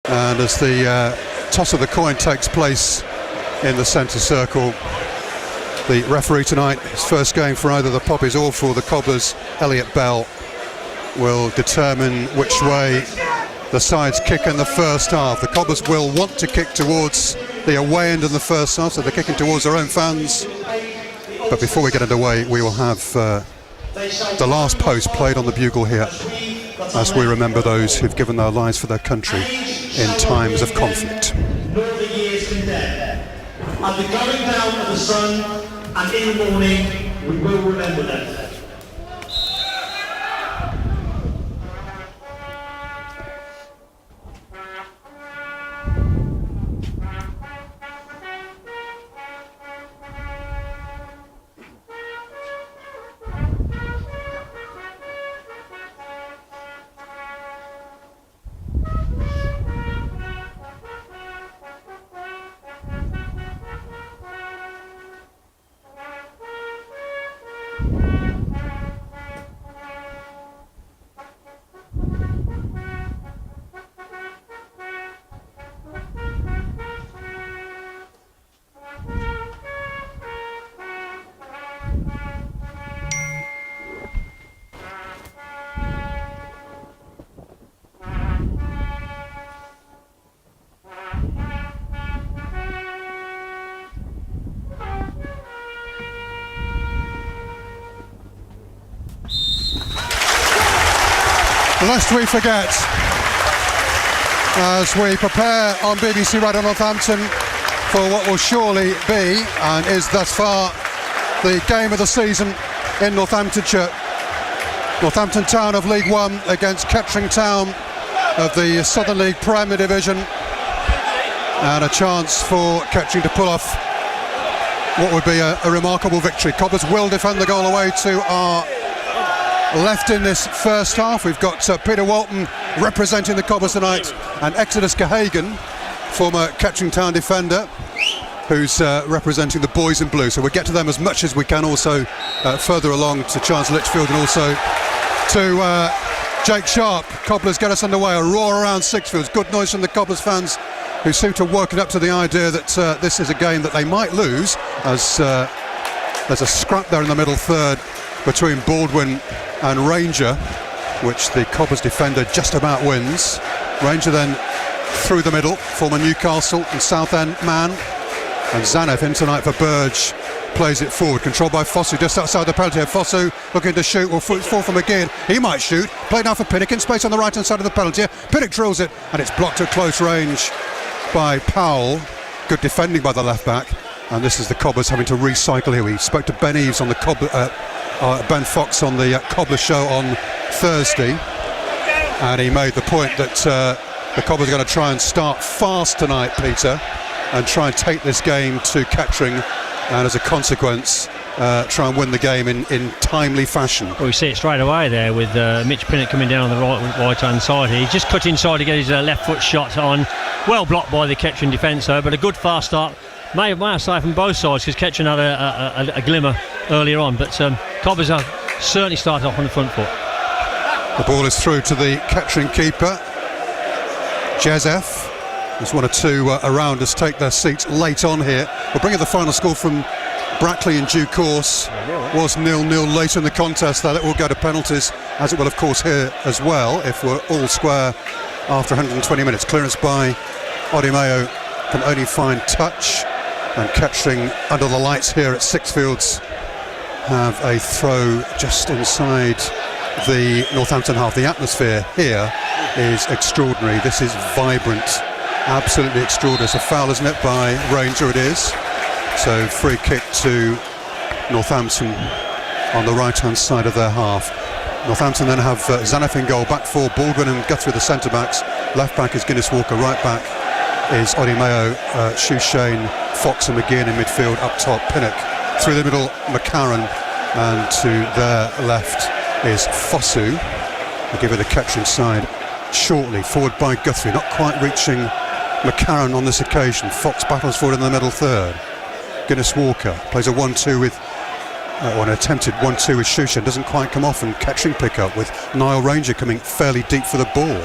And as the toss of the coin takes place in the centre circle, the referee tonight, his first game for either the Poppies or for the Cobblers, Elliot Bell, will determine which way the sides kick in the first half. The Cobblers will want to kick towards the away end in the first half, so they're kicking towards their own fans. But before we get underway, we will have the last post played on the bugle here, as we remember those who've given their lives for their country in times of conflict. At the going down of the sun and in the morning, we will remember them. Lest we forget, as we prepare on BBC Radio Northampton for what will surely be, and is thus far, the game of the season in Northamptonshire. Northampton Town of League One against Kettering Town of the Southern League Premier Division, and a chance for Kettering to pull off what would be a remarkable victory. Cobblers will defend the goal away to our left in this first half. We've got Peter Walton representing the Cobblers tonight, and Exodus Cahagan, former Kettering Town defender, who's representing the boys in blue. So we'll get to them as much as we can. Also further along to Charles Litchfield, and also to Jake Sharp. Cobblers get us underway. A roar around Sixfields. Good noise from the Cobblers fans, who seem to have woken up to the idea that this is a game that they might lose, as there's a scrap there in the middle third between Baldwin and Ranger, which the Cobblers defender just about wins. Ranger then through the middle, former Newcastle and Southend man, and Zanev in tonight for Burge, plays it forward, controlled by Fosu just outside the penalty area. Fosu looking to shoot, or fall from again, he might shoot, played now for Pinnock, in space on the right hand side of the penalty area. Pinnock drills it, and it's blocked at close range by Powell. Good defending by the left back, and this is the Cobblers having to recycle here. We spoke to Ben Eves on the Ben Fox on the Cobbler show on Thursday, and he made the point that the Cobblers are going to try and start fast tonight, Peter, and try and take this game to Kettering, and as a consequence try and win the game in timely fashion. Well, we see it straight away there with Mitch Pinnock coming down on the right hand side here. He's just cut inside to get his left foot shot on, well blocked by the Kettering defence though, but a good fast start. May have say from both sides, because Kettering had a glimmer earlier on, but Cobblers have certainly started off on the front foot. The ball is through to the Kettering keeper, Jezef. There's one or two around us take their seats late on here. We'll bring you the final score from Brackley in due course. Was 0-0 later in the contest. That it will go to penalties, as it will of course here as well, if we're all square after 120 minutes. Clearance by Odimeo can only find touch, and Kettering under the lights here at Sixfields have a throw just inside the Northampton half. The atmosphere here is extraordinary. This is vibrant, absolutely extraordinary. It's a foul, isn't it, by Ranger? It is. So free kick to Northampton on the right hand side of their half. Northampton then have Zanev in goal, back four, Baldwin and Guthrie the centre backs. Left back is Guinness Walker, right back is Odimeo, Shoeshane, Fox and McGeehan in midfield. Up top, Pinnock. Through the middle, McCarran, and to their left is Fosu. I'll give it the Kettering side shortly. Forward by Guthrie, not quite reaching McCarran on this occasion. Fox battles forward in the middle third. Guinness Walker plays a 1-2 with, or an attempted 1-2 with Shoeshane. Doesn't quite come off, and Kettering pick up with Niall Ranger coming fairly deep for the ball.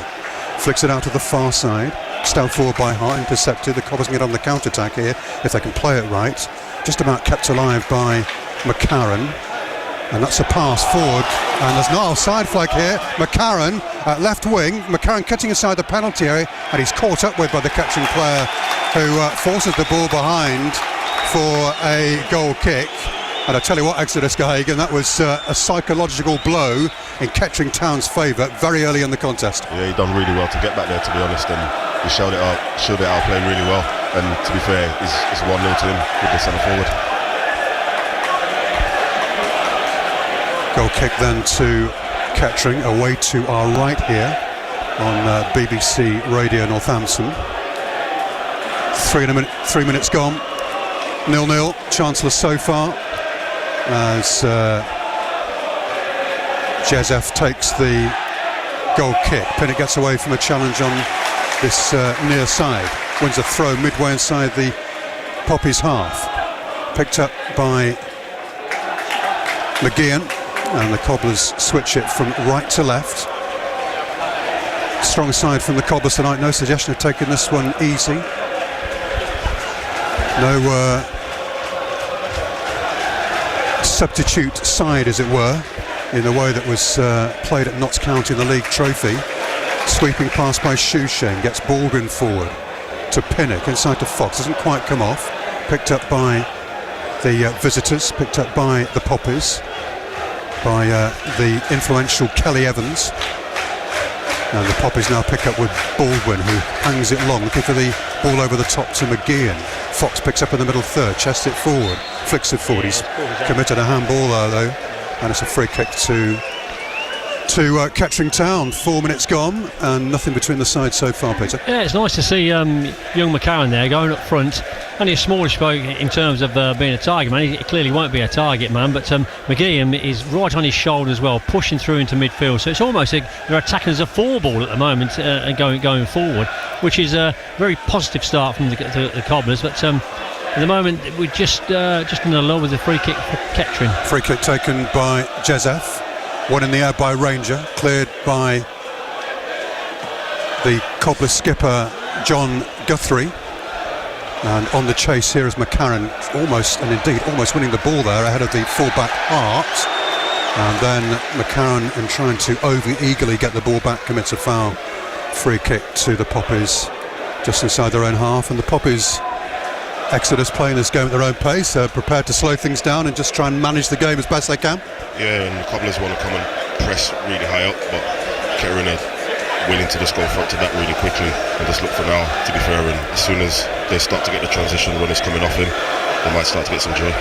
Flicks it out to the far side. boxed out forward by Hart, intercepted. The Cobblers can get on the counter-attack here if they can play it right. Just about kept alive by McCarran. And that's a pass forward, and there's no side flag here. McCarran at left wing. McCarran cutting inside the penalty area, and he's caught up with by the Kettering player who forces the ball behind for a goal kick. And I tell you what, Exodus Gahagan, that was a psychological blow in Kettering Town's favour very early in the contest. Yeah, he done really well to get back there, to be honest, and he showed it out playing really well. And to be fair, it's 1-0 to him with the centre forward. Goal kick then to Kettering, away to our right here on BBC Radio Northampton. 3 minutes gone, 0-0, Chancellor so far, as Jezef takes the goal kick. Pinnock gets away from a challenge on this near side, wins a throw midway inside the Poppies half, picked up by McGeehan. And the Cobblers switch it from right to left. Strong side from the Cobblers tonight. No suggestion of taking this one easy. No substitute side, as it were, in the way that was played at Notts County in the League Trophy. Sweeping pass by Shoeshane, gets Baldwin forward to Pinnock, inside to Fox. Doesn't quite come off. Picked up by the visitors, picked up by the Poppies, by the influential Kelly Evans, and the Poppies now pick up with Baldwin, who hangs it long, looking for the ball over the top to McGeehan. Fox picks up in the middle third, chests it forward, flicks it forward. He's committed a handball there though, and it's a free kick to Kettering Town. 4 minutes gone and nothing between the sides so far, Peter. Yeah, it's nice to see young McCarran there going up front. Only a smallish bloke in terms of being a target man. He clearly won't be a target man, but McGeehan is right on his shoulder as well, pushing through into midfield. So it's almost like they're attacking as a four ball at the moment and going forward, which is a very positive start from the Cobblers. But at the moment we're just in a lull with the free kick for Kettering. Free kick taken by Jezef. One in the air by Ranger, cleared by the Cobblers skipper John Guthrie, and on the chase here is McCarran, almost winning the ball there ahead of the fullback Hart, and then McCarran, in trying to over-eagerly get the ball back, commits a foul. Free kick to the Poppies just inside their own half, and the Poppies, Exodus, playing this game at their own pace, prepared to slow things down and just try and manage the game as best they can. Yeah, and the Cobblers want to come and press really high up, but Kettering are willing to just go front to that really quickly and just look for now, to be fair, and as soon as they start to get the transition runners coming off him, they might start to get some joy.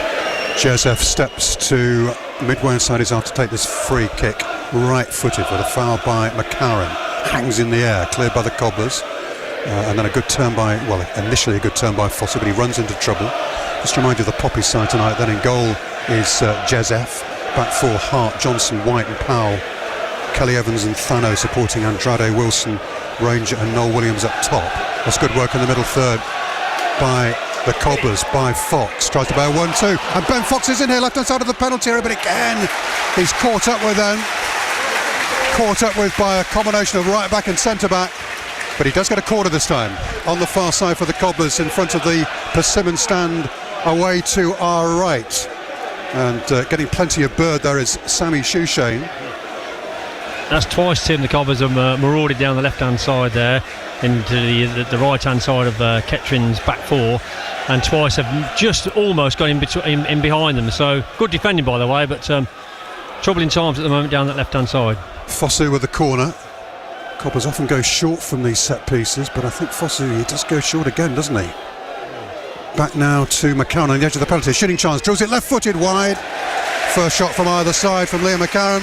Jezef steps to midway inside his arm to take this free kick, right-footed, with a foul by McCarran. Hangs in the air, cleared by the Cobblers. And then initially a good turn by Foster, but he runs into trouble. Just remind you of the Poppy side tonight. Then in goal is Jezef. Back four, Hart, Johnson, White and Powell. Kelly Evans and Thano supporting Andrade, Wilson, Ranger and Noel Williams up top. That's good work in the middle third by the Cobblers, by Fox. Tries to bear 1-2. And Ben Fox is in here, left-hand side of the penalty area, but again, he's caught up with them. Caught up with by a combination of right-back and centre-back. But he does get a corner this time on the far side for the Cobblers in front of the Persimmon stand away to our right. And getting plenty of bird there is Sammy Shoeshane. That's twice, Tim, the Cobblers have marauded down the left-hand side there into the right-hand side of Kettering's back four, and twice have just almost got in behind them. So good defending, by the way, but troubling times at the moment down that left-hand side. Fosu with the corner. Cobblers often go short from these set pieces, but I think Fosu, he does go short again, doesn't he? Back now to McCarran on the edge of the penalty. Shooting chance, drills it left-footed wide. First shot from either side from Liam McCarran.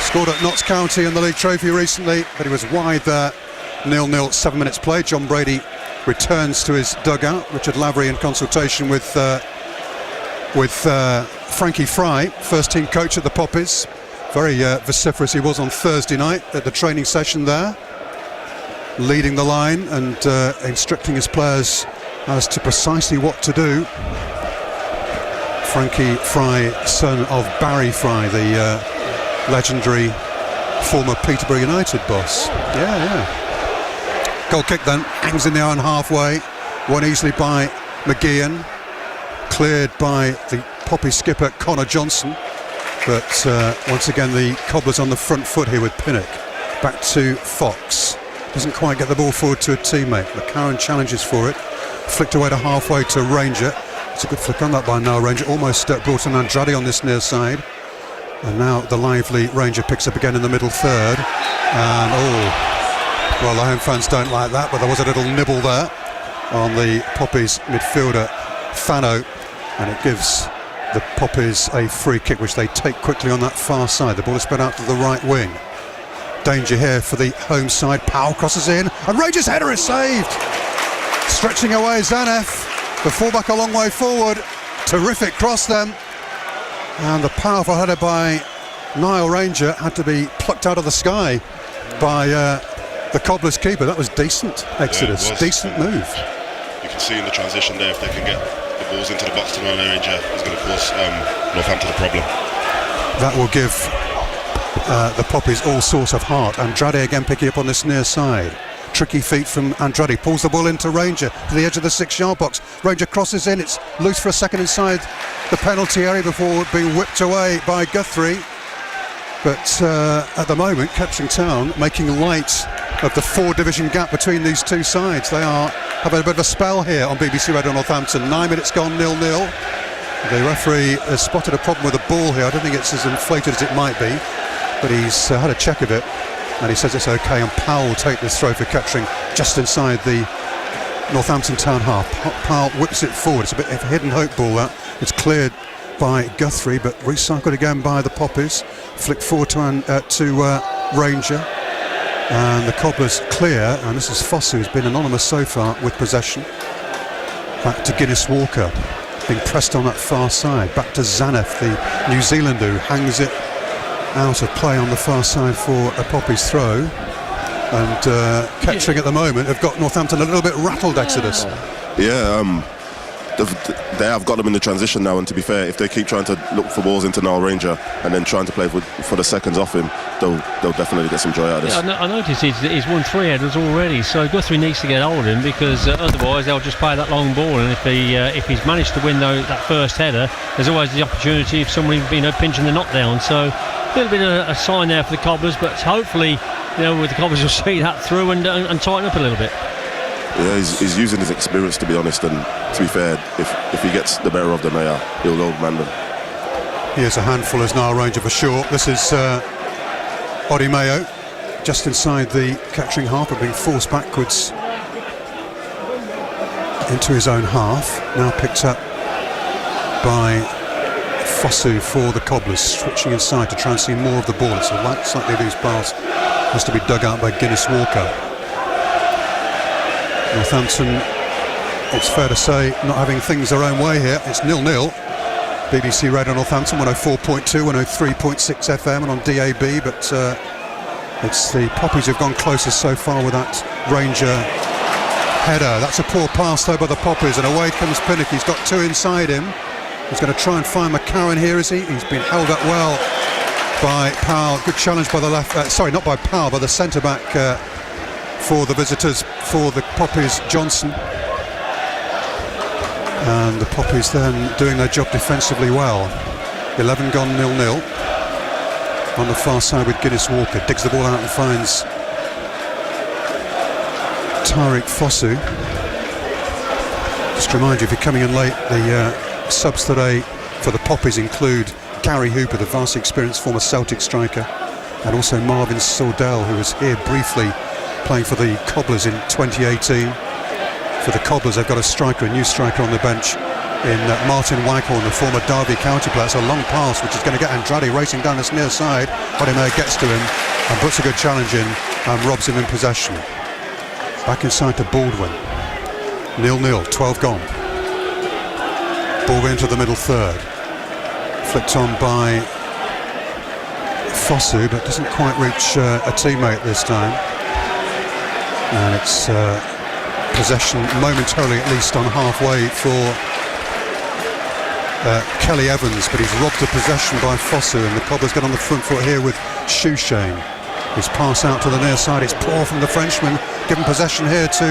Scored at Notts County in the League Trophy recently, but he was wide there. 0-0, 7 minutes played. John Brady returns to his dugout. Richard Lavery in consultation with Frankie Fry, first team coach at the Poppies. Very vociferous he was on Thursday night at the training session there, leading the line and instructing his players as to precisely what to do. Frankie Fry, son of Barry Fry, the legendary former Peterborough United boss. Yeah. Goal kick then, hangs in the iron halfway, won easily by McGeehan, cleared by the Poppy skipper Connor Johnson, but once again the Cobblers on the front foot here with Pinnock. Back to Fox, doesn't quite get the ball forward to a teammate. McCarron challenges for it, flicked away to halfway to Ranger. It's a good flick on that by Niall Ranger, almost brought in Andrade on this near side. And now the lively Ranger picks up again in the middle third, and well, the home fans don't like that, but there was a little nibble there on the Poppies midfielder Fano, and it gives the Poppies a free kick which they take quickly on that far side. The ball is spread out to the right wing. Danger here for the home side. Powell crosses in, and Ranger's header is saved. Stretching away Zanev, the fullback a long way forward. Terrific cross then. And the powerful header by Niall Ranger had to be plucked out of the sky by the Cobblers keeper. That was decent, Exodus. Decent move. You can see in the transition there, if they can get the balls into the box to Niall Ranger, it's going to cause Northampton a problem. That will give the Poppies all sorts of heart. Andrade again picking up on this near side. Tricky feet from Andrade, pulls the ball into Ranger to the edge of the 6-yard box. Ranger crosses in, it's loose for a second inside the penalty area before being whipped away by Guthrie. But at the moment, Kettering Town making light of the 4-division gap between these two sides. They are having a bit of a spell here on BBC Radio Northampton. 9 minutes gone, 0-0. The referee has spotted a problem with the ball here. I don't think it's as inflated as it might be, but he's had a check of it, and he says it's okay, and Powell will take this throw for Kettering just inside the Northampton Town half. Powell whips it forward. It's a bit of a hidden hope ball that. It's cleared by Guthrie, but recycled again by the Poppies. Flicked forward to Ranger, and the Cobblers clear, and this is Fosu, who's been anonymous so far with possession. Back to Guinness Walker, being pressed on that far side. Back to Zanev, the New Zealander, who hangs it out of play on the far side for a Poppies throw. And Kettering at the moment have got Northampton a little bit rattled, Exodus. Yeah, they have got them in the transition now, and to be fair, if they keep trying to look for balls into Niall Ranger and then trying to play for the seconds off him, they'll definitely get some joy out of this. Yeah, I noticed he's won 3 headers already, so Guthrie needs to get hold of him, because otherwise they'll just play that long ball, and if he's managed to win that first header, there's always the opportunity of somebody pinching the knockdown. So a little bit of a sign there for the Cobblers, but hopefully with the Cobblers will see that through and tighten up a little bit. Yeah, he's using his experience, to be honest, and to be fair, if he gets the better of them, he'll old man them. Here's a handful as Niall Ranger for sure. This is Oddy Mayo, just inside the Kettering half, but being forced backwards into his own half. Now picked up by Fosu for the Cobblers, switching inside to try and see more of the ball. It's a slightly loose pass, has to be dug out by Guinness Walker. Northampton, it's fair to say, not having things their own way here. It's 0-0. BBC Radio Northampton, 104.2, 103.6 FM and on DAB, but it's the Poppies who've gone closest so far with that Ranger header. That's a poor pass though by the Poppies, and away comes Pinnock. He's got 2 inside him. He's going to try and find McCarron here, is he? He's been held up well by Powell. Good challenge by the left, sorry, not by Powell, by the centre-back for the visitors, for the Poppies, Johnson. And the Poppies then doing their job defensively well. 11 gone, 0-0. On the far side with Guinness Walker, digs the ball out and finds Tariq Fosu. Just to remind you, if you're coming in late, the subs today for the Poppies include Gary Hooper, the vastly experienced former Celtic striker, and also Marvin Sordell, who was here briefly playing for the Cobblers in 2018. For the Cobblers, they've got a new striker on the bench in Martin Waghorn, the former Derby County player. It's a long pass which is going to get Andrade racing down this near side. Odimer gets to him and puts a good challenge in and robs him in possession. Back inside to Baldwin. 0-0, 12 gone. Baldwin into the middle third. Flicked on by Fosu, but doesn't quite reach a teammate this time. And it's possession momentarily, at least on halfway, for Kelly Evans, but he's robbed of possession by Fosu, and the Cobblers get on the front foot here with Shoeshane. His pass out to the near side, it's poor from the Frenchman, given possession here to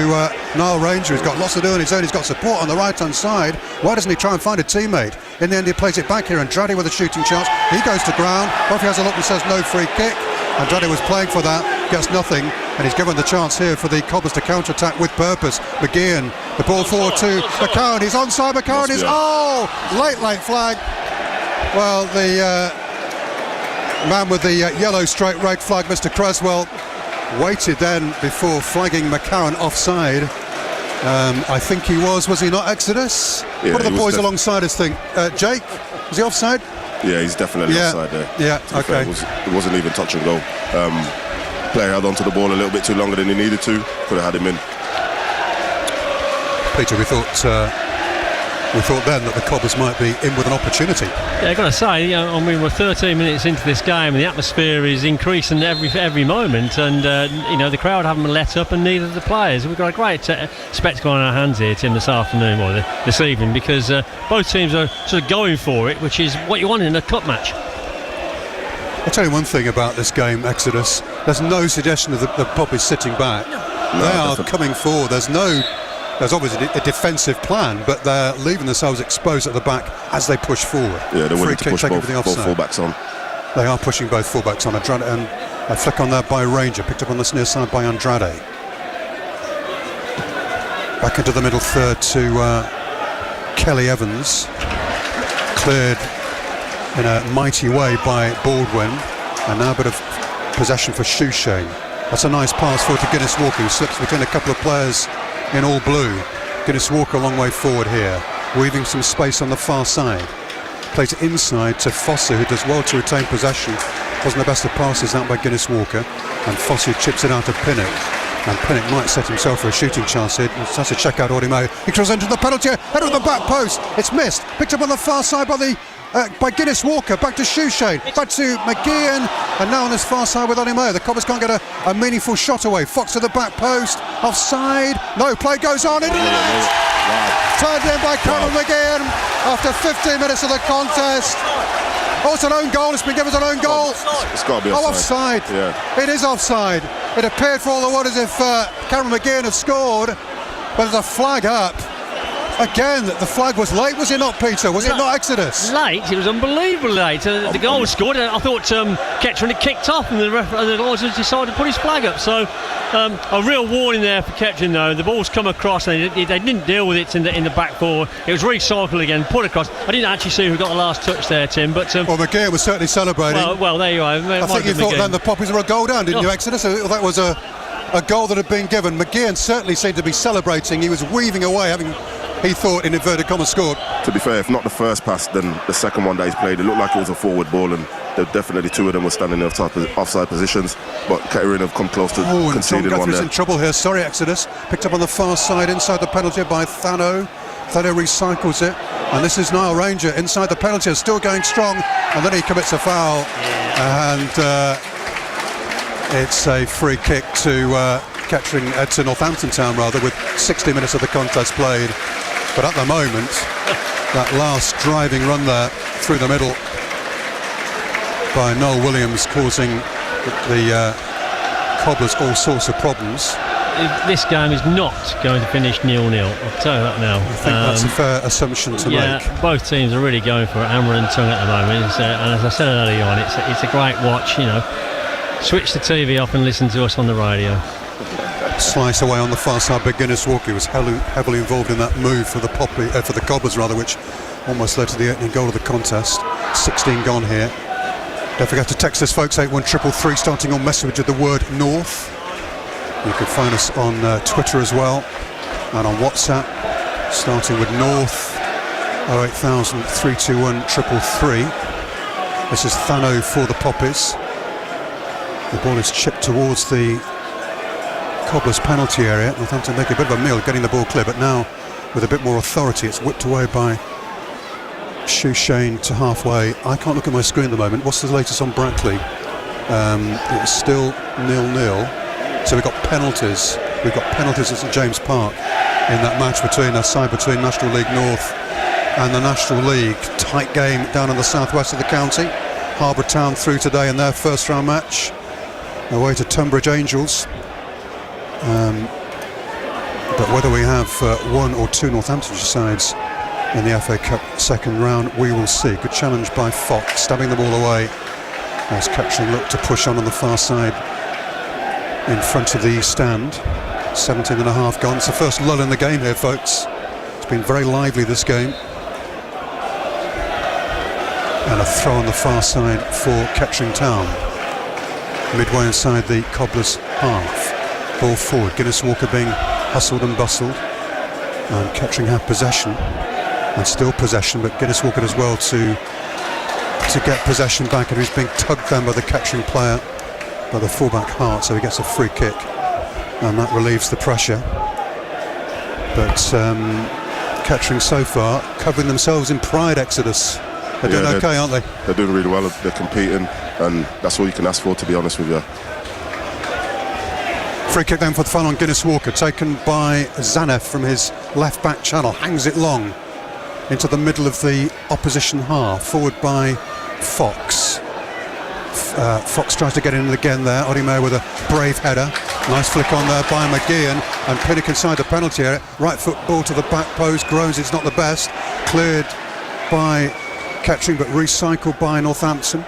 Niall Ranger. He's got lots to do on his own. He's got support on the right-hand side. Why doesn't he try and find a teammate? In the end, he plays it back here, and Andrade with a shooting chance. He goes to ground. Buffy has a look and says no free kick. Andrade was playing for that, gets nothing, and he's given the chance here for the Cobblers to counter-attack with purpose. McGeehan, the ball forward to McCarron. He's onside. McCarron is late flag. Well, the man with the yellow straight red flag, Mr. Creswell, waited then before flagging McCarron offside. I think he was he not, Exodus? Yeah, what are the boys alongside us think? Jake, was he offside? Yeah, he's definitely offside there. Yeah, okay. It wasn't even touch and go. Player held onto the ball a little bit too longer than he needed to. Could have had him in. Peter, we thought then that the Cobblers might be in with an opportunity. Yeah, I've got to say, we're 13 minutes into this game, and the atmosphere is increasing every moment, and the crowd haven't let up, and neither the players. We've got a great spectacle on our hands here, Tim, this afternoon or this evening, because both teams are sort of going for it, which is what you want in a cup match. I'll tell you one thing about this game, Exodus. There's no suggestion of the Poppies sitting back. They are coming forward. There's obviously a defensive plan, but they're leaving themselves exposed at the back as they push forward. Yeah, they're willing to push both fullbacks on. They are pushing both fullbacks on. Andrade, and a flick on there by Ranger, picked up on the near side by Andrade. Back into the middle third to Kelly Evans. Cleared in a mighty way by Baldwin, and now a bit of possession for Shoeshane. That's a nice pass forward to Guinness Walker, who slips between a couple of players in all blue. Guinness Walker a long way forward here, weaving some space on the far side. Plays it inside to Fossey, who does well to retain possession. Wasn't the best of passes out by Guinness Walker, and Fossey chips it out of Pinnock. And Pinnock might set himself for a shooting chance here. That's to check out Audimo. He throws into the penalty area, head of the back post. It's missed. Picked up on the far side by Guinness Walker. Back to Shoeshane, back to McGeehan, and now on this far side with Audimo. The Cobblers can't get a meaningful shot away. Fox to the back post, offside. No, play goes on into the net. Turned in by Cameron McGeehan after 15 minutes of the contest. Oh, it's an own goal. It's been given as an own goal. It's got to be offside. Offside. Yeah. It is offside. It appeared for all the world as if Cameron McGeehan had scored, but there's a flag up. Again, the flag was late, was it not, Peter? Was it not, Exodus? Late, it was unbelievably late. The goal was scored. I thought Kettering had kicked off, and the Lords had decided to put his flag up. So a real warning there for Kettering, though. The ball's come across, and they didn't deal with it in the back forward. It was recycled again, put across. I didn't actually see who got the last touch there, Tim. But well, McGeehan was certainly celebrating. Well, there you are. I think you thought then the Poppies were a goal down, didn't you, Exodus? That was a goal that had been given. McGeehan certainly seemed to be celebrating. He was weaving away, he thought, in inverted commas, scored. To be fair, if not the first pass, then the second one that he's played, it looked like it was a forward ball, and definitely two of them were standing in offside positions, but Kettering have come close to conceding one there. In trouble here. Sorry, Exodus. Picked up on the far side inside the penalty by Thano. Thano recycles it, and this is Niall Ranger inside the penalty, still going strong, and then he commits a foul, and it's a free kick to Kettering, to Northampton Town rather, with 60 minutes of the contest played. But at the moment, that last driving run there through the middle by Noel Williams, causing the Cobblers all sorts of problems. This game is not going to finish 0-0. I'll tell you that now. I think that's a fair assumption to make. Yeah, both teams are really going for it, hammer and tongue at the moment. And as I said earlier on, it's a great watch. Switch the TV off and listen to us on the radio. Slice away on the far side by Guinness Walker. He was heavily involved in that move for the Cobblers rather, which almost led to the opening goal of the contest. 16 gone here. Don't forget to text us, folks, 81333, starting on message with the word North. You can find us on Twitter as well, and on WhatsApp, starting with North 08000 321 333. This is Thano for the Poppies. The ball is chipped towards the Cobblers penalty area. Northampton make a bit of a meal getting the ball clear, but now with a bit more authority it's whipped away by Shoeshane to halfway. I can't look at my screen at the moment. What's the latest on Brackley? It's still 0-0. So we've got penalties. We've got penalties at St James Park in that match between National League North and the National League. Tight game down in the southwest of the county. Harbour Town through today in their first round match away to Tunbridge Angels. But whether we have one or two Northamptonshire sides in the FA Cup second round, we will see. Good challenge by Fox, stabbing the ball away as Kettering look to push on the far side in front of the East Stand. 17 and a half gone. It's the first lull in the game here, folks. It's been very lively, this game. And a throw on the far side for Kettering Town. Midway inside the Cobblers' half. Ball forward. Guinness Walker being hustled and bustled. And Kettering have possession. And still possession, but Guinness Walker as well to get possession back. And he's being tugged down by the Kettering player, by the fullback Hart, so he gets a free kick. And that relieves the pressure. But Kettering so far covering themselves in pride, Exodus. They're doing okay, aren't they? They're doing really well. They're competing, and that's all you can ask for, to be honest with you. Free kick then for the fun on Guinness Walker, taken by Zanev from his left back channel, hangs it long into the middle of the opposition half, forward by Fox. Fox tries to get in again there. Odime with a brave header. Nice flick on there by McGeehan, and Pinnock inside the penalty area. Right foot ball to the back post. Groans, it's not the best. Cleared by Kettering, but recycled by Northampton.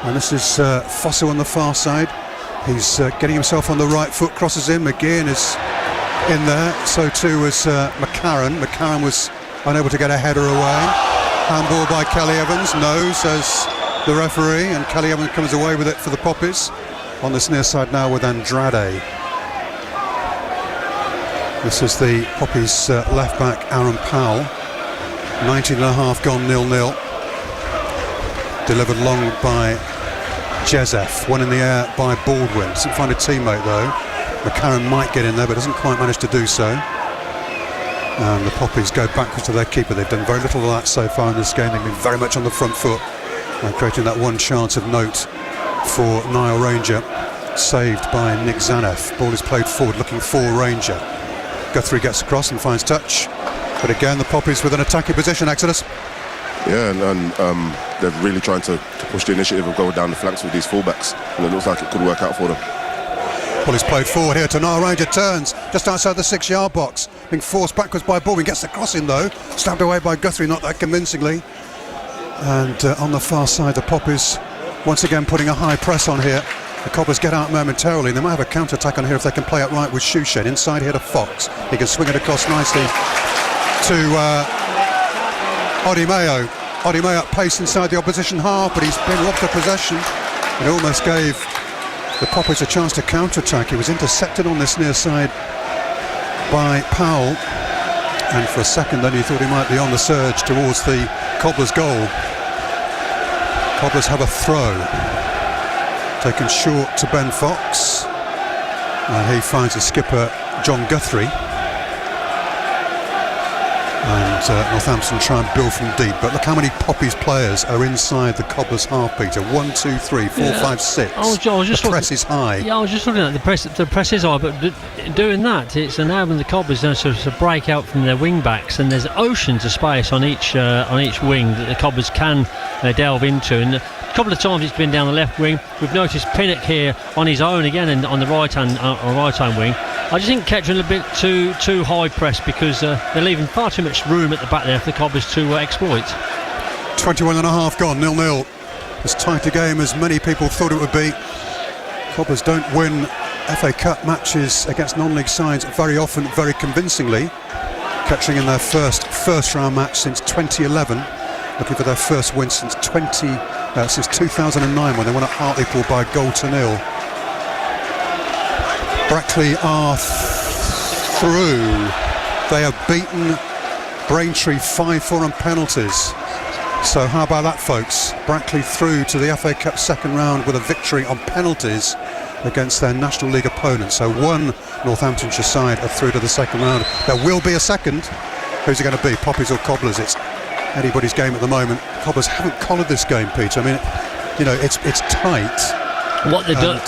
And this is Fossil on the far side. He's getting himself on the right foot, crosses in. McGeehan is in there. So too was McCarran. McCarran was unable to get a header away. Handball by Kelly Evans. No, says the referee, and Kelly Evans comes away with it for the Poppies. On this near side now with Andrade. This is the Poppies left back, Aaron Powell. 19 and a half gone, 0-0. Delivered long by Jezef. One in the air by Baldwin. Doesn't find a teammate though. McCarran might get in there, but doesn't quite manage to do so. And the Poppies go backwards to their keeper. They've done very little of that so far in this game. They've been very much on the front foot and creating that one chance of note for Niall Ranger, saved by Nick Zanev. Ball is played forward, looking for Ranger. Guthrie gets across and finds touch, but again the Poppies with an attacking position. Exodus. Yeah, and they're really trying to push the initiative of going down the flanks with these fullbacks, and it looks like it could work out for them. Ball is played forward here to Niall Ranger, turns just outside the 6-yard box, being forced backwards by Baldwin, gets the crossing though, stabbed away by Guthrie, not that convincingly. And on the far side the Poppies once again putting a high press on here. The Cobblers get out momentarily, and they might have a counter-attack on here if they can play it right with Shoeshed. Inside here to Fox. He can swing it across nicely to Odimeo. Odimeo at pace inside the opposition half, but he's been robbed of possession. It almost gave the Poppies a chance to counter-attack. He was intercepted on this near side by Powell, and for a second then he thought he might be on the surge towards the Cobblers' goal. Cobblers have a throw, taken short to Ben Fox, and he finds the skipper John Guthrie, and Northampton try and build from deep. But look how many Poppies players are inside the Cobblers' half, Peter. 1, 2, 3, 4, 5, 6. The press is high. Yeah, I was just looking at the press. The press is high, but doing that, it's enabling the Cobblers to break out from their wing backs, and there's oceans of space on each wing that the Cobblers can delve into. And a couple of times it's been down the left wing. We've noticed Pinnock here on his own again, and on the right hand wing. I just think Kettering a bit too high press, because they're leaving far too much room at the back there for the Cobblers to exploit. 21 and a half gone, 0-0. As tight a game as many people thought it would be. Cobblers don't win FA Cup matches against non-league sides very often, very convincingly. Kettering in their first round match since 2011, looking for their first win since 2009, when they won at Hartlepool by a goal to 0. Brackley are through. They have beaten Braintree 5-4 on penalties. So how about that, folks? Brackley through to the FA Cup second round with a victory on penalties against their National League opponent. So one Northamptonshire side are through to the second round. There will be a second. Who's it going to be, Poppies or Cobblers? It's anybody's game at the moment. Cobblers haven't collared this game, Peter. I mean, you know, it's tight. What they've done.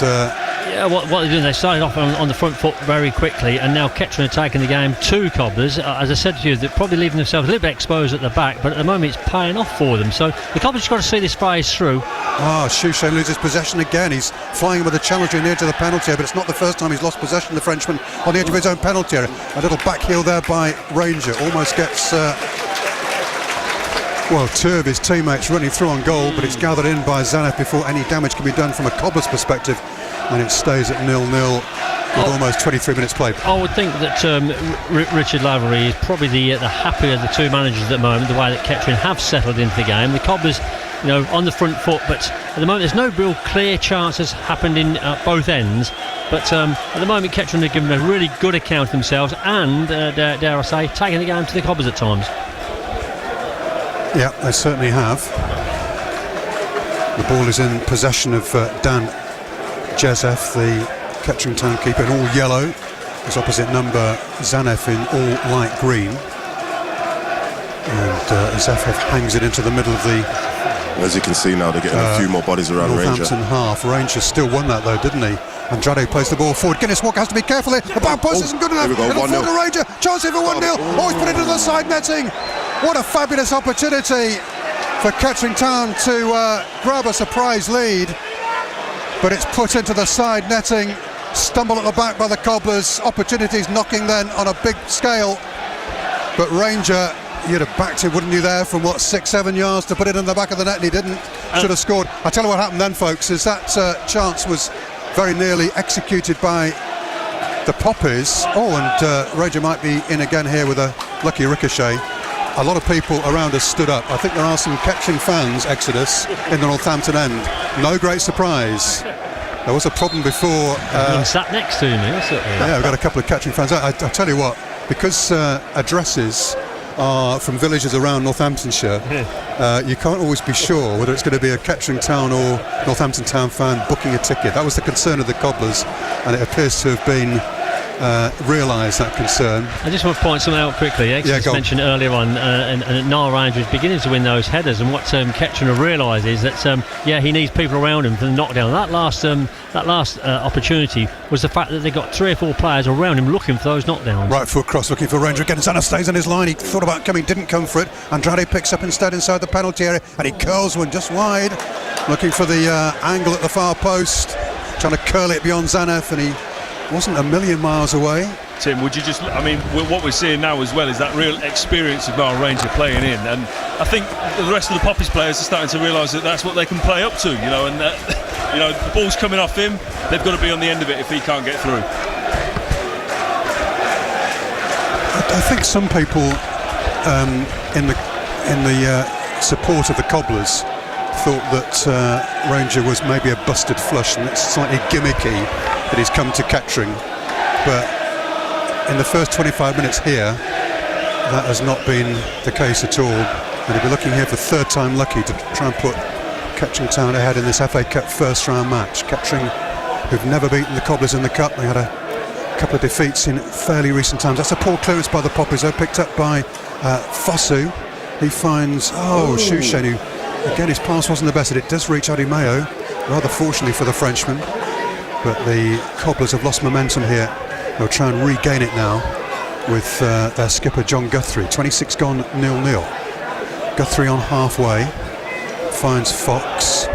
what they're doing, they started off on the front foot very quickly, and now Kettering are taking the game to Cobblers. As I said to you, they're probably leaving themselves a little bit exposed at the back, but at the moment it's paying off for them. So the Cobblers have got to see this phase through. Shushay loses possession again. He's flying with a challenger near to the penalty area, but it's not the first time he's lost possession, the Frenchman, on the edge of his own penalty area. A little back heel there by Ranger. Almost gets... two of his teammates running through on goal, but it's gathered in by Zanev before any damage can be done from a Cobblers perspective, and it stays at 0-0 with almost 23 minutes played. I would think that Richard Lavery is probably the happier of the two managers at the moment, the way that Kettering have settled into the game. The Cobblers, on the front foot, but at the moment there's no real clear chances happened in both ends. But at the moment Kettering have given a really good account of themselves, and dare I say, taking the game to the Cobblers at times. Yeah, they certainly have. The ball is in possession of Dan Jezef, the Kettering Town keeper, in all yellow. His opposite number, Zanev, in all light green. And Zefev hangs it into the middle of the... As you can see now, they're getting a few more bodies around Northampton Ranger. half. Ranger still won that though, didn't he? Andrade plays the ball forward. Guinness Walker has to be careful here. The back post isn't good enough. Here we go, It'll 1-0. fall to Ranger. Chance here for 1-0. Oh, he's put it into the side netting. What a fabulous opportunity for Kettering Town to grab a surprise lead. But it's put into the side netting. Stumble at the back by the Cobblers. Opportunities knocking then on a big scale. But Ranger, you'd have backed him, wouldn't you, there, from 6-7 yards to put it in the back of the net, and he didn't. Should have scored. I tell you what happened then, folks, is that chance was very nearly executed by the Poppies. And Ranger might be in again here with a lucky ricochet. A lot of people around us stood up. I think there are some Kettering fans, Exodus, in the Northampton end. No great surprise. There was a problem before. Sat next to me. Yeah, we've got a couple of Kettering fans. I tell you what, because addresses are from villages around Northamptonshire, you can't always be sure whether it's going to be a Kettering Town or Northampton Town fan booking a ticket. That was the concern of the Cobblers, and it appears to have been realised, that concern. I just want to point something out quickly. Just mentioned earlier on, and Niall Ranger is beginning to win those headers, and what Kettering have realised is that he needs people around him for the knockdown. That last opportunity was the fact that they got 3 or 4 players around him looking for those knockdowns. Right foot cross looking for Ranger again. Zanev stays on his line. He thought about coming, didn't come for it. Andrade picks up instead inside the penalty area, and he curls one just wide, looking for the angle at the far post, trying to curl it beyond Zanev, and he wasn't a million miles away. Tim, would you just, what we're seeing now as well is that real experience of our Ranger playing in, and I think the rest of the Poppies players are starting to realise that that's what they can play up to, and the ball's coming off him, they've got to be on the end of it if he can't get through. I think some people in the support of the Cobblers thought that Ranger was maybe a busted flush, and it's slightly gimmicky that he's come to Kettering, but in the first 25 minutes here that has not been the case at all, and he'll be looking here for third time lucky to try and put Kettering Town ahead in this FA Cup first round match. Kettering, who've never beaten the Cobblers in the Cup, they had a couple of defeats in fairly recent times. That's a poor clearance by the Poppies, though, picked up by Fosu. He finds Shushen, who again his pass wasn't the best, and it does reach Adi Mayo, rather fortunately for the Frenchman. But the Cobblers have lost momentum here. They'll try and regain it now with their skipper John Guthrie. 26 gone, 0-0. Guthrie on halfway, finds Fox,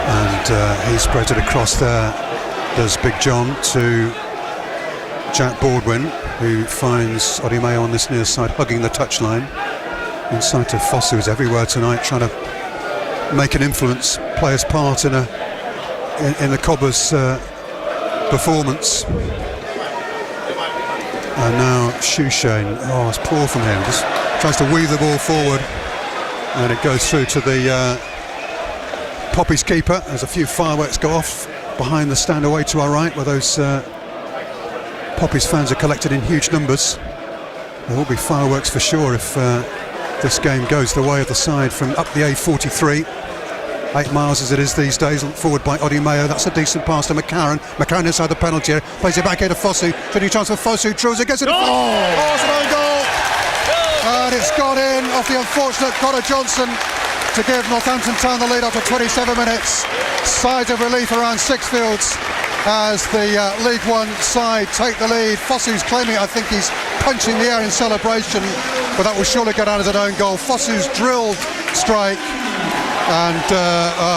and he spreads it across there. Does Big John to Jack Baldwin, who finds Odimayo on this near side, hugging the touchline. Inside to Fosu, who's everywhere tonight, trying to make an influence, play his part in the Cobblers' performance. And now Shushen, it's poor from him, just tries to weave the ball forward, and it goes through to the Poppies keeper. There's a few fireworks go off behind the stand away to our right, where those Poppies fans are collected in huge numbers. There will be fireworks for sure if this game goes the way of the side from up the A43. 8 miles as it is these days, forward by Odi Mayo. That's a decent pass to McCarran. McCarran inside the penalty area, plays it back here to Fosu. Any chance for Fosu, draws it, gets it. It's an own goal! And it's gone in off the unfortunate Connor Johnson. to give Northampton Town the lead after 27 minutes. Sides of relief around Sixfields as the League One side take the lead. Fossu's claiming, I think he's punching the air in celebration, but that will surely go down as an own goal. Fossu's drilled strike, and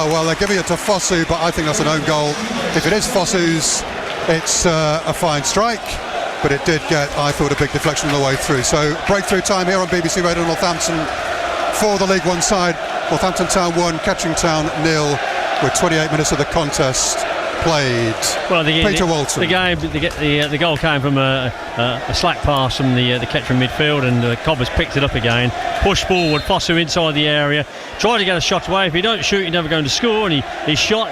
well, they're giving it to Fossu, but I think that's an own goal. If it is Fossu's, it's a fine strike, but it did get, I thought, a big deflection on the way through. So breakthrough time here on BBC Radio Northampton for the League One side. Northampton Town 1, Kettering Town 0, with 28 minutes of the contest played. Well, Peter Walton. The goal came from a slack pass from the Kettering midfield, and the Cobbers picked it up again, pushed forward. Fossu inside the area, tried to get a shot away. If you don't shoot, you're never going to score, and he shot.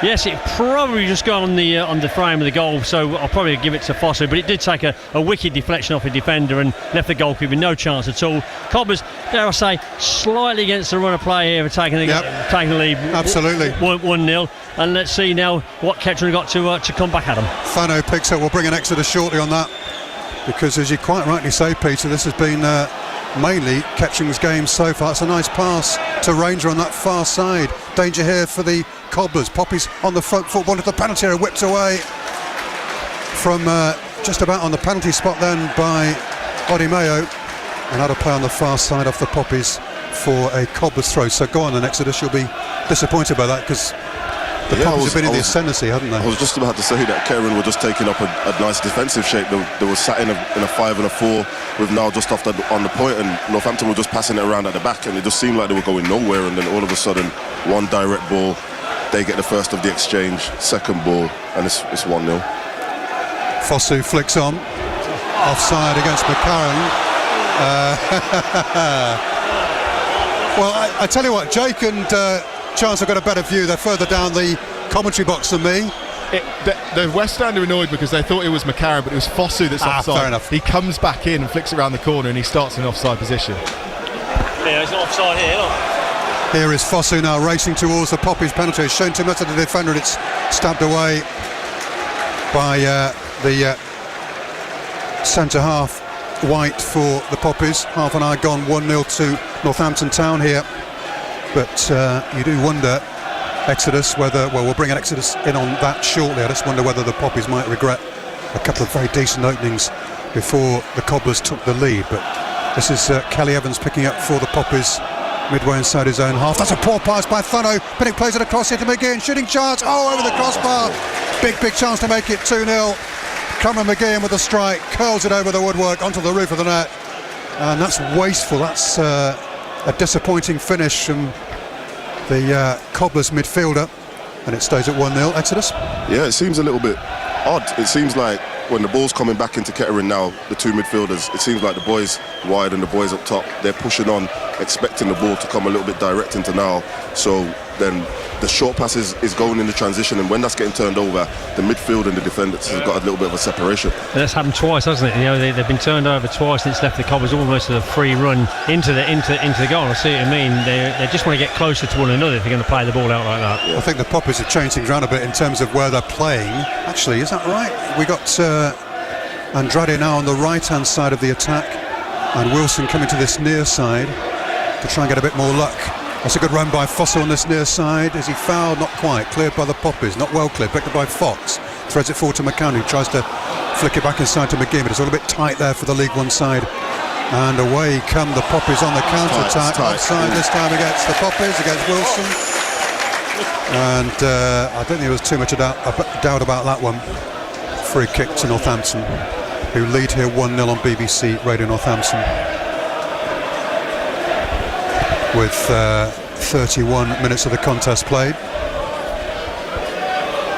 Yes, it probably just got on the frame of the goal, so I'll probably give it to Fossu, but it did take a wicked deflection off a defender and left the goalkeeper with no chance at all. Cobbers, dare I say, slightly against the run of play here for taking the lead. Absolutely. 1-0, and let's see now what Kettering got to come back at them. Fano picks up. We'll bring an Exeter shortly on that, because as you quite rightly say, Peter, this has been mainly Kettering's game so far. It's a nice pass to Ranger on that far side. Danger here for the Cobblers. Poppy's on the front foot, wanted the penalty area, whipped away from just about on the penalty spot then by Oddy Mayo, and had a play on the far side off the Poppies for a Cobblers throw. So go on then, Exeter, you'll be disappointed by that, because the Poppies have been in the ascendancy, haven't they? I was just about to say that Kettering were just taking up a nice defensive shape. They were sat in a 5 and a 4 with now just off on the point, and Northampton were just passing it around at the back, and it just seemed like they were going nowhere. And then all of a sudden, one direct ball, they get the first of the exchange, second ball, and it's 1-0. Fossu flicks on, offside against McCarron. Well, I tell you what, Jake and Chance have got a better view. They're further down the commentary box than me. The West End are annoyed because they thought it was McCarron, but it was Fossu that's offside. Fair enough. He comes back in and flicks it around the corner, and he starts in an offside position. Yeah, it's not offside here, look. Here is Fossu now racing towards the Poppies penalty. It's shown too much to the defender, and it's stabbed away by the centre half, White, for the Poppies. Half an hour gone, 1-0 to Northampton Town here. But you do wonder, Exodus, whether, well, we'll bring an Exodus in on that shortly. I just wonder whether the Poppies might regret a couple of very decent openings before the Cobblers took the lead. But this is Kelly Evans picking up for the Poppies midway inside his own half. That's a poor pass by Fano. Pinnock plays it across here to McGeehan. Shooting chance. Oh, over the crossbar. Big chance to make it 2-0. Cameron McGeehan with a strike. Curls it over the woodwork onto the roof of the net. And that's wasteful. That's a disappointing finish from the Cobblers midfielder. And it stays at 1-0. Exodus? Yeah, it seems a little bit odd. It seems like when the ball's coming back into Kettering now, the two midfielders, it seems like the boys wide and the boys up top, they're pushing on, expecting the ball to come a little bit direct into now. So then the short pass is going in the transition, and when that's getting turned over, the midfield and the defenders have got a little bit of a separation. And that's happened twice, hasn't it? You know, they've been turned over twice, and it's left the Cobblers almost a free run into the goal. I see what you mean. They just want to get closer to one another if they're going to play the ball out like that. Yeah. I think the Poppies have changed things around a bit in terms of where they're playing. Actually, is that right? We got Andrade now on the right-hand side of the attack, and Wilson coming to this near side to try and get a bit more luck. That's a good run by Fossil on this near side. Is he fouled? Not quite. Cleared by the Poppies. Not well cleared. Picked up by Fox. Threads it forward to McCann, who tries to flick it back inside to McGee, but it's all a bit tight there for the League One side. And away come the Poppies on the counter-attack. Offside this time against the Poppies, against Wilson. And I don't think there was too much doubt about that one. Free kick to Northampton, who lead here 1-0 on BBC Radio Northampton, with 31 minutes of the contest played.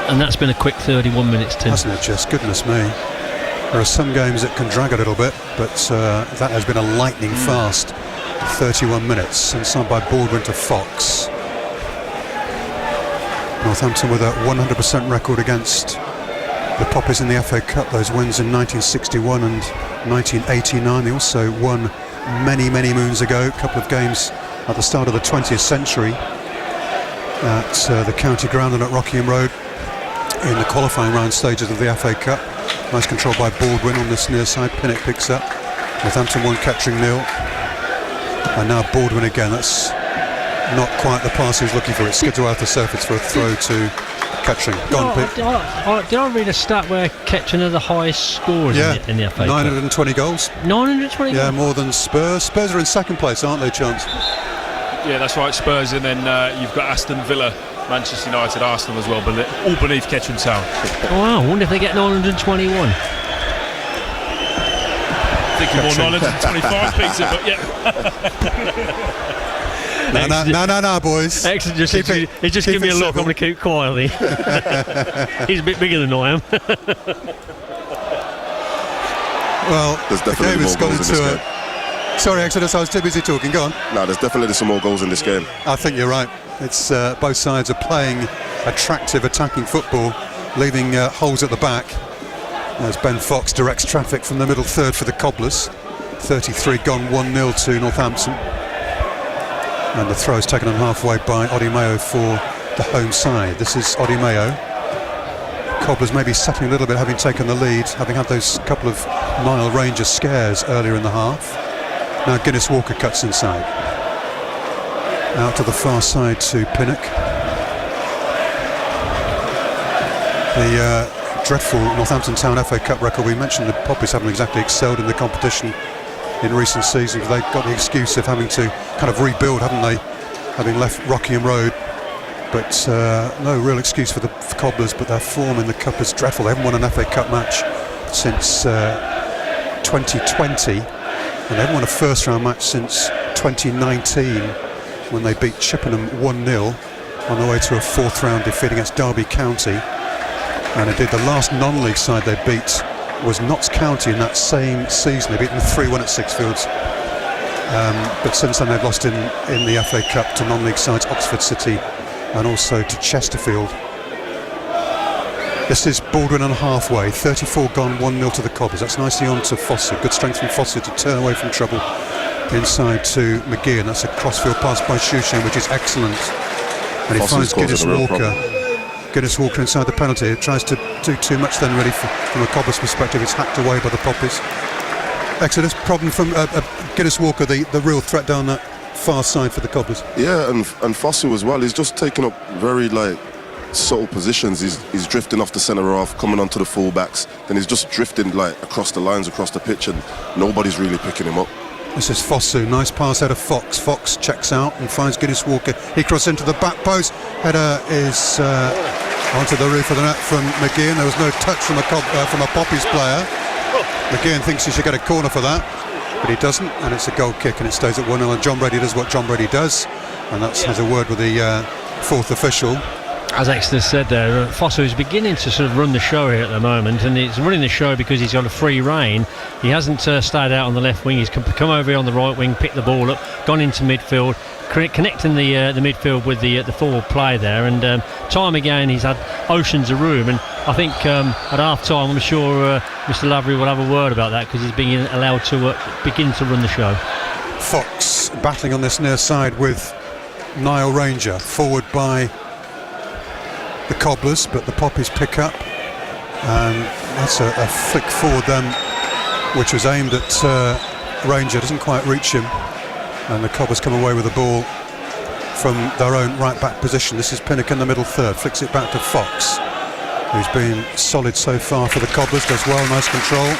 And that's been a quick 31 minutes, Tim. Hasn't it just? Goodness me. There are some games that can drag a little bit, but that has been a lightning fast 31 minutes, and signed by Baldwin to Fox. Northampton with a 100% record against the Poppies in the FA Cup. Those wins in 1961 and 1989. They also won many moons ago, a couple of games at the start of the 20th century at the County Ground and at Rockingham Road in the qualifying round stages of the FA Cup. Nice control by Baldwin on this near side. Pinnock picks up. Northampton 1, Kettering 0. And now Baldwin again. That's Not quite the pass he was looking for. It skids away off the surface for a throw to Kettering. Gone, Pete. Did I read a stat where Kettering are the highest scorers in the FA Cup? 920 goals. 920 goals? Yeah, more than Spurs. Spurs are in second place, aren't they, Chance? Yeah, that's right, Spurs, and then you've got Aston Villa, Manchester United, Arsenal as well, all beneath Kettering Town. Oh, wow, I wonder if they get 921. Thinking more 925, Peter, but yeah. No, boys. Excellent. He's just giving me a look. I'm going to keep quietly. He's a bit bigger than I am. Well, there's definitely more goals in this game. Sorry, Exodus, I was too busy talking. Go on. No, there's definitely some more goals in this game. I think you're right. It's both sides are playing attractive attacking football, leaving holes at the back. As Ben Fox directs traffic from the middle third for the Cobblers. 33 gone, 1-0 to Northampton. And the throw is taken on halfway by Odimeo for the home side. This is Odimeo. Cobblers maybe settling a little bit, having taken the lead, having had those couple of Nile Rangers scares earlier in the half. Now Guinness Walker cuts inside. Out to the far side to Pinnock. The dreadful Northampton Town FA Cup record. We mentioned the Poppies haven't exactly excelled in the competition in recent seasons. They've got the excuse of having to kind of rebuild, haven't they, having left Rockingham Road. But no real excuse for the Cobblers, but their form in the Cup is dreadful. They haven't won an FA Cup match since 2020, and they haven't won a first round match since 2019 when they beat Chippenham 1-0 on the way to a fourth round defeat against Derby County. And indeed the last non-league side they beat was Notts County in that same season. They beat them 3-1 at Sixfields. But since then they've lost in the FA Cup to non-league sides Oxford City and also to Chesterfield. This is Baldwin on halfway, 34 gone, 1-0 to the Cobblers. That's nicely on to Fossey. Good strength from Fossey to turn away from trouble inside to McGee, and that's a crossfield pass by Shushan, which is excellent. And he finds Guinness Walker. Guinness Walker inside the penalty. It tries to do too much then, really, from a Cobblers perspective. It's hacked away by the Poppies. Exodus, problem from Guinness Walker, the real threat down that far side for the Cobblers. Yeah, and Fossey as well. He's just taking up very subtle positions. He's drifting off the centre half, coming onto the full-backs, then he's just drifting across the lines, across the pitch, and nobody's really picking him up. This is Fosu, nice pass out of Fox. Fox checks out and finds Guinness Walker. He crosses into the back post. Header is onto the roof of the net from McGeehan. There was no touch from a Poppies player. McGeehan thinks he should get a corner for that, but he doesn't, and it's a goal kick, and it stays at 1-0. And John Brady does what John Brady does, and that has a word with the fourth official. As Exeter said there, Fosso is beginning to sort of run the show here at the moment, and he's running the show because he's got a free rein. He hasn't stayed out on the left wing. He's come over here on the right wing, picked the ball up, gone into midfield, connecting the midfield with the forward play there, and time again he's had oceans of room. And I think at half time I'm sure Mr. Lavery will have a word about that, because he's being allowed to begin to run the show. Fox battling on this near side with Nile Ranger, forward by the Cobblers, but the Poppies pick up, and that's a flick forward then, which was aimed at Ranger, doesn't quite reach him, and the Cobblers come away with the ball from their own right back position. This is Pinnock in the middle third, flicks it back to Fox, who's been solid so far for the Cobblers, does well, nice control,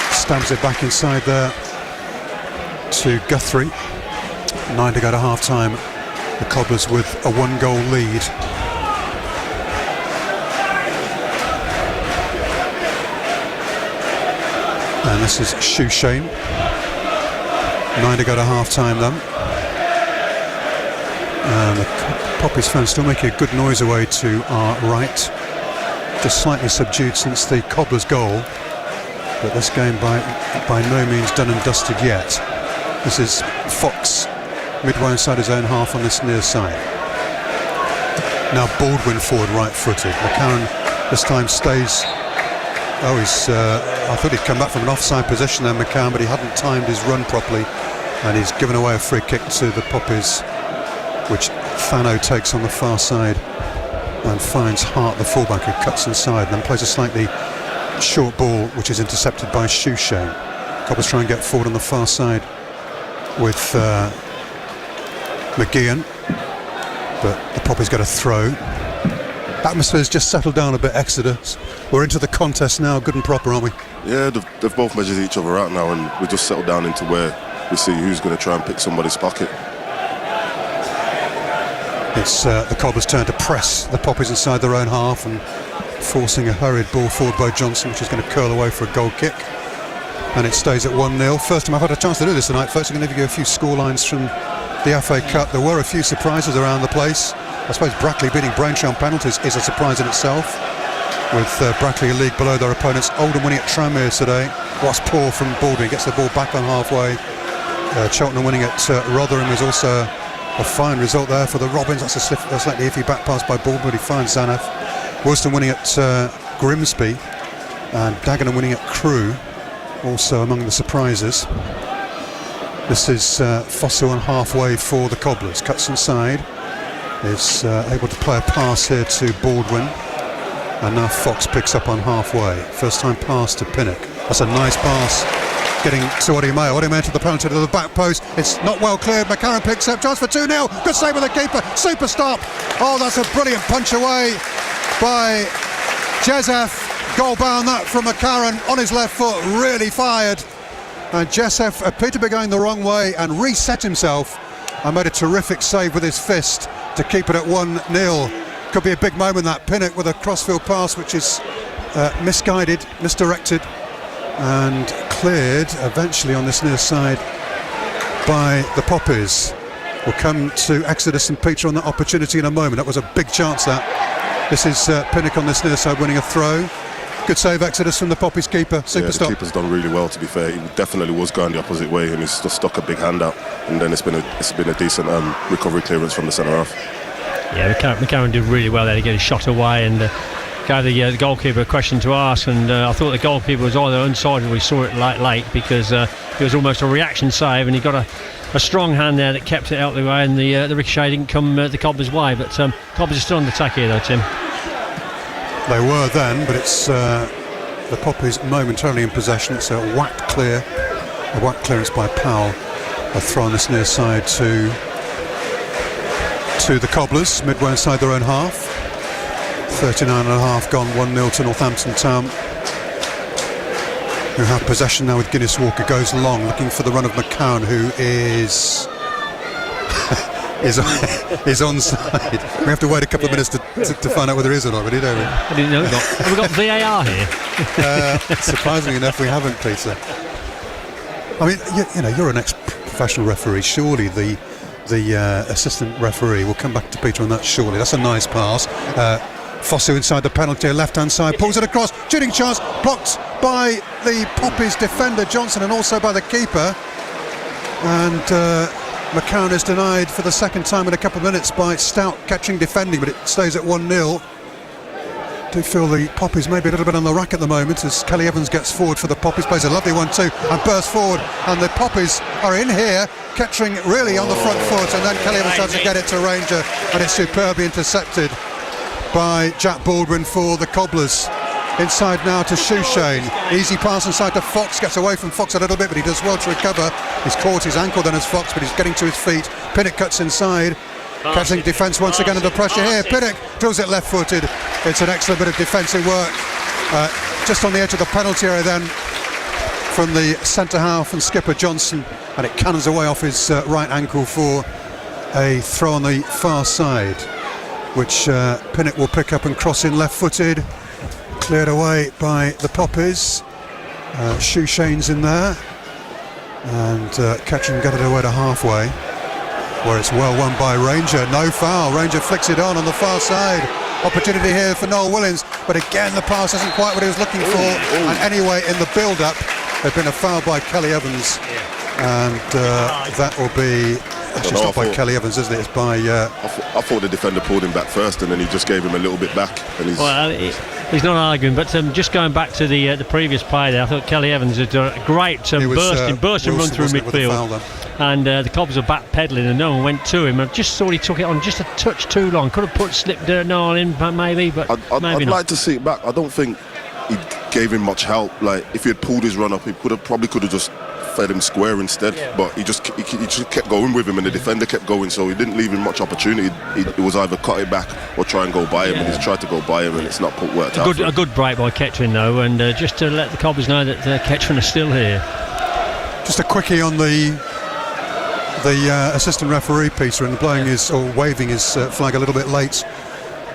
stabs it back inside there to Guthrie. 9 to go to half time, the Cobblers with a 1-goal lead. And this is Shushan. 9 to go to half time then. And the Poppies fans still making a good noise away to our right. Just slightly subdued since the Cobblers goal. But this game by no means done and dusted yet. This is Fox midway inside his own half on this near side. Now Baldwin forward right footed. McCarran this time stays. I thought he'd come back from an offside position there, McCann, but he hadn't timed his run properly, and he's given away a free kick to the Poppies, which Thano takes on the far side and finds Hart, the fullback, who cuts inside and then plays a slightly short ball, which is intercepted by Shushan. Cobblers try and get forward on the far side with McGeehan, but the Poppies get a throw. Atmosphere's just settled down a bit, Exeter. We're into the contest now, good and proper, aren't we? Yeah, they've both measured each other out now, and we just settled down into where we see who's going to try and pick somebody's pocket. It's the Cobblers' turn to press the Poppies inside their own half and forcing a hurried ball forward by Johnson, which is going to curl away for a goal kick. And it stays at 1-0. First time I've had a chance to do this tonight, folks. I'm going to give you a few score lines from the FA Cup. There were a few surprises around the place. I suppose Brackley beating Braintree on penalties is a surprise in itself, with Brackley a league below their opponents. Oldham winning at Tranmere today. What's poor from Baldwin, gets the ball back on halfway. Cheltenham winning at Rotherham is also a fine result there for the Robins. That's a slightly iffy back pass by Baldwin, but he finds Zaneff. Woolston winning at Grimsby, and Dagenham winning at Crewe, also among the surprises. This is Fosu on halfway for the Cobblers. Cuts inside, is able to play a pass here to Baldwin, and now Fox picks up on halfway. First time pass to Pinnock. That's a nice pass, getting to Odimeo. Odimeo to the penalty to the back post. It's not well cleared. McCarron picks up, chance for 2-0. Good save with the keeper. Super stop. Oh, that's a brilliant punch away by Jezef. Goal bound that from McCarron on his left foot. Really fired. And Jezef appeared to be going the wrong way and reset himself and made a terrific save with his fist to keep it at 1-0. Could be a big moment, that. Pinnock with a crossfield pass which is misguided, misdirected, and cleared eventually on this near side by the Poppies. We'll come to Exeter St Peter on that opportunity in a moment. That was a big chance, that. This is Pinnock on this near side winning a throw. Good save, Exodus, from the Poppies keeper. Super stop. The keeper's done really well, to be fair. He definitely was going the opposite way, and he's just stuck a big hand out. And then it's been a decent recovery clearance from the centre half. Yeah, McCarron did really well there to get his shot away and gave the goalkeeper a question to ask. And I thought the goalkeeper was either onside, or we saw it late because it was almost a reaction save, and he got a strong hand there that kept it out of the way, and the ricochet didn't come the Cobblers' way. But Cobblers are still on the attack here, though, Tim. They were then, but it's the Poppies momentarily in possession. It's a whacked clearance by Powell. A throw on this near side to the Cobblers, midway inside their own half. 39.5 gone, 1-0 to Northampton Town, who have possession now with Guinness Walker. Goes long, looking for the run of McCowan, who is onside. We have to wait a couple of minutes to find out whether it is or not, really, don't we? I didn't know. Have we got VAR here? Surprisingly enough, we haven't, Peter. I mean, you're an ex-professional referee. Surely the assistant referee will come back to Peter on that. Surely that's a nice pass. Fosu inside the penalty, left-hand side, pulls it across. Shooting chance blocked by the Poppies defender Johnson and also by the keeper. And McCowan is denied for the second time in a couple of minutes by Stout Kettering defending, but it stays at 1-0. Do feel the Poppies maybe a little bit on the rack at the moment as Kelly Evans gets forward for the Poppies, plays a lovely one too and bursts forward, and the Poppies are in here. Kettering really on the front foot, and then Kelly Evans tries to get it to Ranger, and it's superbly intercepted by Jack Baldwin for the Cobblers. Inside now to Shoeshane. Easy pass inside to Fox. Gets away from Fox a little bit, but he does well to recover. He's caught his ankle then as Fox, but he's getting to his feet. Pinnock cuts inside. Kettering defence once again under pressure here. Pinnock drills it left-footed. It's an excellent bit of defensive work. Just on the edge of the penalty area then from the centre half and skipper Johnson, and it cannons away off his right ankle for a throw on the far side, which Pinnock will pick up and cross in left-footed. Cleared away by the Poppies. Shoeshane's in there, and Kettering got it away to halfway, where it's well won by Ranger. No foul. Ranger flicks it on the far side. Opportunity here for Noel Williams, but again the pass isn't quite what he was looking for. And anyway, in the build-up, there's been a foul by Kelly Evans, and that will be. Actually, it's not by Kelly Evans, isn't it? It's by. I thought the defender pulled him back first, and then he just gave him a little bit back. And he's not arguing, but just going back to the previous play there, I thought Kelly Evans had done a great bursting run through midfield, and the Cobs were backpedaling, and no one went to him. I just thought he took it on just a touch too long. Could have slipped Noel in, maybe, but maybe I'd not. like to see it back. I don't think he gave him much help. Like if he had pulled his run up, he probably could have just fed him square instead. But he just kept going with him, and the defender kept going, so he didn't leave him much opportunity. It was either cut it back or try and go by him, and he's tried to go by him, and it's not worked out. A good break by Kettering though, and just to let the Cobblers know that Kettering are still here. Just a quickie on the assistant referee, Peter, and blowing waving his flag a little bit late,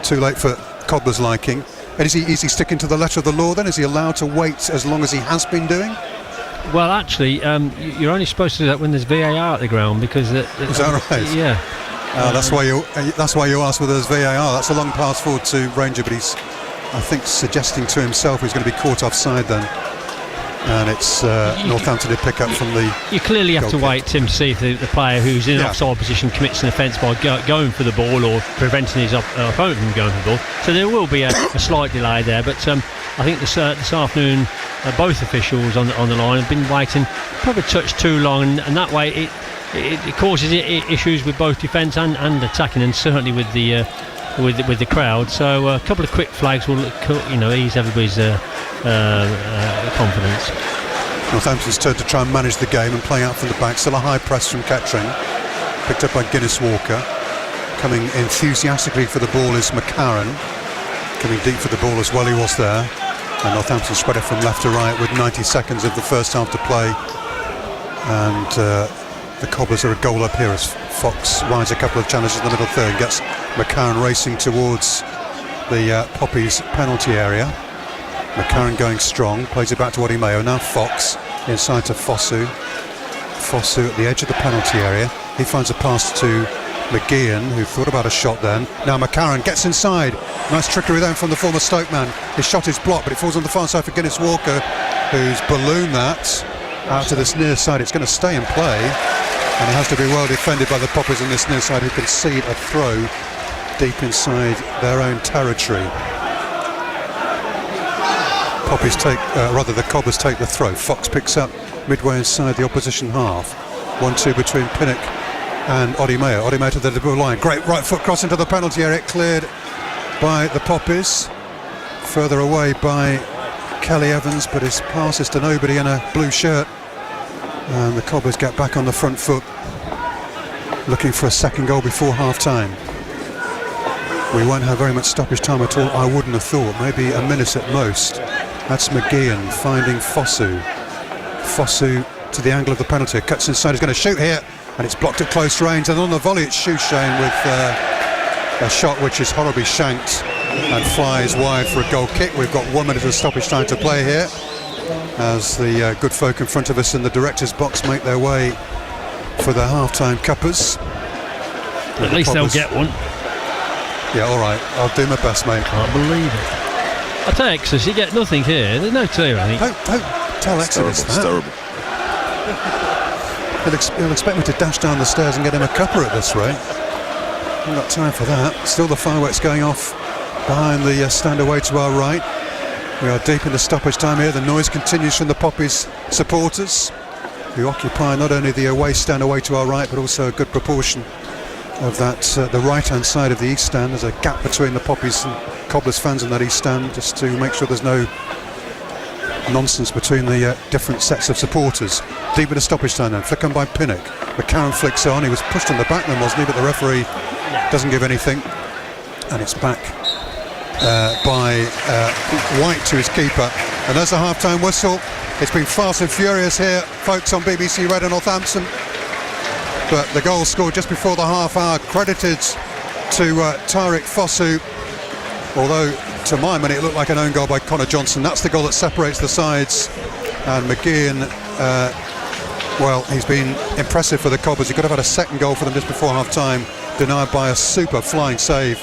too late for Cobblers' liking. And is he sticking to the letter of the law then? Is he allowed to wait as long as he has been doing? Well, actually, you're only supposed to do that when there's VAR at the ground, because is that right? Yeah. That's why you asked whether there's VAR. That's a long pass forward to Ranger, but he's, I think, suggesting to himself he's going to be caught offside then. And it's Northampton to pick up from the. You clearly have to wait, Tim, to see if the player who's in an offside position commits an offence by going for the ball or preventing his opponent from going for the ball. So there will be a slight delay there, but I think this afternoon both officials on the line have been waiting probably a touch too long, and that way it causes issues with both defence and attacking, and certainly with the crowd. So a couple of quick flags will ease everybody's confidence. Northampton's turned to try and manage the game and playing out from the back. Still a high press from Kettering, picked up by Guinness Walker. Coming enthusiastically for the ball is McCarran, coming deep for the ball as well, he was there. And Northampton spread it from left to right with 90 seconds of the first half to play, and the Cobblers are a goal up here as Fox rides a couple of challenges in the middle third, gets McCarran racing towards the Poppies penalty area. McCarran going strong, plays it back to Odimeo. Now Fox inside to Fosu. Fosu at the edge of the penalty area. He finds a pass to McGeehan, who thought about a shot then. Now McCarran gets inside. Nice trickery then from the former Stoke man. His shot is blocked, but it falls on the far side for Guinness Walker, who's ballooned that out to this near side. It's going to stay in play, and it has to be well defended by the Poppers on this near side, who concede a throw deep inside their own territory. The Cobblers take the throw. Fox picks up midway inside the opposition half. 1-2 between Pinnock and Odimeo. Odimeo to the Liverpool line. Great right foot cross into the penalty area, cleared by the Poppies. Further away by Kelly Evans, but his pass is to nobody in a blue shirt. And the Cobblers get back on the front foot, looking for a second goal before half-time. We won't have very much stoppage time at all, I wouldn't have thought. Maybe a minute at most. That's McGeehan finding Fosu. Fosu to the angle of the penalty, cuts inside, he's going to shoot here, and it's blocked at close range, and on the volley it's Shoeshane with a shot which is horribly shanked and flies wide for a goal kick. We've got 1 minute of stoppage time to play here, as the good folk in front of us in the director's box make their way for their half-time cuppers. At least they'll get one. Yeah, all right, I'll do my best, mate. Can't believe it. I tell Exodus, you get nothing here. There's no clear, I think. Don't tell Exodus that. It's terrible. He'll expect me to dash down the stairs and get him a cuppa at this rate. I've got time for that. Still the fireworks going off behind the stand away to our right. We are deep into stoppage time here. The noise continues from the Poppies supporters, who occupy not only the away stand away to our right, but also a good proportion of that the right hand side of the east stand. There's a gap between the Poppies and Cobblers fans in that east stand, just to make sure there's no nonsense between the different sets of supporters. Deep into stoppage time then, flick on by Pinnock. McCarran flicks on, he was pushed on the back then, wasn't he, but the referee doesn't give anything, and it's back by White to his keeper, and there's a half-time whistle. It's been fast and furious here, folks, on BBC Radio Northampton, but the goal scored just before the half hour credited to Tariq Fosu, although to my mind it looked like an own goal by Connor Johnson. That's the goal that separates the sides, and McGeehan, well, he's been impressive for the Cobblers. He could have had a second goal for them just before half-time, denied by a super flying save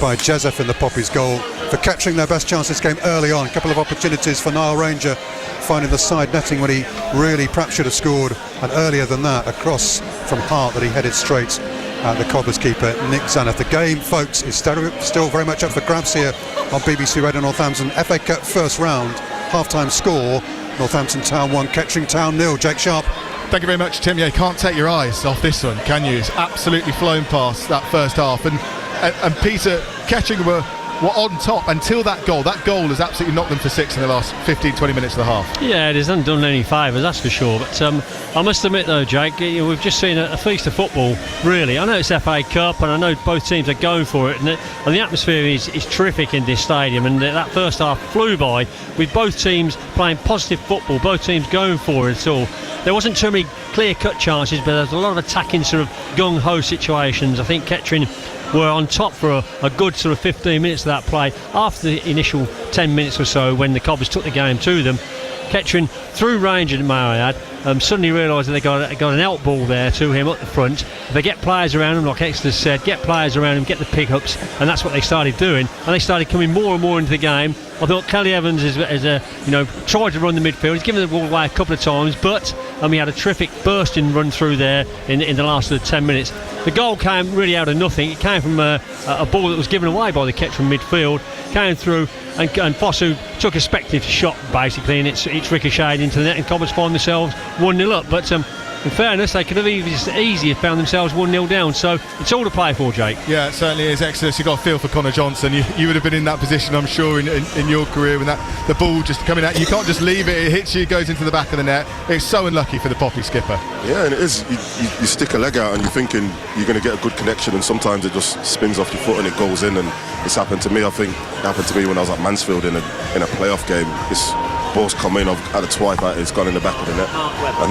by Jezef in the Poppies goal. For capturing their best chance this game early on, a couple of opportunities for Niall Ranger finding the side netting when he really perhaps should have scored, and earlier than that a cross from Hart that he headed straight at the Cobblers keeper Nick Zanath. The game, folks, is still very much up for grabs here on BBC Radio Northampton. FA Cup first round, half-time score, Northampton Town 1, Kettering Town 0. Jake Sharp. Thank you very much, Tim. Yeah, you can't take your eyes off this one, can you? It's absolutely flown past that first half, and Peter, Kettering were were on top until that goal. That goal has absolutely knocked them for 6 in the last 15-20 minutes of the half. Yeah, it hasn't done any favours, that's for sure. But I must admit though, Jake, we've just seen a feast of football, really. I know it's FA Cup and I know both teams are going for it, and the atmosphere is terrific in this stadium, and that first half flew by with both teams playing positive football, both teams going for it all. There wasn't too many clear-cut chances, but there was a lot of attacking sort of gung-ho situations. I think Kettering were on top for a good sort of 15 minutes of that play. After the initial 10 minutes or so, when the Cobblers took the game to them, Kettering, through Ranger, may I add, suddenly realised that they got an out ball there to him up the front. If they get players around him, like Exeter said, get players around him, get the pickups, and that's what they started doing. And they started coming more and more into the game. I thought Kelly Evans tried to run the midfield. He's given the ball away a couple of times, but he had a terrific bursting run through there in the last of the 10 minutes. The goal came really out of nothing. It came from a ball that was given away by the Kettering midfield, came through, and Fosu took a speculative shot basically, and it's ricocheted into the net, and Cobblers find themselves 1-0 up. But in fairness, they could have easily found themselves 1-0 down, so it's all to play for, Jake. Yeah, it certainly is. Exodus, you've got a feel for Connor Johnson. You would have been in that position, I'm sure, in your career, when the ball just coming out. You can't just leave it hits you, goes into the back of the net. It's so unlucky for the Poppy skipper. Yeah, and it is. You stick a leg out and you're thinking you're going to get a good connection, and sometimes it just spins off your foot and it goes in, and it's happened to me. I think it happened to me when I was at Mansfield in a playoff game. This ball's come in, I've had a swipe at it, it's gone in the back of the net,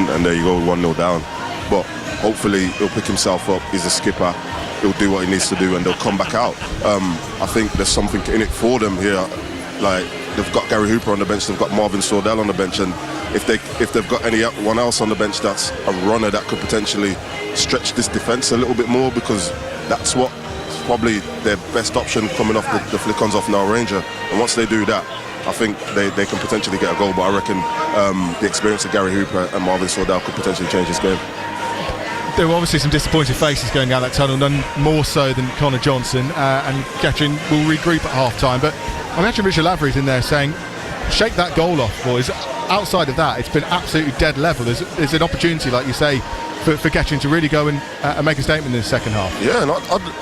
and there you go, 1-0 down. But hopefully he'll pick himself up. He's a skipper, he'll do what he needs to do, and they'll come back out. I think there's something in it for them here. Like, they've got Gary Hooper on the bench, they've got Marvin Sordell on the bench, and if they've got anyone else on the bench that's a runner that could potentially stretch this defence a little bit more, because that's what probably their best option coming off the flick-ons off now Ranger. And once they do that, I think they can potentially get a goal. But I reckon the experience of Gary Hooper and Marvin Sordell could potentially change this game. There were obviously some disappointed faces going down that tunnel, none more so than Connor Johnson, and Kettering will regroup at half-time. But I imagine Richard Lavery's in there saying, shake that goal off, boys. Outside of that, it's been absolutely dead level. There's an opportunity, like you say, for Kettering to really go and make a statement in the second half. Yeah, and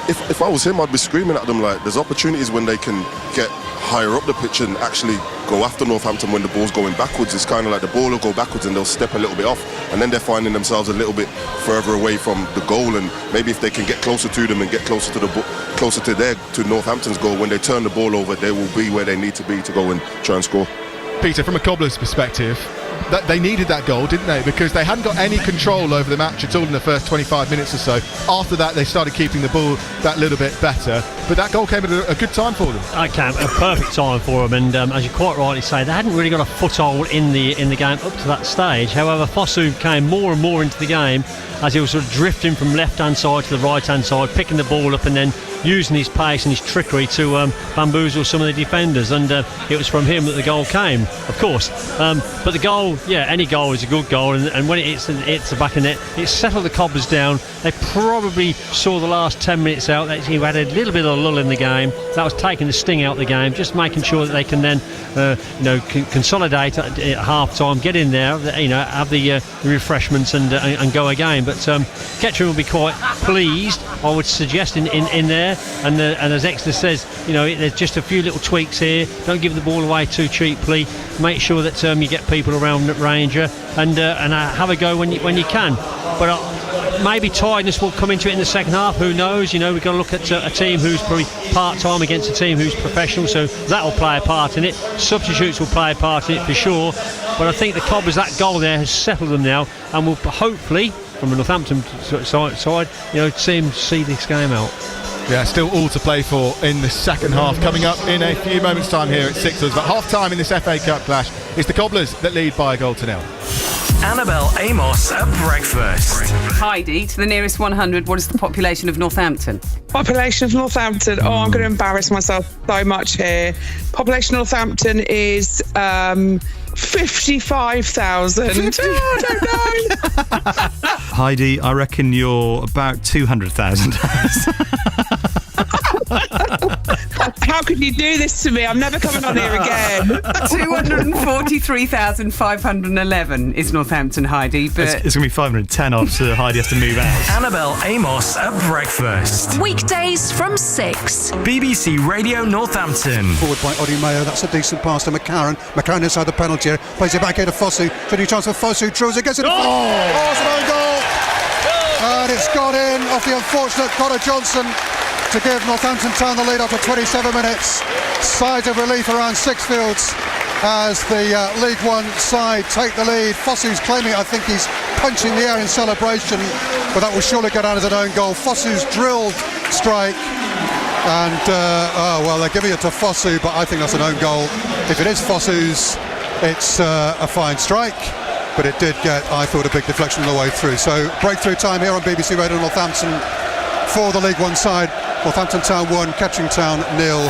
if I was him, I'd be screaming at them. Like, there's opportunities when they can get higher up the pitch and actually go after Northampton when the ball's going backwards. It's kind of like the ball will go backwards and they'll step a little bit off, and then they're finding themselves a little bit further away from the goal. And maybe if they can get closer to them and get closer to Northampton's goal, when they turn the ball over, they will be where they need to be to go and try and score. Peter, from a Cobblers perspective, that they needed that goal, didn't they? Because they hadn't got any control over the match at all in the first 25 minutes or so. After that, they started keeping the ball that little bit better. But that goal came at a good time for them. It came at a perfect time for them, and as you quite rightly say, they hadn't really got a foothold in the game up to that stage. However, Fosu came more and more into the game as he was sort of drifting from left-hand side to the right-hand side, picking the ball up and then using his pace and his trickery to bamboozle some of the defenders, and it was from him that the goal came, of course. But the goal, any goal is a good goal, and when it hits the back of the net, it settled the Cobblers down. They probably saw the last 10 minutes out. He had a little bit of a lull in the game. That was taking the sting out of the game, just making sure that they can then consolidate at half-time, get in there, have the refreshments and go again. But Kettering will be quite pleased, I would suggest, in there. And as Exeter says, there's just a few little tweaks here. Don't give the ball away too cheaply. Make sure that you get people around Ranger and have a go when you can. But maybe tiredness will come into it in the second half. Who knows? We've got to look at a team who's probably part-time against a team who's professional, so that will play a part in it. Substitutes will play a part in it for sure. But I think the Cobblers, that goal there has settled them now, and will hopefully, from a Northampton side, see this game out. Yeah, still all to play for in the second half. Coming up in a few moments' time here at Sixers. But half-time in this FA Cup clash, it's the Cobblers that lead by a goal to nil. Annabelle Amos at breakfast. Heidi, to the nearest 100, what is the population of Northampton? Population of Northampton, I'm going to embarrass myself so much here. Population of Northampton is 55,000. I don't know. Heidi, I reckon you're about 200,000. How could you do this to me? I'm never coming on here again. 243,511 is Northampton, Heidi, but It's going to be 510 after Heidi has to move out. Annabelle Amos at breakfast. Weekdays from 6. BBC Radio Northampton. Forward by Oddy Mayo, that's a decent pass to McCarran. McCarran inside the penalty area, plays it back here to Fosu. Any chance for Fosu, drills it, gets it. Oh, it's an own goal! And it's gone in off the unfortunate Connor Johnson to give Northampton Town the lead after 27 minutes. Sighs of relief around Sixfields as the League One side take the lead. Fosu's claiming it, I think he's punching the air in celebration, but that will surely go down as an own goal. Fosu's drilled strike, and they're giving it to Fosu, but I think that's an own goal. If it is Fosu's, it's a fine strike, but it did get, I thought, a big deflection on the way through. So breakthrough time here on BBC Radio Northampton for the League One side. Northampton Town 1, Kettering Town 0.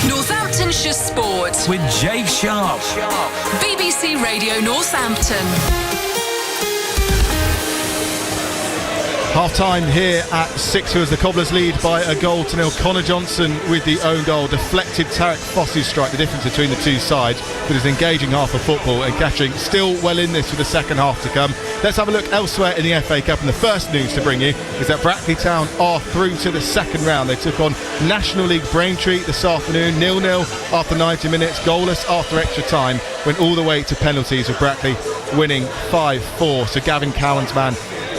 Northamptonshire Sport With Jake Sharp. BBC Radio Northampton. Half time here at Sixfields. The Cobblers lead by a goal to nil. Connor Johnson with the own goal deflected Tarek Fossi's strike, the difference between the two sides, but is engaging half of football, and Kettering still well in this for the second half to come. Let's have a look elsewhere in the FA Cup, and the first news to bring you is that Brackley Town are through to the second round. They took on National League Braintree this afternoon, 0-0 after 90 minutes, goalless after extra time, went all the way to penalties with Brackley winning 5-4. So Gavin Cowan's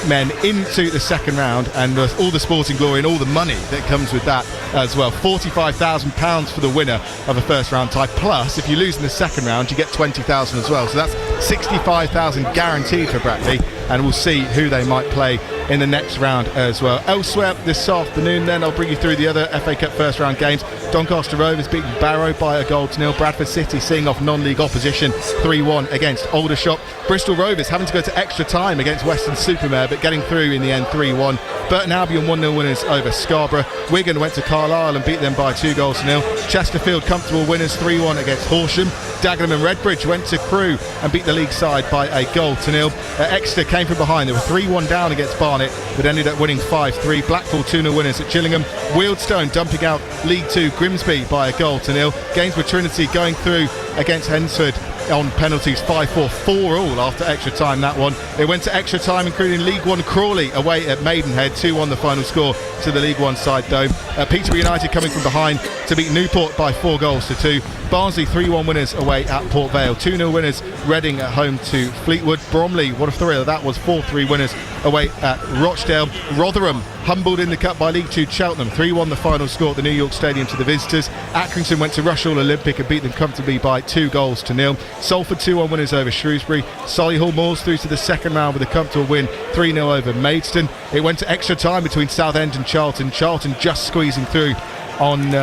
men into the second round, and with all the sporting glory and all the money that comes with that as well. £45,000 for the winner of a first round tie, plus if you lose in the second round you get 20,000 as well, so that's 65,000 guaranteed for Brackley, and we'll see who they might play in the next round as well. Elsewhere this afternoon then, I'll bring you through the other FA Cup first round games. Doncaster Rovers beating Barrow by a goal to nil. Bradford City seeing off non-league opposition 3-1 against Aldershot. Bristol Rovers having to go to extra time against Weston-super-Mare, but getting through in the end 3-1. Burton Albion 1-0 winners over Scarborough. Wigan went to Carlisle and beat them by 2 goals to nil. Chesterfield comfortable winners 3-1 against Horsham. Dagenham and Redbridge went to Crewe and beat the league side by a goal to nil. Exeter came from behind. They were 3-1 down against Barnet, but ended up winning 5-3. Blackpool 2-0 winners at Gillingham. Wealdstone dumping out League 2 Grimsby by a goal to nil. Gainsborough Trinity going through against Hensford on penalties 5-4, 4-all after extra time, that one. They went to extra time, including League 1 Crawley away at Maidenhead, 2-1 the final score to the League 1 side though. Peterborough United coming from behind to beat Newport by 4 goals to 2. Barnsley 3-1 winners away at Port Vale. 2-0 winners Reading at home to Fleetwood. Bromley, what a thrill that was, 4-3 winners away at Rochdale. Rotherham humbled in the cup by League 2 Cheltenham, 3-1 the final score at the New York Stadium to the visitors. Accrington went to Rushall Olympic and beat them comfortably by 2 goals to nil. Salford 2-1 winners over Shrewsbury. Solihull Moors through to the second round with a comfortable win 3-0 over Maidstone. It went to extra time between Southend and Charlton. Charlton just squeezing through on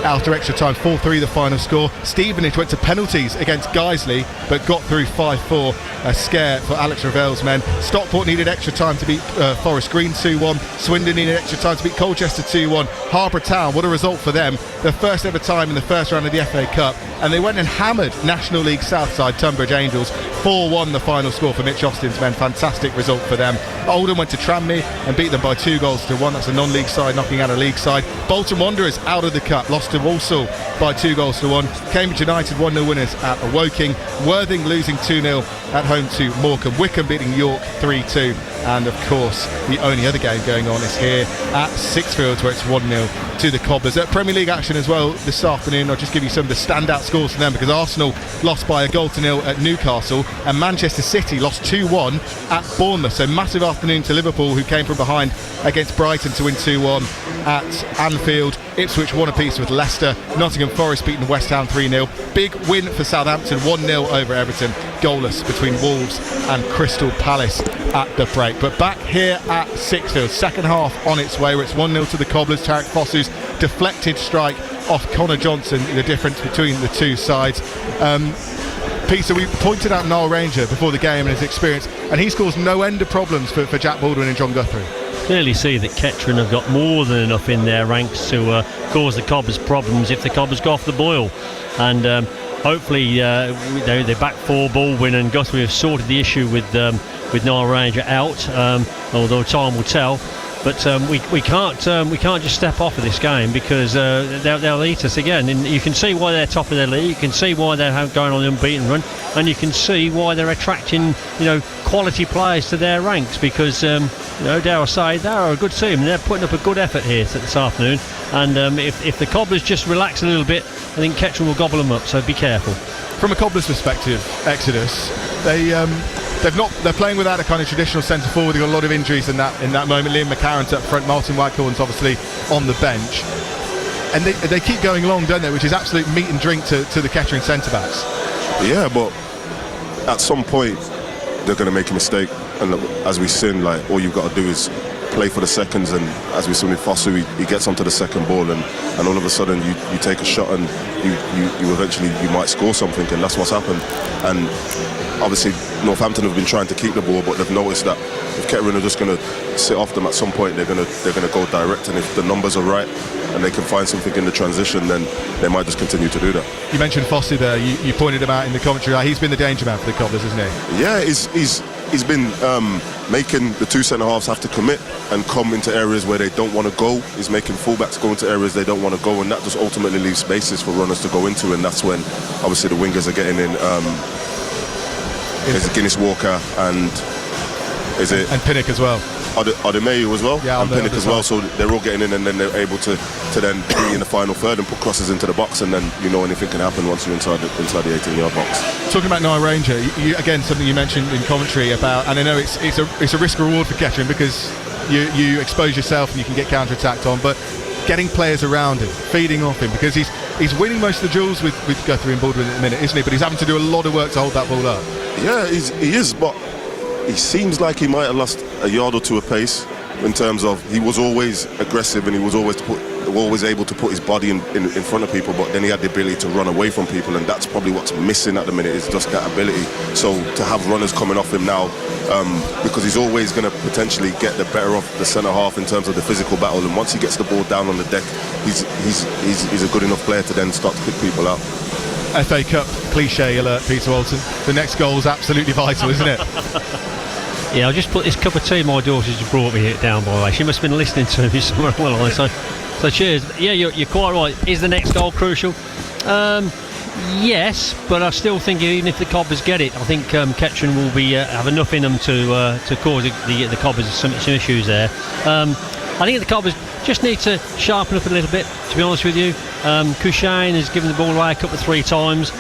after extra time, 4-3 the final score. Stevenage went to penalties against Guiseley but got through 5-4, a scare for Alex Ravel's men. Stockport needed extra time to beat Forest Green 2-1. Swindon needed extra time to beat Colchester 2-1. Harbour Town, what a result for them, their first ever time in the first round of the FA Cup, and they went and hammered National League Southside Tunbridge Angels, 4-1 the final score for Mitch Austin's men. Fantastic result for them. Oldham went to Tranmere and beat them by 2 goals to 1. That's a non-league side knocking out a league side. Bolton Wanderers out of the cup, lost to Walsall by 2 goals to 1. Cambridge United 1-0 winners at Woking. Worthing losing 2-0 at home to Morecambe. Wickham beating York 3-2. And of course the only other game going on is here at Sixfields, where it's 1-0 to the Cobblers. At Premier League action as well this afternoon, I'll just give you some of the standout scores for them, because Arsenal lost by a goal to 0 at Newcastle and Manchester City lost 2-1 at Bournemouth. So massive afternoon to Liverpool, who came from behind against Brighton to win 2-1 at Anfield. Ipswich 1 apiece with Leicester. Nottingham Forest beaten West Ham 3-0. Big win for Southampton, 1-0 over Everton. Goalless between Wolves and Crystal Palace at the break. But back here at Sixfields, second half on its way, where it's 1-0 to the Cobblers. Tarek Fosu's deflected strike off Connor Johnson, the difference between the two sides. Peter, we pointed out Niall Ranger before the game and his experience, and he's caused no end of problems for Jack Baldwin and John Guthrie. Clearly see that Kettering have got more than enough in their ranks to cause the Cobblers problems if the Cobblers go off the boil, and hopefully the back four, Baldwin and Guthrie, have sorted the issue with Niall Ranger out, although time will tell. But we can't just step off of this game, because they'll eat us again. And you can see why they're top of their league. You can see why they're going on an unbeaten run, and you can see why they're attracting quality players to their ranks, because dare I say, they're a good team and they're putting up a good effort here this afternoon. And if the Cobblers just relax a little bit, I think Kettering will gobble them up. So be careful. From a Cobblers perspective, Exodus, they're playing without a kind of traditional centre forward. They've got a lot of injuries in that moment. Liam McCarron's up front, Martin Whitehorn's obviously on the bench, and they keep going long, don't they? Which is absolute meat and drink to the Kettering centre backs. Yeah, but at some point they're going to make a mistake, and as we've seen, like, all you've got to do is play for the seconds, and as we saw with Fosu, he gets onto the second ball, and all of a sudden you take a shot, and you eventually might score something, and that's what's happened. And obviously Northampton have been trying to keep the ball, but they've noticed that if Kettering are just going to sit off them at some point, they're going to go direct, and if the numbers are right and they can find something in the transition, then they might just continue to do that. You mentioned Fosu there. You pointed him out in the commentary. He's been the danger man for the Cobblers, isn't he? Yeah, he's been making the two centre halves have to commit and come into areas where they don't want to go. He's making fullbacks go into areas they don't want to go, and that just ultimately leaves spaces for runners to go into, and that's when obviously the wingers are getting in. There's Guinness Walker and Pinnock as well. Ademeyu as well, yeah, and Pinnock as well. So they're all getting in, and then they're able to then be in the final third and put crosses into the box, and then anything can happen once you're inside the 18-yard box. Talking about Nile Ranger, again, something you mentioned in commentary about, and I know it's a risk reward for Kettering, because you expose yourself and you can get counter-attacked on, but getting players around him, feeding off him, because he's winning most of the duels with Guthrie and Baldwin at the minute, isn't he? But he's having to do a lot of work to hold that ball up. Yeah, he is, but he seems like he might have lost a yard or two of pace, in terms of he was always aggressive and he was always able to put his body in front of people, but then he had the ability to run away from people, and that's probably what's missing at the minute, is just that ability. So to have runners coming off him now, because he's always going to potentially get the better of the centre half in terms of the physical battle, and once he gets the ball down on the deck, he's a good enough player to then start to pick people out. FA Cup cliche alert, Peter Walton. The next goal is absolutely vital, isn't it? Yeah, I'll just put this cup of tea my daughter's just brought me down, by the way. She must have been listening to me somewhere along the line. So cheers. Yeah, you're quite right. Is the next goal crucial? Yes, but I still think even if the Cobblers get it, I think Kettering will be have enough in them to cause the Cobblers some issues there. I think the Cobblers just need to sharpen up a little bit, to be honest with you. Cushane has given the ball away a couple of 3 times.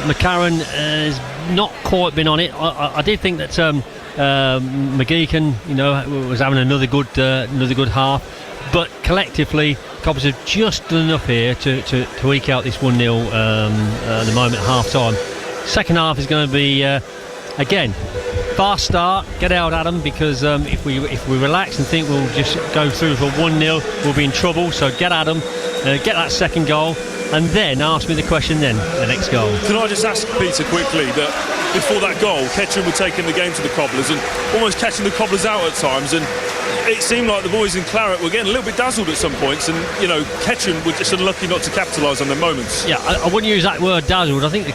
McCarron has not quite been on it. I did think that McGeechan, was having another good half, but collectively, Cobblers have just done enough here to eke out this 1-0 at the moment, half time. Second half is going to be again fast start, get out at them, because if we relax and think we'll just go through for 1-0, we'll be in trouble. So get at them, get that second goal, and then ask me the question then, the next goal. Can I just ask Peter quickly that before that goal, Kettering were taking the game to the Cobblers and almost catching the Cobblers out at times, and it seemed like the boys in Claret were getting a little bit dazzled at some points, and Kettering were just unlucky not to capitalise on their moments. Yeah, I wouldn't use that word dazzled. I think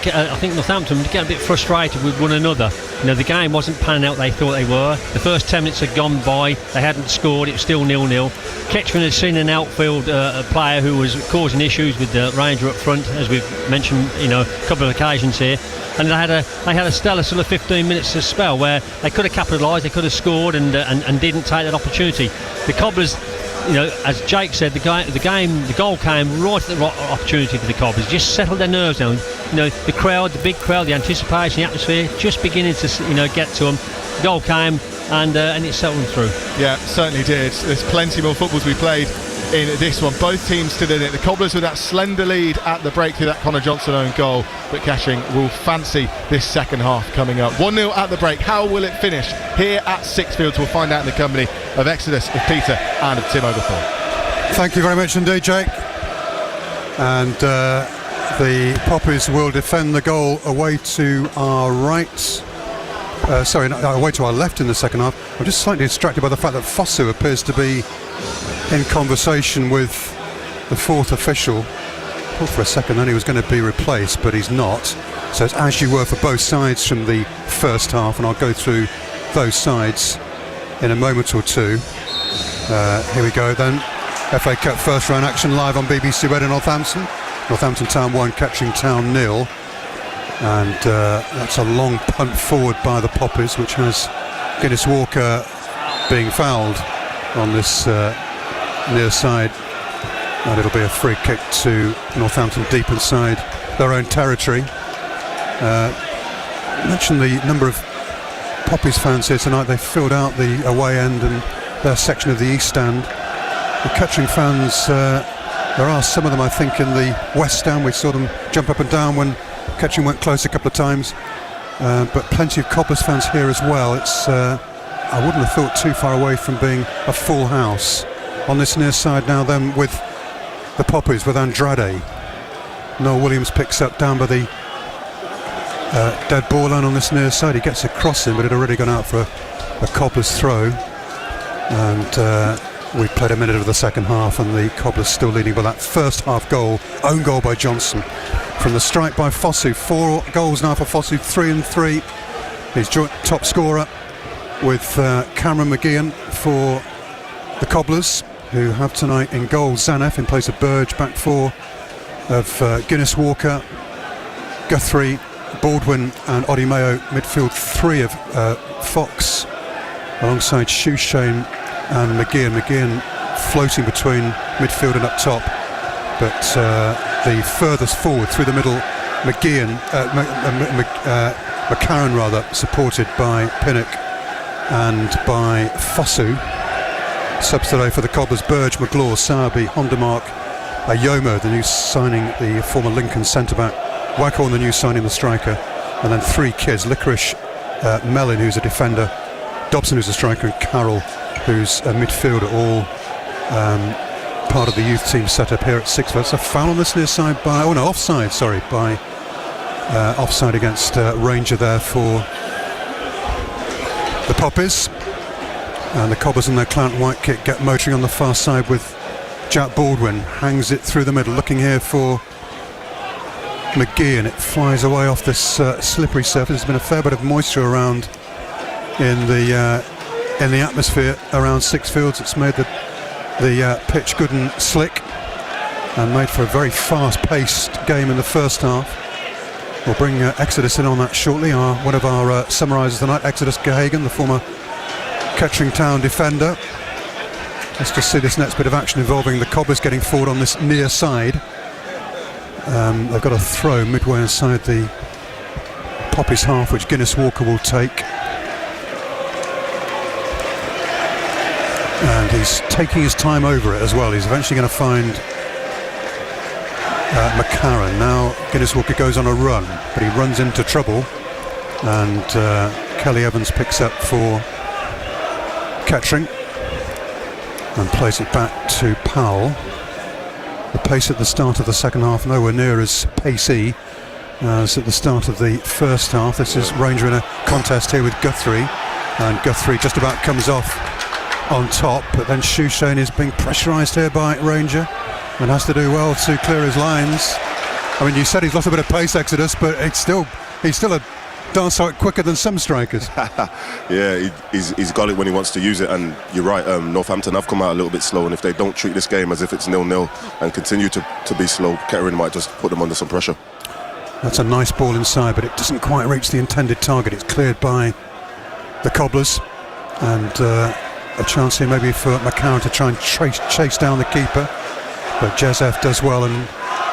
Northampton get a bit frustrated with one another. The game wasn't panning out they thought they were. The first 10 minutes had gone by, they hadn't scored, it was still 0-0. Kettering had seen an outfield player who was causing issues with the Ranger up front, as we've mentioned a couple of occasions here, and they had a stellar sort of 15 minutes to spell where they could have capitalised, they could have scored, and didn't take that opportunity. The Cobblers, as Jake said, the goal came right at the right opportunity for the Cobblers. Just settled their nerves down. The crowd, the big crowd, the anticipation, the atmosphere, just beginning to get to them. The goal came, and it settled them through. Yeah, certainly did. There's plenty more footballs we played in this one. Both teams stood in it. The Cobblers with that slender lead at the break through that Connor Johnson own goal, but Kettering will fancy this second half coming up. 1-0 at the break. How will it finish here at Sixfields? We'll find out in the company of Exodus, of Peter and of Tim Oglethorpe. Thank you very much indeed, Jake. And the Poppies will defend the goal away to our right. Away to our left in the second half. I'm just slightly distracted by the fact that Fosu appears to be in conversation with the fourth official. I thought for a second then he was going to be replaced, but he's not. So it's as you were for both sides from the first half, and I'll go through those sides in a moment or two. Here we go then. FA Cup first round action live on BBC Radio Northampton. Northampton Town 1, Kettering Town 0. And that's a long punt forward by the Poppies, which has Guinness Walker being fouled on this near side. And it'll be a free kick to Northampton deep inside their own territory. Mention the number of Poppies fans here tonight. They filled out the away end and their section of the east stand. The Kettering fans, there are some of them I think in the west stand. We saw them jump up and down when Kettering went close a couple of times, but plenty of Cobblers fans here as well. It's I wouldn't have thought too far away from being a full house. On this near side now then with the Poppies, with Andrade. Noel Williams picks up down by the dead ball line on this near side. He gets a crossing, but it had already gone out for a Cobblers throw. And we've played a minute of the second half, and the Cobblers still leading by that first half goal. Own goal by Johnson from the strike by Fosu. 4 goals now for Fosu, 3 and 3. He's joint top scorer with Cameron McGeehan for the Cobblers, who have tonight in goal Zaneff in place of Burge, back 4 of Guinness Walker, Guthrie, Baldwin and Odimeo, midfield 3 of Fox alongside Shoeshane and McGeehan. McGeehan floating between midfield and up top, but the furthest forward through the middle, McGeehan, McCarran rather, supported by Pinnock and by Fosu. Subs today for the Cobblers: Burge, McGlaw, Sowerby, Hondermark, Ayomo, the new signing, the former Lincoln centre-back, Wackhorn, the new signing, the striker, and then 3 kids: Licorice, Mellon, who's a defender, Dobson, who's a striker, and Carroll, who's a midfielder, all part of the youth team set up here at 6. That's a foul on this near side by, offside, sorry, by offside against Ranger there for the Poppies. And the Cobblers in their Clant White kit get motoring on the far side with Jack Baldwin. Hangs it through the middle, looking here for McGee, and it flies away off this slippery surface. There's been a fair bit of moisture around in the atmosphere around Sixfields. It's made the pitch good and slick, and made for a very fast-paced game in the first half. We'll bring Exodus in on that shortly. One of our summarisers tonight, Exodus Gahagan, the former Kettering Town defender. Let's just see this next bit of action involving the Cobblers getting forward on this near side. They've got a throw midway inside the Poppies half, which Guinness Walker will take. And he's taking his time over it as well. He's eventually going to find McCarran. Now Guinness Walker goes on a run, but he runs into trouble, and Kelly Evans picks up for Kettering and plays it back to Powell. The pace at the start of the second half nowhere near as pacey as at the start of the first half. This is Ranger in a contest here with Guthrie, and Guthrie just about comes off on top, but then Shoeshane is being pressurised here by Ranger and has to do well to clear his lines. I mean, you said he's lost a bit of pace, Exodus, but he's still a dance out quicker than some strikers. Yeah, he's got it when he wants to use it, and you're right, Northampton have come out a little bit slow, and if they don't treat this game as if it's 0-0 and continue to be slow, Kettering might just put them under some pressure. That's a nice ball inside, but it doesn't quite reach the intended target. It's cleared by the Cobblers, and a chance here maybe for McCarran to try and chase down the keeper, but Jezef does well and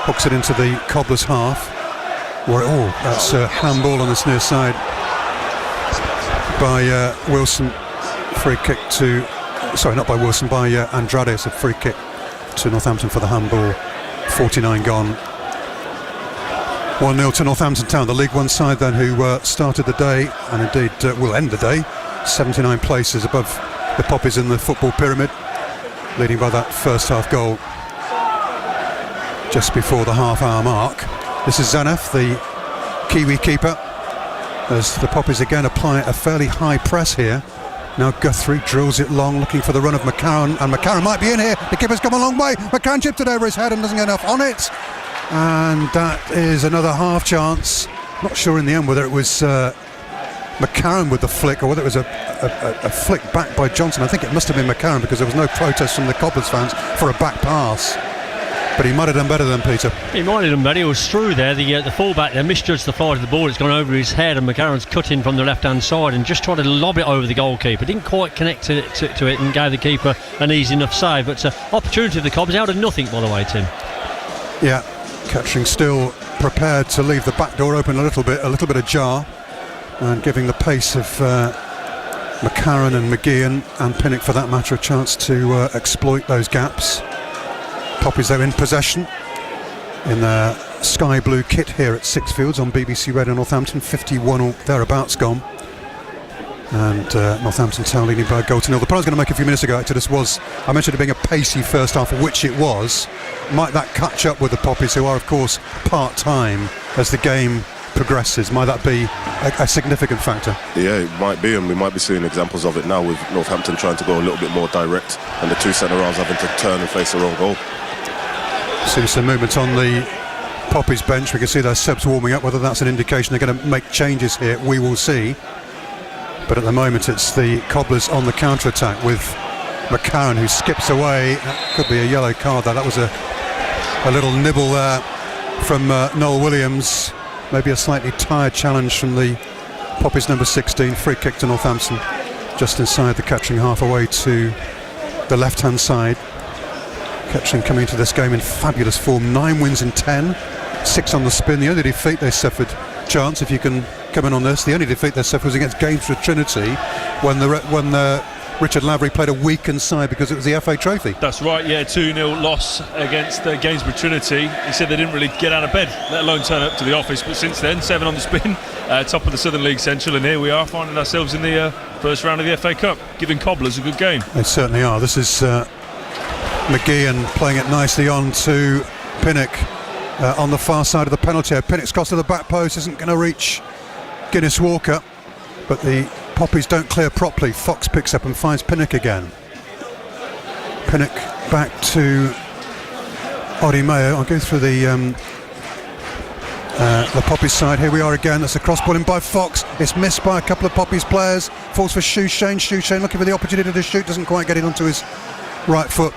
hooks it into the Cobblers half. That's a handball on this near side by Wilson. Free kick to, sorry, not by Wilson, by Andrade. It's a free kick to Northampton for the handball. 49 gone. 1-0 to Northampton Town, the League One side then, who started the day, and indeed will end the day, 79 places above the Poppies in the football pyramid, leading by that first half goal just before the half-hour mark. This is Zaneff, the Kiwi keeper, as the Poppies again apply a fairly high press here. Now Guthrie drills it long, looking for the run of McCarran, and McCarran might be in here. The keeper's come a long way. McCarran chipped it over his head and doesn't get enough on it. And that is another half chance. Not sure in the end whether it was McCarron with the flick, or whether it was a flick back by Johnson. I think it must have been McCarron, because there was no protest from the Cobblers fans for a back pass. But he might have done better than Peter. He might have done better. He was through there. The fullback there misjudged the flight of the ball. It's gone over his head, and McCarron's cut in from the left-hand side and just tried to lob it over the goalkeeper. Didn't quite connect to it and gave the keeper an easy enough save. But opportunity of the Cobs out of nothing, by the way, Tim. Yeah, Kettering still prepared to leave the back door open a little bit ajar, and giving the pace of McCarron and McGeehan and Pinnock, for that matter, a chance to exploit those gaps. Poppies, though, in possession in their sky blue kit here at Sixfields on BBC Radio Northampton. 51 or thereabouts gone, and Northampton Town leading by a goal to nil. The point I was going to make a few minutes ago, actually, I mentioned it being a pacey first half, which it was. Might that catch up with the Poppies, who are of course part-time, as the game progresses? Might that be a significant factor? Yeah, it might be, and we might be seeing examples of it now, with Northampton trying to go a little bit more direct and the two centre-halves having to turn and face their own goal. See some movement on the Poppies bench. We can see their subs warming up. Whether that's an indication they're going to make changes here, we will see. But at the moment it's the Cobblers on the counter-attack, with McCarron, who skips away. That could be a yellow card there. That was a little nibble there from Noel Williams. Maybe a slightly tired challenge from the Poppies number 16. Free kick to Northampton, just inside the Kettering half, away to the left-hand side. Kettering coming into this game in fabulous form. 9 wins in 10, 6 on the spin. The only defeat they suffered, Chance, if you can come in on this, the only defeat they suffered was against Gainsborough Trinity, when Richard Lavery played a weakened side because it was the FA Trophy. That's right, yeah, 2-0 loss against Gainsborough Trinity. He said they didn't really get out of bed, let alone turn up to the office, but since then, 7 on the spin, top of the Southern League Central, and here we are finding ourselves in the first round of the FA Cup, giving Cobblers a good game. They certainly are. This is McGeehan playing it nicely on to Pinnock on the far side of the penalty area. Pinnock's cross to the back post, isn't going to reach Guinness Walker, but the Poppies don't clear properly. Fox picks up and finds Pinnock again. Pinnock back to Oddie Mayo. I'll go through the Poppies side. Here we are again. That's a cross ball in by Fox. It's missed by a couple of Poppies players. Falls for Shoeshane. Shoeshane looking for the opportunity to shoot, doesn't quite get it onto his right foot,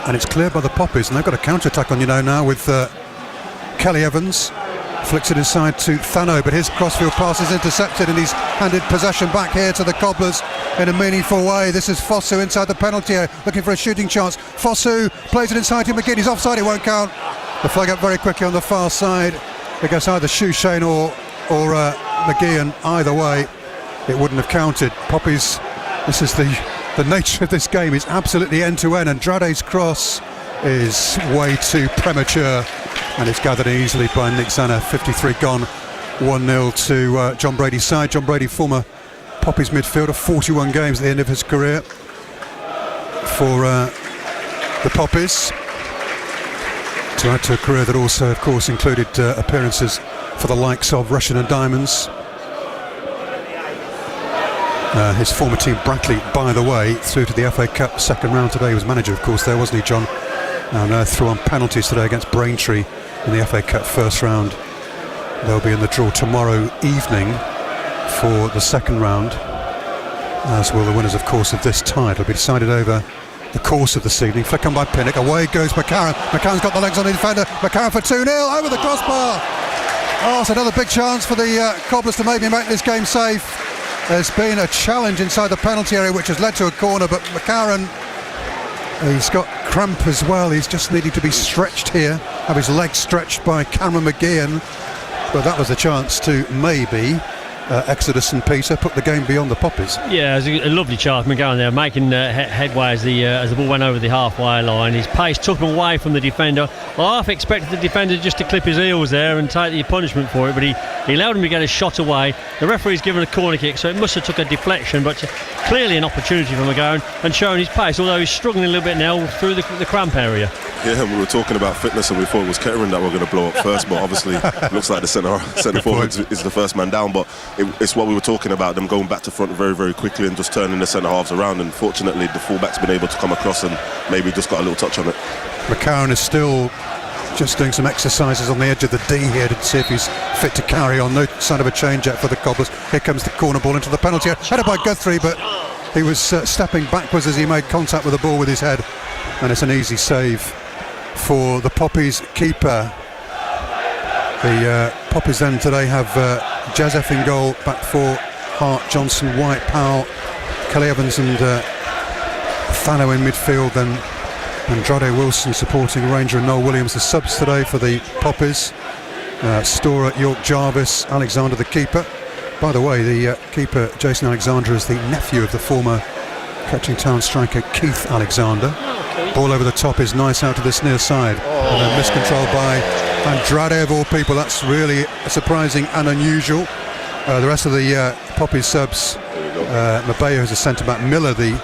and it's cleared by the Poppies, and they've got a counter-attack on now with Kelly Evans. Flicks it inside to Thano, but his crossfield pass is intercepted, and he's handed possession back here to the Cobblers in a meaningful way. This is Fosu inside the penalty area, looking for a shooting chance. Fosu plays it inside to McGinn. He's offside, it won't count. The flag up very quickly on the far side. It goes either Shoeshane or McGeehan. Either way, it wouldn't have counted. Poppies, this is the nature of this game, is absolutely end-to-end, and Drade's cross is way too premature, and it's gathered easily by Nick Zanna. 53 gone, 1-0 to John Brady's side. John Brady, former Poppies midfielder, 41 games at the end of his career for the Poppies, to add to a career that also, of course, included appearances for the likes of Russian and Diamonds. His former team, Brackley, by the way, through to the FA Cup second round today. He was manager, of course, there, wasn't he, John? And threw on penalties today against Braintree in the FA Cup first round. They'll be in the draw tomorrow evening for the second round, as will the winners, of course, of this tie. It'll be decided over the course of this evening. Flick on by Pinnock. Away goes McCarron. McCarron's got the legs on the defender. McCarron for 2-0 over the crossbar. Oh, it's another big chance for the Cobblers to maybe make this game safe. There's been a challenge inside the penalty area which has led to a corner, but McCarron, he's got cramp as well. He's just needing to be stretched here, have his legs stretched by Cameron McGeehan. But that was a chance to maybe Exodus and Peter put the game beyond the Poppies. Yeah, it was a lovely chance. McGowan there making headway as the ball went over the halfway line. His pace took him away from the defender. I half expected the defender just to clip his heels there and take the punishment for it, but he allowed him to get a shot away. The referee's given a corner kick, so it must have took a deflection, but clearly an opportunity for McGowan and showing his pace, although he's struggling a little bit now through the cramp area. Yeah, we were talking about fitness and we thought it was Kettering that were going to blow up first, but obviously looks like the centre forward is the first man down. But it's what we were talking about, them going back to front very, very quickly and just turning the centre halves around, and fortunately the fullback's been able to come across and maybe just got a little touch on it. McCarron is still just doing some exercises on the edge of the D here to see if he's fit to carry on. No sign of a change yet for the Cobblers. Here comes the corner ball into the penalty area. Headed by Guthrie, but he was stepping backwards as he made contact with the ball with his head, and it's an easy save for the Poppies keeper. The Poppies then today have Jazef in goal, back four, Hart, Johnson, White, Powell, Kelly Evans and Thano in midfield, then Andrade Wilson supporting Ranger and Noel Williams, the subs today for the Poppies. Storer, York Jarvis, Alexander the keeper. By the way, the keeper Jason Alexander is the nephew of the former Kettering Town striker Keith Alexander. Ball over the top is nice out to this near side, and then miscontrolled by Andrade of all people. That's really surprising and unusual. The rest of the Poppies subs, Mabeyo is a centre back, Miller the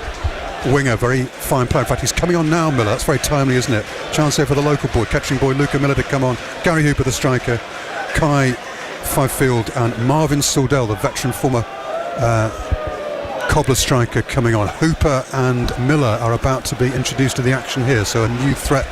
winger, very fine player. In fact, he's coming on now, Miller. That's very timely, isn't it? Chance here for the local boy, Kettering boy Luca Miller to come on. Gary Hooper the striker, Kai Fifield and Marvin Saldell, the veteran former Cobbler striker, coming on. Hooper and Miller are about to be introduced to the action here, so a new threat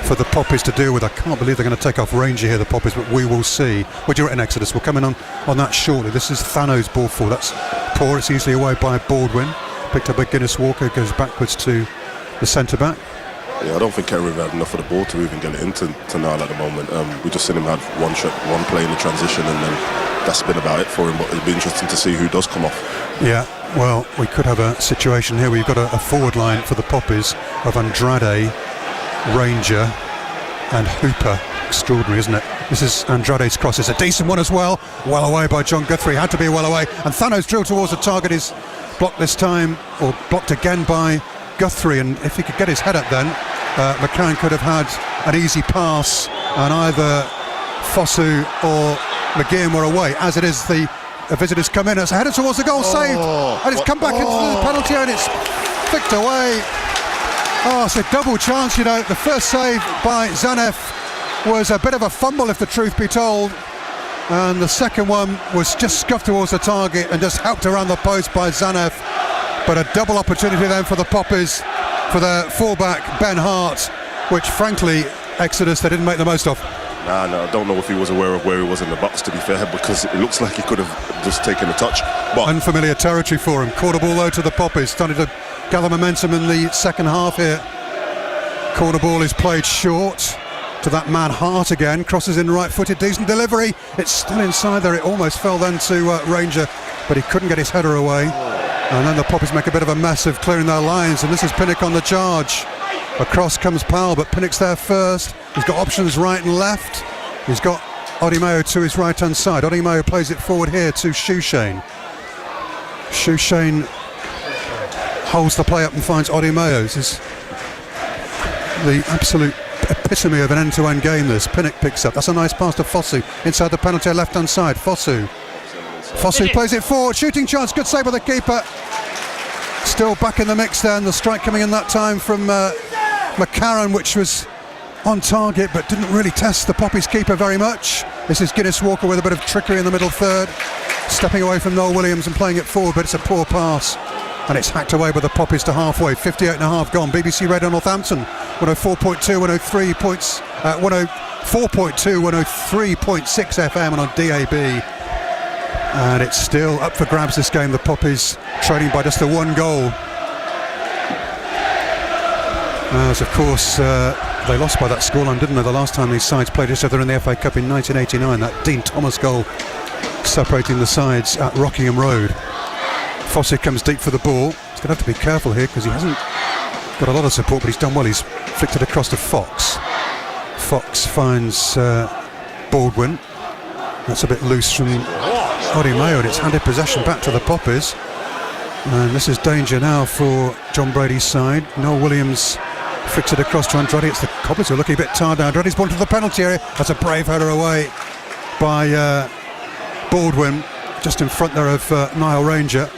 for the Poppies to deal with. I can't believe they're going to take off Ranger here, the Poppies, but we will see. What do you reckon, Exodus? We'll come in on that shortly. This is Thano's ball for. That's poor. It's easily away by Baldwin. Picked up by Guinness Walker, goes backwards to the centre back. Yeah, I don't think Kettering had enough of the ball to even get it into Niall at the moment. We just seen him have one shot, one play in the transition, and then that's been about it for him. But it'd be interesting to see who does come off. Yeah, well, we could have a situation here where you've got a forward line for the Poppies of Andrade, Ranger and Hooper. Extraordinary, isn't it? This is Andrade's cross. It's a decent one as well. Well away by John Guthrie. Had to be well away. And Thano's drill towards the target is blocked this time, or blocked again by Guthrie. And if he could get his head up then, McCann could have had an easy pass, and either Fosu or McGeehan were away. As it is, the visitors come in. It's headed towards the goal, saved. And it's come back into the penalty area, and it's flicked away. Oh, it's a double chance, you know. The first save by Zanef was a bit of a fumble, if the truth be told, and the second one was just scuffed towards the target and just helped around the post by Zanef. But a double opportunity then for the Poppies, for their fullback Ben Hart, which frankly, Exodus, they didn't make the most of. No, I don't know if he was aware of where he was in the box, to be fair, because it looks like he could have just taken a touch. But unfamiliar territory for him. Corner ball though to the Poppies, starting to gather momentum in the second half here. Corner ball is played short to that man Hart again, crosses in right-footed, decent delivery. It's still inside there. It almost fell then to Ranger, but he couldn't get his header away. And then the Poppies make a bit of a mess of clearing their lines, and this is Pinnock on the charge. Across comes Powell, but Pinnock's there first. He's got options right and left. He's got Odimayo to his right-hand side. Odimayo plays it forward here to Shoeshane. Shoeshane holds the play up and finds Odimayo. This is the absolute epitome of an end-to-end game, this. Pinnock picks up. That's a nice pass to Fosu inside the penalty left-hand side. Fosu plays it forward. Shooting chance. Good save by the keeper. Still back in the mix then. The strike coming in that time from McCarran, which was on target but didn't really test the Poppies keeper very much. This is Guinness Walker with a bit of trickery in the middle third, stepping away from Noel Williams and playing it forward, but it's a poor pass. And it's hacked away by the Poppies to halfway. 58 and a half gone. BBC Radio Northampton, 104.2, 103 points, 104.2, 103.6 FM and on DAB. And it's still up for grabs this game. The Poppies trailing by just the one goal. As of course they lost by that scoreline, didn't they, the last time these sides played each other in the FA Cup in 1989. That Dean Thomas goal separating the sides at Rockingham Road. Fosu comes deep for the ball. He's going to have to be careful here because he hasn't got a lot of support, but he's done well. He's flicked it across to Fox. Fox finds Baldwin. That's a bit loose from Odimayo, and it's handed possession back to the Poppies. And this is danger now for John Brady's side. Noel Williams flicks it across to Andrade. It's the Cobblers who are looking a bit tired now. Andrade's ball to the penalty area. That's a brave header away by Baldwin, just in front there of Niall Ranger.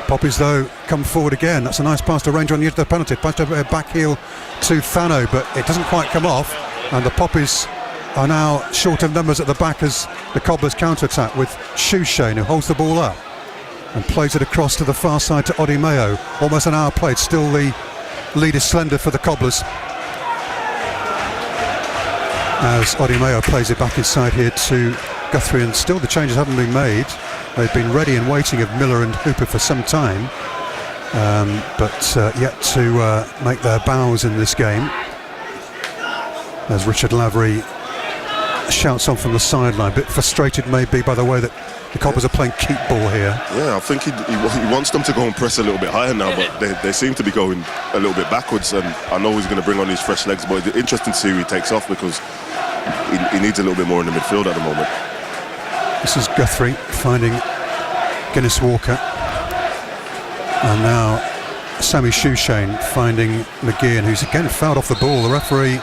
Poppies though come forward again. That's a nice pass to Ranger on the edge of the penalty. Passed over back heel to Thano, but it doesn't quite come off, and the Poppies are now short of numbers at the back as the Cobblers counter-attack with Shoeshane, who holds the ball up and plays it across to the far side to Odimayo. Almost an hour played. Still the lead is slender for the Cobblers. as Odimeo plays it back inside here to Guthrie, and still the changes haven't been made. They've been ready and waiting of Miller and Hooper for some time, but yet to make their bows in this game, as Richard Lavery shouts on from the sideline, a bit frustrated maybe by the way that the Cobbers are playing keep ball here. Yeah, I think he wants them to go and press a little bit higher now, but they seem to be going a little bit backwards, and I know he's going to bring on these fresh legs, but it's interesting to see who he takes off, because he needs a little bit more in the midfield at the moment. This is Guthrie finding Guinness Walker, and now Sammy Shoeshane finding McGeehan, who's again fouled off the ball. The referee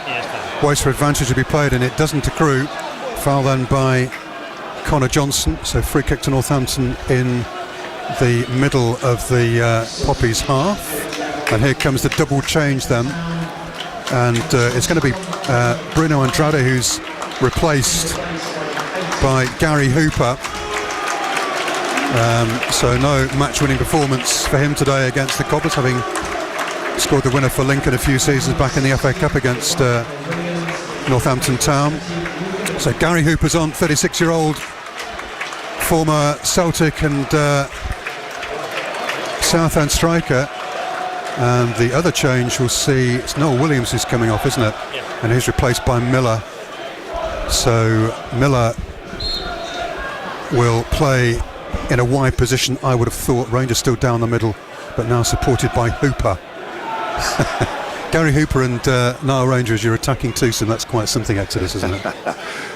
waits for advantage to be played, and it doesn't accrue. Foul then by Connor Johnson, so free kick to Northampton in the middle of the Poppies half. And here comes the double change then, and it's going to be Bruno Andrade who's replaced by Gary Hooper. So no match-winning performance for him today against the Cobbers, having scored the winner for Lincoln a few seasons back in the FA Cup against Northampton Town. So Gary Hooper's on, 36-year-old former Celtic and Southend striker. And the other change we'll see, it's Noel Williams who's coming off, isn't it? Yeah. And he's replaced by Miller. So Miller will play in a wide position, I would have thought. Rangers still down the middle, but now supported by Hooper. Gary Hooper and Nile Rangers, your attacking twosome. That's quite something, Exodus, isn't it?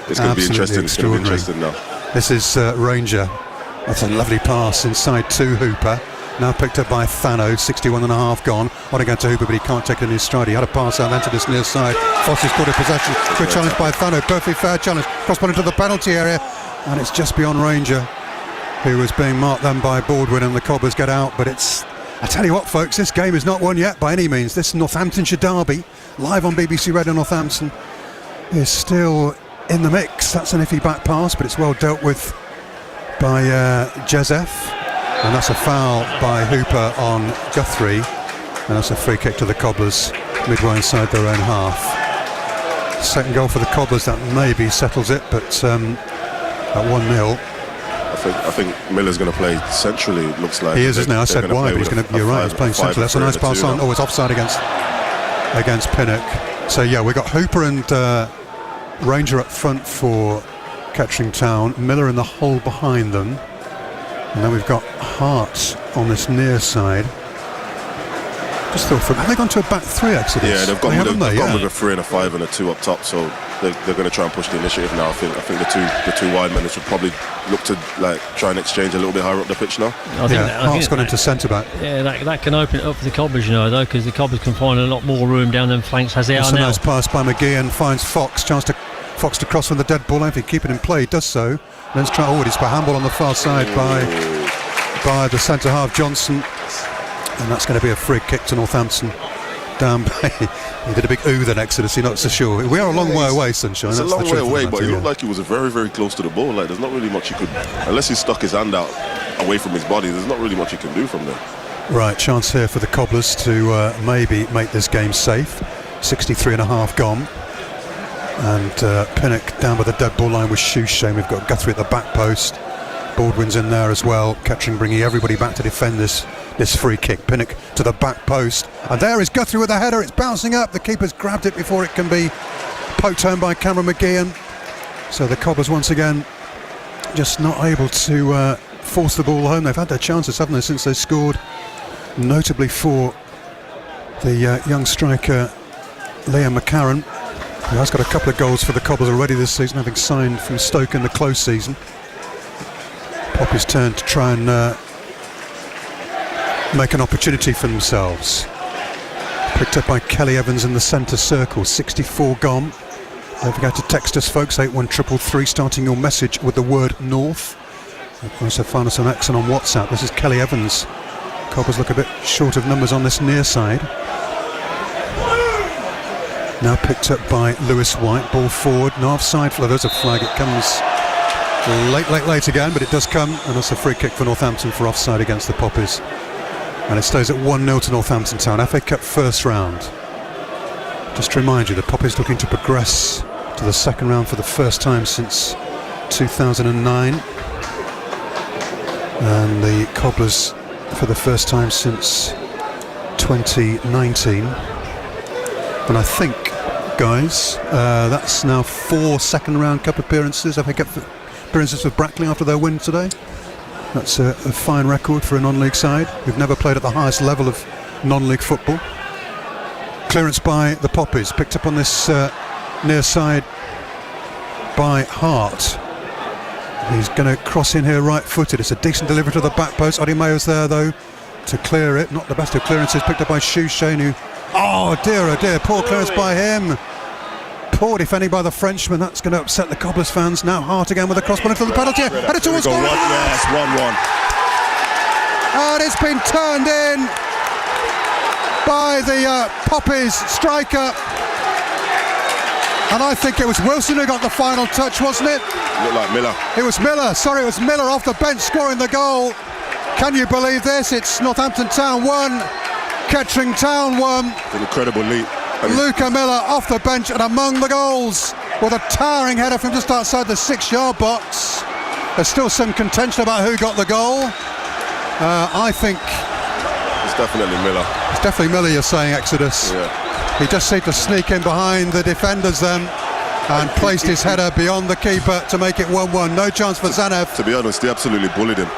It's going to be interesting. It's going to be interesting now. This is Ranger. That's a lovely pass inside to Hooper. Now picked up by Thano, 61.5 gone. On again to Hooper, but he can't take it in his stride. He had a pass out then to this near side. Foss is caught in possession. Good challenge by Thano. Perfectly fair challenge. Crossbar into the penalty area. And it's just beyond Ranger, who was being marked then by Baldwin, and the Cobbers get out. But it's, I tell you what, folks, this game is not won yet by any means. This Northamptonshire derby, live on BBC Radio Northampton, is still in the mix. That's an iffy back pass, but it's well dealt with by Jezef. And that's a foul by Hooper on Guthrie, and that's a free kick to the Cobblers midway inside their own half. Second goal for the Cobblers, that maybe settles it, but at 1-0. I think Miller's going to play centrally, it looks like. He is, isn't he? I said wide, but he's going to, you're right, he's playing centrally. That's a nice pass on. Oh, it's offside against Pinnock. So yeah, we've got Hooper and Ranger up front for Kettering Town, Miller in the hole behind them. And then we've got Hart on this near side. Just thought, have they gone to a back three, Exodus? Yeah, they've gone with a 3 and a 5 and a 2 up top, so they're going to try and push the initiative now. I think the two wide men should probably look to try and exchange a little bit higher up the pitch now. Hart's gone into centre back. Yeah, that can open it up for the Cobbers, though, because the Cobbers can find a lot more room down them flanks as they are now. That's a nice pass by McGeehan, finds Fox, chance to Fox to cross from the dead ball. If he keep it in play, he does so. Then it's trying. It's by handball on the far side by the centre half Johnson, and that's going to be a free kick to Northampton. Down by, he did a big ooh then, Exodus. You're not so sure. We are a long way away, Sunshine. It's a long way away, but he looked like he was very, very close to the ball. Like, there's not really much he could, unless he stuck his hand out away from his body. There's not really much he can do from there. Right, chance here for the Cobblers to maybe make this game safe. 63.5 gone. And Pinnock down by the dead ball line with Shoeshane. We've got Guthrie at the back post. Baldwin's in there as well. Kettering bringing everybody back to defend this free kick. Pinnock to the back post. And there is Guthrie with the header. It's bouncing up. The keeper's grabbed it before it can be poked home by Cameron McGeehan. So the Cobblers once again just not able to force the ball home. They've had their chances, haven't they, since they scored. Notably for the young striker Liam McCarran, who has got a couple of goals for the Cobblers already this season, having signed from Stoke in the close season. Poppy's turn to try and make an opportunity for themselves. Picked up by Kelly Evans in the centre circle. 64 gone. Don't forget to text us, folks, 81333, starting your message with the word North. You can also find us on X and on WhatsApp. This is Kelly Evans. Cobblers look a bit short of numbers on this near side. Now picked up by Lewis White. Ball forward. No offside. There's a flag. It comes late again, but it does come, and that's a free kick for Northampton for offside against the Poppies. And it stays at 1-0 to Northampton Town. FA Cup first round. Just to remind you, the Poppies looking to progress to the second round for the first time since 2009, and the Cobblers for the first time since 2019. And I think, guys, that's now 4 second round cup appearances. I think appearances for Brackley after their win today. That's a fine record for a non-league side. We've never played at the highest level of non-league football. Clearance by the Poppies, picked up on this near side by Hart. He's going to cross in here right-footed. It's a decent delivery to the back post. Odimayo's there though to clear it. Not the best of clearances, picked up by Shushain, who, oh dear, poor clearance by him. Poor defending by the Frenchman. That's going to upset the Cobblers fans. Now Hart again with a cross-ball into the penalty. Headed towards goal. Yes, 1-1. And it's been turned in by the Poppies striker. And I think it was Wilson who got the final touch, wasn't it? Looked like Miller. It was Miller. Sorry, it was Miller off the bench scoring the goal. Can you believe this? It's Northampton Town 1, Kettering Town 1. An incredible leap. Luca Miller off the bench and among the goals with a towering header from just outside the 6-yard box. There's still some contention about who got the goal. I think it's definitely Miller. It's definitely Miller, you're saying, Exodus. Yeah. He just seemed to sneak in behind the defenders then and placed his header beyond the keeper to make it 1-1. No chance for Zanev. To be honest, he absolutely bullied him.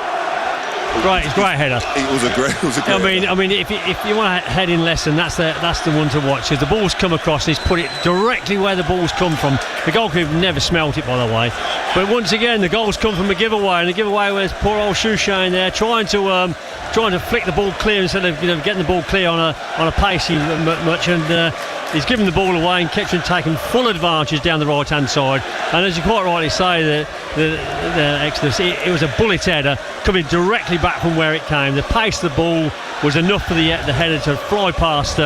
Great header. It was a great header. I mean, if you want a heading lesson, that's the one to watch. Because the ball's come across and he's put it directly where the ball's come from. The goalkeeper never smelt it, by the way. But once again, the goal's come from a giveaway, and the giveaway was poor old Shushain there trying to flick the ball clear instead of getting the ball clear on a pacey much, and he's given the ball away, and Kettering taking full advantage down the right hand side. And as you quite rightly say, the Exodus, it was a bullet header coming directly back from where it came. The pace of the ball was enough for the header to fly past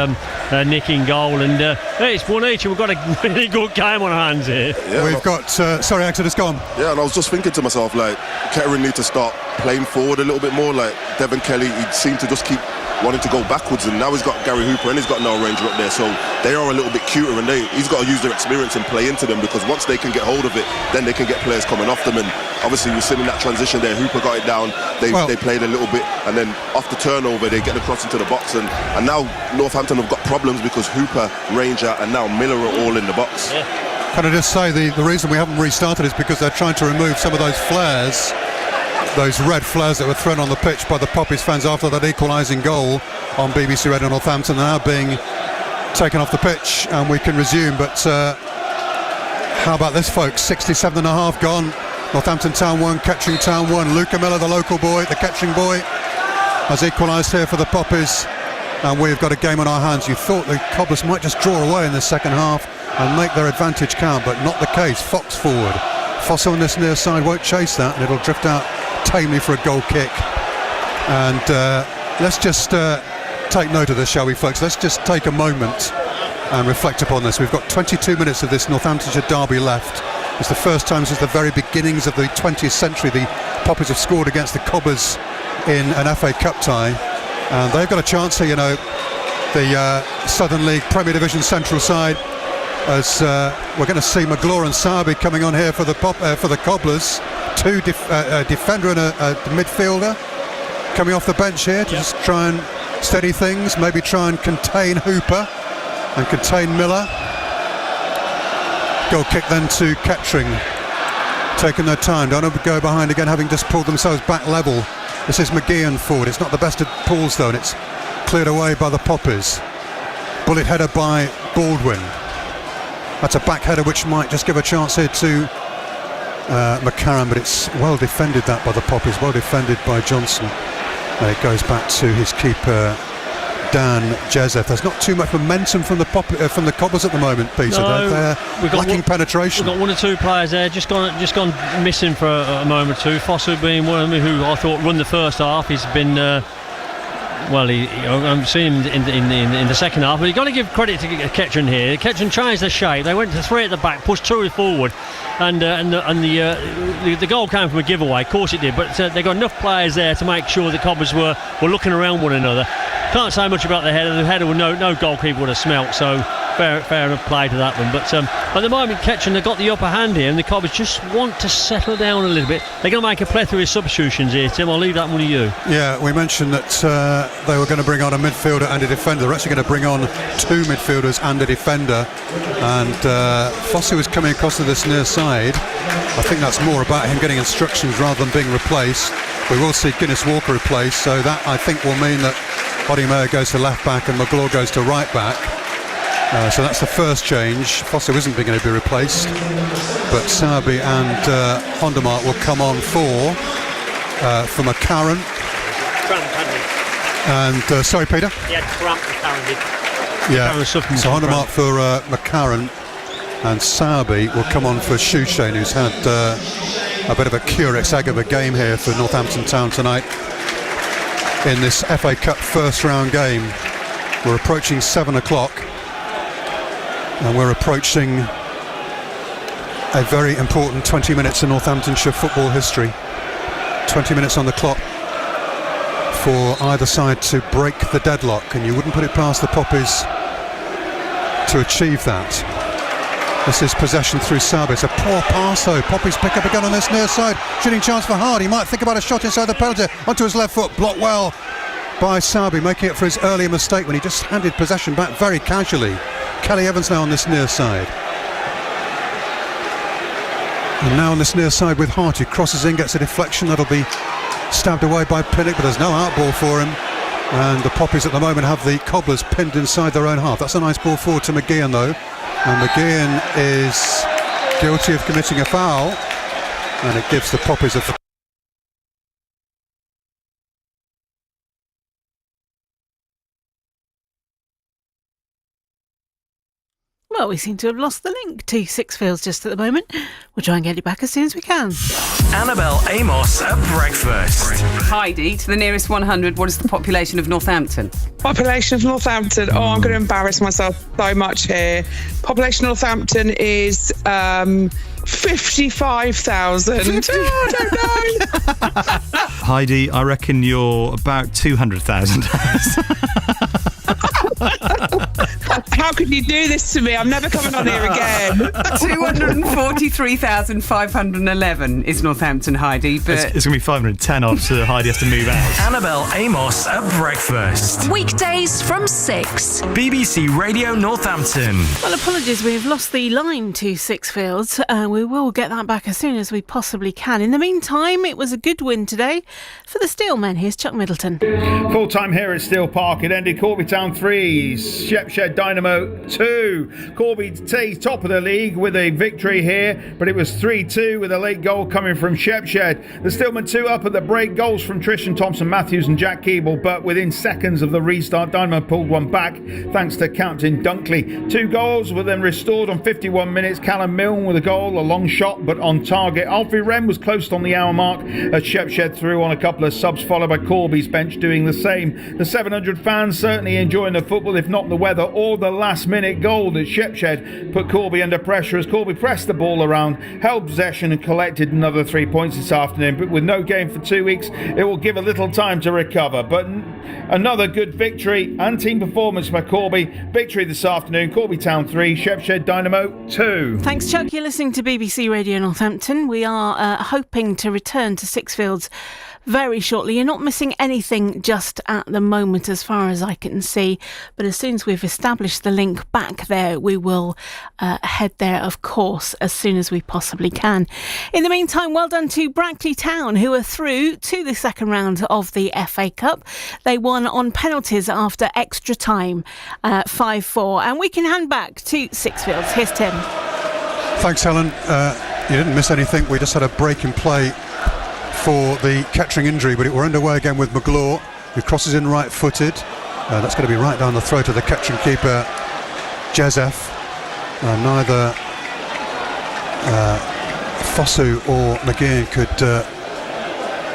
Nick in goal, and it's 1 each, and we've got a really good game on our hands here. Yeah, we've got sorry, Exodus, gone. Yeah, and I was just thinking to myself, like, Kettering need to start playing forward a little bit more. Like Devon Kelly, he seemed to just keep wanting to go backwards, and now he's got Gary Hooper and he's got Noel Ranger up there, so they are a little bit cuter, and he's got to use their experience and play into them, because once they can get hold of it, then they can get players coming off them. And obviously you've seen in that transition there, Hooper got it down, they played a little bit, and then off the turnover they get the cross into the box, and now Northampton have got problems because Hooper, Ranger and now Miller are all in the box. Can I just say the reason we haven't restarted is because they're trying to remove some of those flares, those red flares that were thrown on the pitch by the Poppies fans after that equalising goal on BBC Radio Northampton, are now being taken off the pitch, and we can resume. But how about this, folks? 67.5 gone. Northampton Town 1, Kettering Town 1. Luca Miller, the local boy, the Kettering boy, has equalised here for the Poppies, and we've got a game on our hands. You thought the Cobblers might just draw away in the second half and make their advantage count, but not the case. Fox forward. Foss on this near side won't chase that, and it'll drift out tamely for a goal kick. And let's just take note of this, shall we, folks? Let's just take a moment and reflect upon this. We've got 22 minutes of this Northamptonshire derby left. It's the first time since the very beginnings of the 20th century the Poppies have scored against the Cobblers in an FA Cup tie, and they've got a chance here, the Southern League Premier Division Central side, as we're going to see McGlaw and Sarby coming on here for the Cobblers. Two defender and a midfielder coming off the bench here to just try and steady things, maybe try and contain Hooper and contain Miller. Goal kick then to Kettering, taking their time, don't go behind again, having just pulled themselves back level. This is McGeehan forward. It's not the best of pulls though, and it's cleared away by the Poppies. Bullet header by Baldwin. That's a back header which might just give a chance here to McCarran, but it's well defended that by the Poppies, well defended by Johnson. And it goes back to his keeper Dan Jezef. There's not too much momentum from the Cobblers at the moment, Peter. No, they're lacking penetration. We've got one or two players there just gone missing for a moment or two. Foster being one of them who I thought run the first half. He's been I'm seeing him in the second half, but you've got to give credit to Kettering here. Kettering changed their shape. They went to three at the back, pushed two forward, and the goal came from a giveaway. Of course it did, but they got enough players there to make sure the Cobblers were looking around one another. Can't say much about the header. The header, no goalkeeper would have smelt. So fair enough play to that one. But At the moment, Kettering, they've got the upper hand here, and the Cobblers just want to settle down a little bit. They're going to make a plethora of substitutions here, Tim. I'll leave that one to you. Yeah, we mentioned that they were going to bring on a midfielder and a defender. They're actually going to bring on 2 midfielders and a defender. And Fosu is coming across to this near side. I think that's more about him getting instructions rather than being replaced. We will see Guinness Walker replaced, so that I think will mean that Odimair goes to left back and McGlaw goes to right back. So that's the first change. Fosu isn't going to be replaced, but Sabi and Hondermark will come on for McCarran. And sorry, Peter? Yeah, cramp McCarran did. Yeah, so Hondermark for McCarran, and Sabi will come on for Shushane, who's had a bit of a curious egg of a game here for Northampton Town tonight in this FA Cup first round game. We're approaching 7 o'clock. And we're approaching a very important 20 minutes in Northamptonshire football history. 20 minutes on the clock for either side to break the deadlock, and you wouldn't put it past the Poppies to achieve that. This is possession through Sabi. It's a poor pass though. Poppies pick up again on this near side. Shooting chance for Hard. He might think about a shot inside the penalty. Onto his left foot. Blocked well by Sabi, making it for his earlier mistake when he just handed possession back very casually. Kelly Evans now on this near side. And now on this near side with Hart, who crosses in, gets a deflection. That'll be stabbed away by Pinnock, but there's no out ball for him. And the Poppies at the moment have the Cobblers pinned inside their own half. That's a nice ball forward to McGeehan though. And McGeehan is guilty of committing a foul. And it gives the Poppies a... Well, we seem to have lost the link to Sixfields just at the moment. We'll try and get it back as soon as we can. Annabelle Amos at breakfast. Heidi, to the nearest 100, what is the population of Northampton? Population of Northampton. Oh, I'm going to embarrass myself so much here. Population of Northampton is 55,000. Oh, I don't know. Heidi, I reckon you're about 200,000. How could you do this to me? I'm never coming on here again. 243,511 is Northampton, Heidi. But It's going to be 510 odd, so Heidi has to move out. Annabelle Amos at breakfast. Weekdays from 6. BBC Radio Northampton. Well, apologies, we've lost the line to Sixfields. We will get that back as soon as we possibly can. In the meantime, it was a good win today for the Steelmen. Here's Chuck Middleton. Full time here at Steel Park. It ended Corby Town 3, Shepshed Dynamo 2. Corby T top of the league with a victory here, but it was 3-2 with a late goal coming from Shepshed. The Steelmen 2 up at the break, goals from Tristan Thompson-Matthews and Jack Keeble, but within seconds of the restart, Dynamo pulled one back thanks to Captain Dunkley. 2 goals were then restored on 51 minutes. Callum Milne with a goal, a long shot but on target. Alfie Wren was close on the hour mark as Shepshed threw on a couple of subs, followed by Corby's bench doing the same. The 700 fans certainly enjoying the football, if not the weather or the last minute goal that Shepshed put Corby under pressure as Corby pressed the ball around, held possession and collected another 3 points this afternoon. But with no game for 2 weeks, it will give a little time to recover. But another good victory and team performance by Corby. Victory this afternoon, Corby Town 3, Shepshed Dynamo 2. Thanks, Chuck. You're listening to BBC Radio Northampton. We are hoping to return to Sixfields very shortly. You're not missing anything just at the moment as far as I can see, but as soon as we've established the link back there, we will head there, of course, as soon as we possibly can. In the meantime, well done to Brackley Town, who are through to the second round of the FA Cup. They won on penalties after extra time, 5-4, and we can hand back to Sixfields. Here's Tim. Thanks, Helen. You didn't miss anything. We just had a break in play for the Kettering injury, but we're underway again with McGlaw, who crosses in right-footed. That's going to be right down the throat of the Kettering keeper, Jezef. Neither Fosu or McGeehan could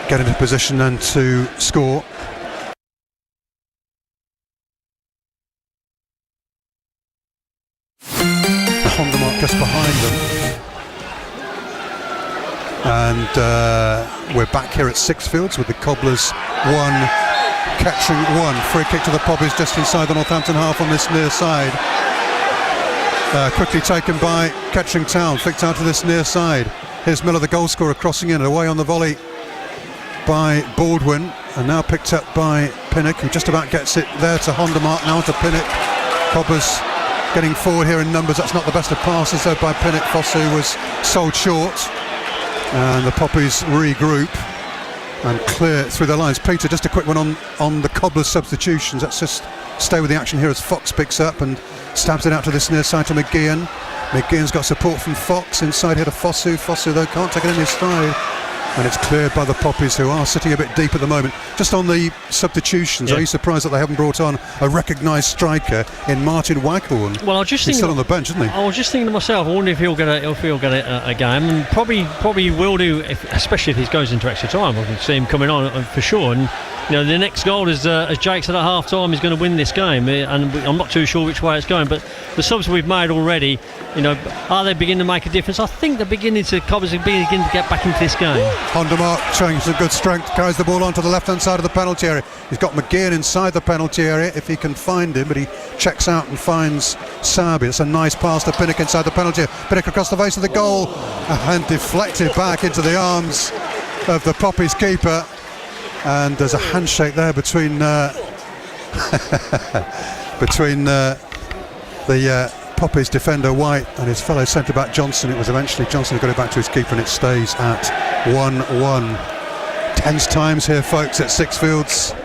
get into position and to score. Hondermark just behind them. And we're back here at Sixfields with the Cobblers 1, Kettering 1. Free kick to the Poppies just inside the Northampton half on this near side. quickly taken by Kettering Town, flicked out to this near side. Here's Miller, the goal scorer, crossing in, away on the volley by Baldwin, and now picked up by Pinnock, who just about gets it there to Hondermark, now to Pinnock. Cobbers getting forward here in numbers. That's not the best of passes though by Pinnock. Fosu was sold short, and the Poppies regroup and clear through the lines. Peter, just a quick one on the Cobblers substitutions. Let's just stay with the action here as Fox picks up and stabs it out to this near side to McGeehan. McGeehan's got support from Fox, inside here to Fosu. Fosu though can't take it in his stride, and it's cleared by the Poppies, who are sitting a bit deep at the moment. Just on the substitutions, are you surprised that they haven't brought on a recognised striker in Martin Waghorn? Well, he's still on the bench, isn't he? I was just thinking to myself, I wonder if he'll get a game, and probably will do, especially if he goes into extra time. I can see him coming on for sure. And the next goal, as Jake said at half time, is going to win this game, and I'm not too sure which way it's going. But the subs we've made already, are they beginning to make a difference? I think they're Cobbers are beginning to get back into this game. Hondermark showing some good strength, carries the ball onto the left-hand side of the penalty area. He's got McGeehan inside the penalty area if he can find him, but he checks out and finds Sabi. It's a nice pass to Pinnock inside the penalty area. Pinnock across the face of the goal and deflected back into the arms of the Poppies keeper. And there's a handshake there between the Poppies defender White and his fellow centre-back Johnson. It was eventually Johnson who got it back to his keeper, and it stays at 1-1. Tense times here, folks, at Sixfields.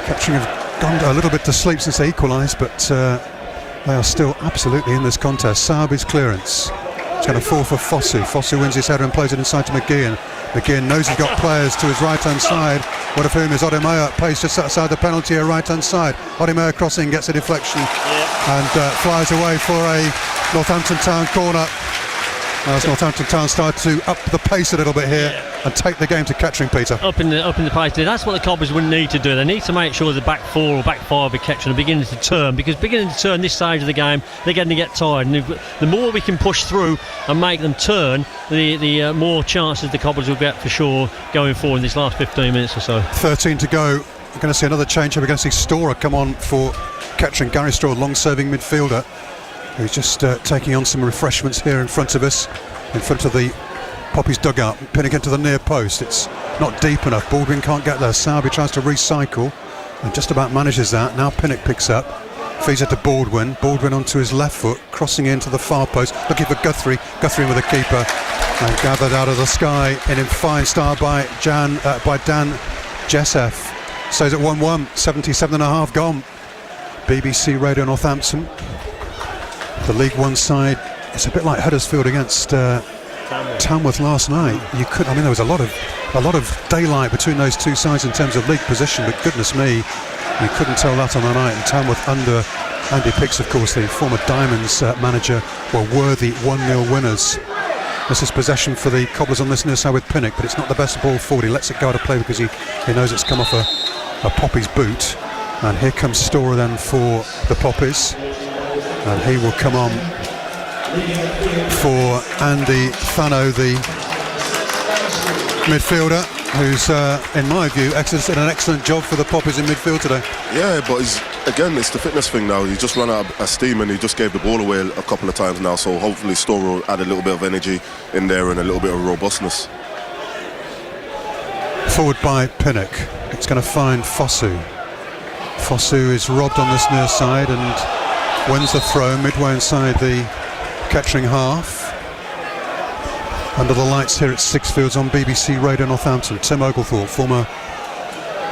Kettering have gone a little bit to sleep since they equalised, but they are still absolutely in this contest. Sabi's clearance. It's going to fall for Fosu. Fosu wins his header and plays it inside to McGeehan. McGeehan knows he's got players to his right-hand side, one of whom is Odemeyer, plays just outside the penalty area, right-hand side. Odemeyer crossing, gets a deflection and flies away for a Northampton Town corner. As Northampton Town start to up the pace a little bit here and take the game to Kettering, Peter. Up in the pace. That's what the Cobbers would need to do. They need to make sure the back four or back five of Kettering are beginning to turn, because beginning to turn this stage of the game, they're going to get tired. And the more we can push through and make them turn, the more chances the Cobbers will get for sure going forward in this last 15 minutes or so. 13 to go. We're going to see another change here. We're going to see Storer come on for Kettering. Gary Storer, long-serving midfielder, who's just taking on some refreshments here in front of us, in front of the Poppies dugout. Pinnock into the near post. It's not deep enough. Baldwin can't get there. Sabi tries to recycle and just about manages that. Now Pinnock picks up, feeds it to Baldwin. Baldwin onto his left foot, crossing into the far post, looking for Guthrie. Guthrie with the keeper, and gathered out of the sky in fine style by Dan Jessef. Stays at 1-1, 77.5 gone. BBC Radio Northampton. The League One side, it's a bit like Huddersfield against Tamworth last night. There was a lot of daylight between those two sides in terms of league position, but goodness me, you couldn't tell that on the night. And Tamworth under Andy Picks, of course, the former Diamonds manager, were worthy 1-0 winners. This is possession for the Cobblers on this near side with Pinnock, but it's not the best ball forward. He lets it go out of play because he knows it's come off a Poppy's boot. And here comes Storer then for the Poppies, and he will come on for Andy Fano, the midfielder, who's in my view did an excellent job for the Poppies in midfield today. Yeah, but it's the fitness thing now. He's just run out of steam and he just gave the ball away a couple of times now, so hopefully Storer will add a little bit of energy in there and a little bit of robustness. Forward by Pinnock. It's going to find Fosu. Fosu is robbed on this near side and wins the throw midway inside the Kettering half. Under the lights here at Sixfields on BBC Radio Northampton. Tim Oglethorpe, former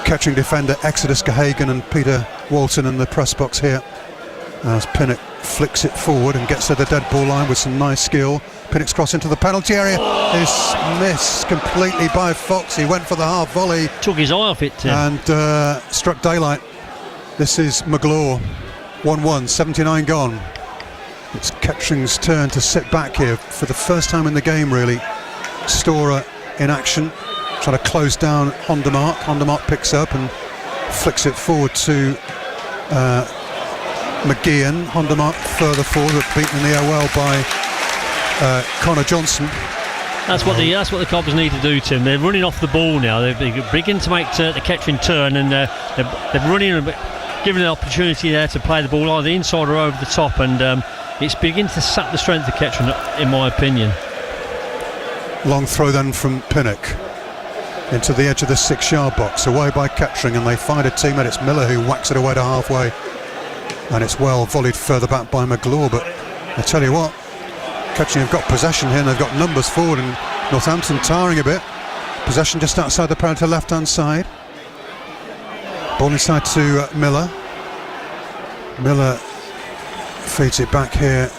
Kettering defender Exodus Gahagan, and Peter Walton in the press box here as Pinnock flicks it forward and gets to the dead ball line with some nice skill. Pinnock's cross into the penalty area is missed completely by Fox. He went for the half volley, took his eye off it, Tim, and struck daylight. This is McGlaw. 1-1, 79 gone. It's Kettering's turn to sit back here for the first time in the game, really. Storer in action, trying to close down Hondermark. Hondermark picks up and flicks it forward to McGeehan. Hondermark further forward, but beaten in the air well by Connor Johnson. That's what the Cobbers need to do, Tim. They're running off the ball now. They're beginning to make the Kettering turn, and they're running a bit, giving an opportunity there to play the ball either inside or over the top, and it's beginning to sap the strength of Kettering, in my opinion. Long throw then from Pinnock into the edge of the 6-yard box, away by Kettering, and they find a teammate. It's Miller who whacks it away to halfway, and it's well volleyed further back by McGlaw. But I tell you what, Kettering have got possession here, and they've got numbers forward, and Northampton tiring a bit. Possession just outside the perimeter, left-hand side. Ball inside to Miller. Miller feeds it back here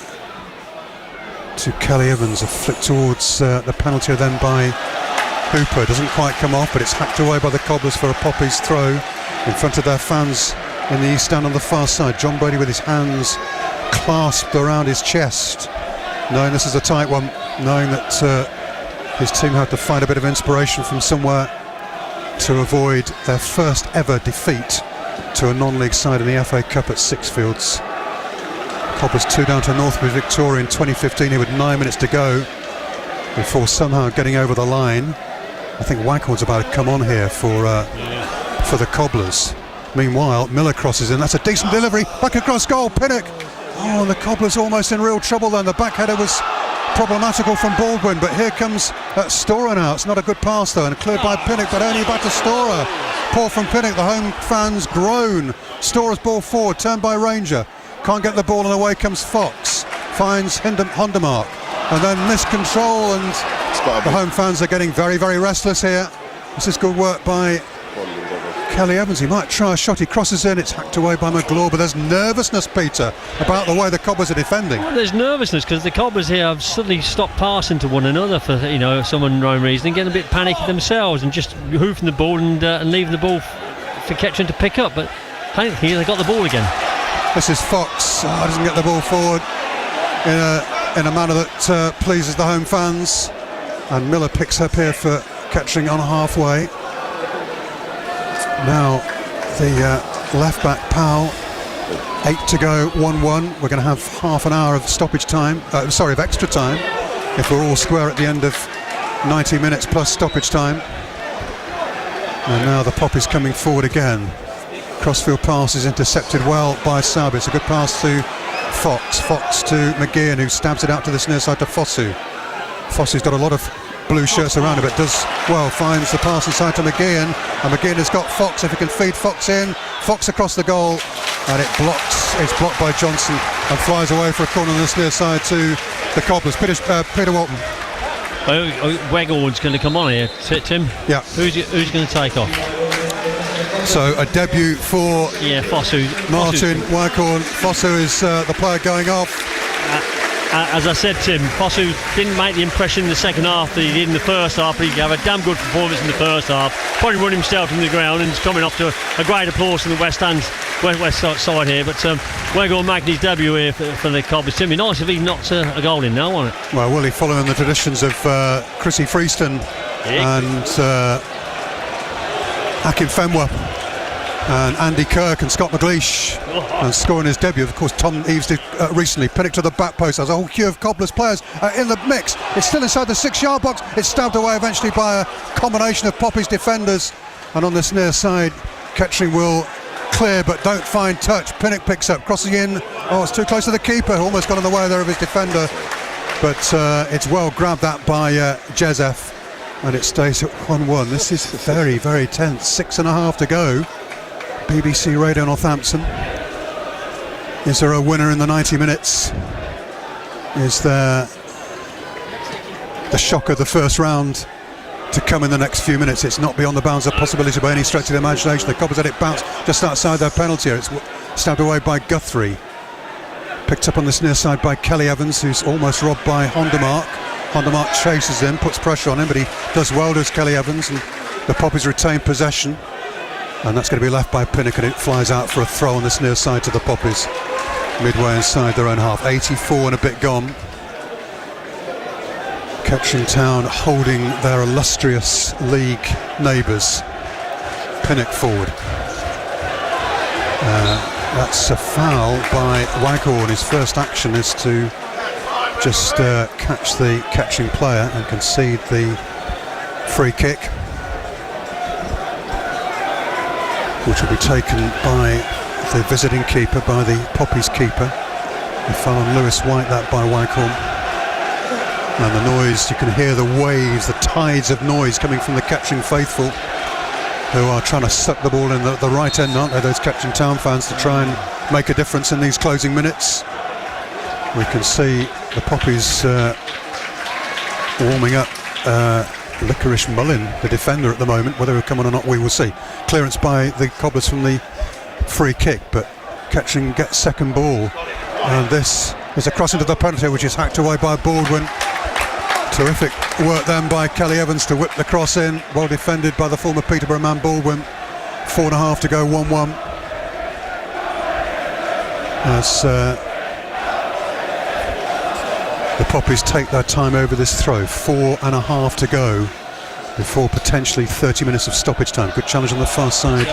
to Kelly Evans. A flick towards the penalty then by Hooper. Doesn't quite come off, but it's hacked away by the Cobblers for a Poppies throw in front of their fans in the East Stand on the far side. John Brady with his hands clasped around his chest, knowing this is a tight one, knowing that his team had to find a bit of inspiration from somewhere to avoid their first ever defeat to a non-league side in the FA Cup at Sixfields. Cobblers 2 down to Northbridge Victoria in 2015 here with 9 minutes to go before somehow getting over the line. I think Waghorn's about to come on here for the Cobblers. Meanwhile, Miller crosses in. That's a decent delivery. Back across goal. Pinnock. Oh, and the Cobblers almost in real trouble then. The back header was problematical from Baldwin, but here comes Storer now. It's not a good pass though, and cleared by Pinnock, but only back to Storer. Poor from Pinnock. The home fans groan. Storer's ball forward, turned by Ranger. Can't get the ball, and away comes Fox. Finds Hondermark, and then miscontrol, and the home fans are getting very, very restless here. This is good work by Kelly Evans. He might try a shot. He crosses in. It's hacked away by McGlaw, but there's nervousness, Peter, about the way the Cobblers are defending. Well, there's nervousness because the Cobblers here have suddenly stopped passing to one another for some unknown reason, and getting a bit panicky themselves and just hoofing the ball and leaving the ball for Kettering to pick up. But thankfully they got the ball again. This is Fox. Doesn't get the ball forward in a manner that pleases the home fans, and Miller picks up here for Kettering on halfway. Now the left back Powell, 8 to go, 1-1. We're going to have half an hour of stoppage time, of extra time, if we're all square at the end of 90 minutes plus stoppage time. And now the Poppies coming forward again. Crossfield pass is intercepted well by Saab. It's a good pass to Fox. Fox to McGeehan, who stabs it out to this near side to Fosu. Fosu's got a lot of blue shirts around him, but does well, finds the pass inside to McGeehan, and McGeehan has got Fox. If he can feed Fox in, Fox across the goal, and it's blocked by Johnson and flies away for a corner on this near side to the Cobblers. Peter Walton. Waghorn's going to come on here, Tim. Yeah. Who's going to take off? So a debut for Fosu. Martin Waghorn. Fosu is the player going off. As I said, Tim, Fosu didn't make the impression in the second half that he did in the first half, but he gave a damn good performance in the first half. Probably run himself in the ground, and he's coming off to a great applause from the west side here. But Waghorn making his debut here for the Cobblers. Tim, it'd be nice if he knocked a goal in now, wouldn't it? Well, will he follow in the traditions of Chrissy Freeston and Hakim Fenwa and Andy Kirk and Scott McLeish, and scoring his debut. Of course, Tom Eves did recently. Pinnock to the back post. There's a whole queue of Cobblers players in the mix. It's still inside the 6-yard box. It's stabbed away eventually by a combination of Poppies defenders, and on this near side Kettering will clear but don't find touch. Pinnock picks up, crossing in. Oh, it's too close to the keeper, almost got in the way there of his defender, but it's well grabbed that by Jezef, and it stays at 1-1. This is very, very tense. 6.5 to go. BBC Radio Northampton. Is there a winner in the 90 minutes? Is there the shock of the first round to come in the next few minutes? It's not beyond the bounds of possibility by any stretch of the imagination. The Cobblers had it bounce just outside their penalty area. It's stabbed away by Guthrie. Picked up on this near side by Kelly Evans, who's almost robbed by Hondermark. Hondermark chases him, puts pressure on him, but he does well, does Kelly Evans, and the Poppies retain possession. And that's going to be left by Pinnock, and it flies out for a throw on this near side to the Poppies, midway inside their own half. 84 and a bit gone. Kettering Town holding their illustrious league neighbours. Pinnock forward. That's a foul by Waghorn. His first action is to just catch the Kettering player and concede the free kick, which will be taken by the visiting keeper, by the Poppies keeper. They fell on Lewis White, that by Wycombe. And the noise, you can hear the waves, the tides of noise coming from the Kettering faithful, who are trying to suck the ball in the right end, aren't they, those Kettering Town fans, to try and make a difference in these closing minutes. We can see the Poppies warming up. Licorice Mullin, the defender at the moment. Whether he'll come on or not, we will see. Clearance by the Cobblers from the free kick, but Kettering gets second ball, and this is a cross into the penalty, which is hacked away by Baldwin. Terrific work then by Kelly Evans to whip the cross in, well defended by the former Peterborough man Baldwin. 4.5 to go, 1-1. As the Poppies take their time over this throw. 4.5 to go before potentially 30 minutes of stoppage time. Good challenge on the far side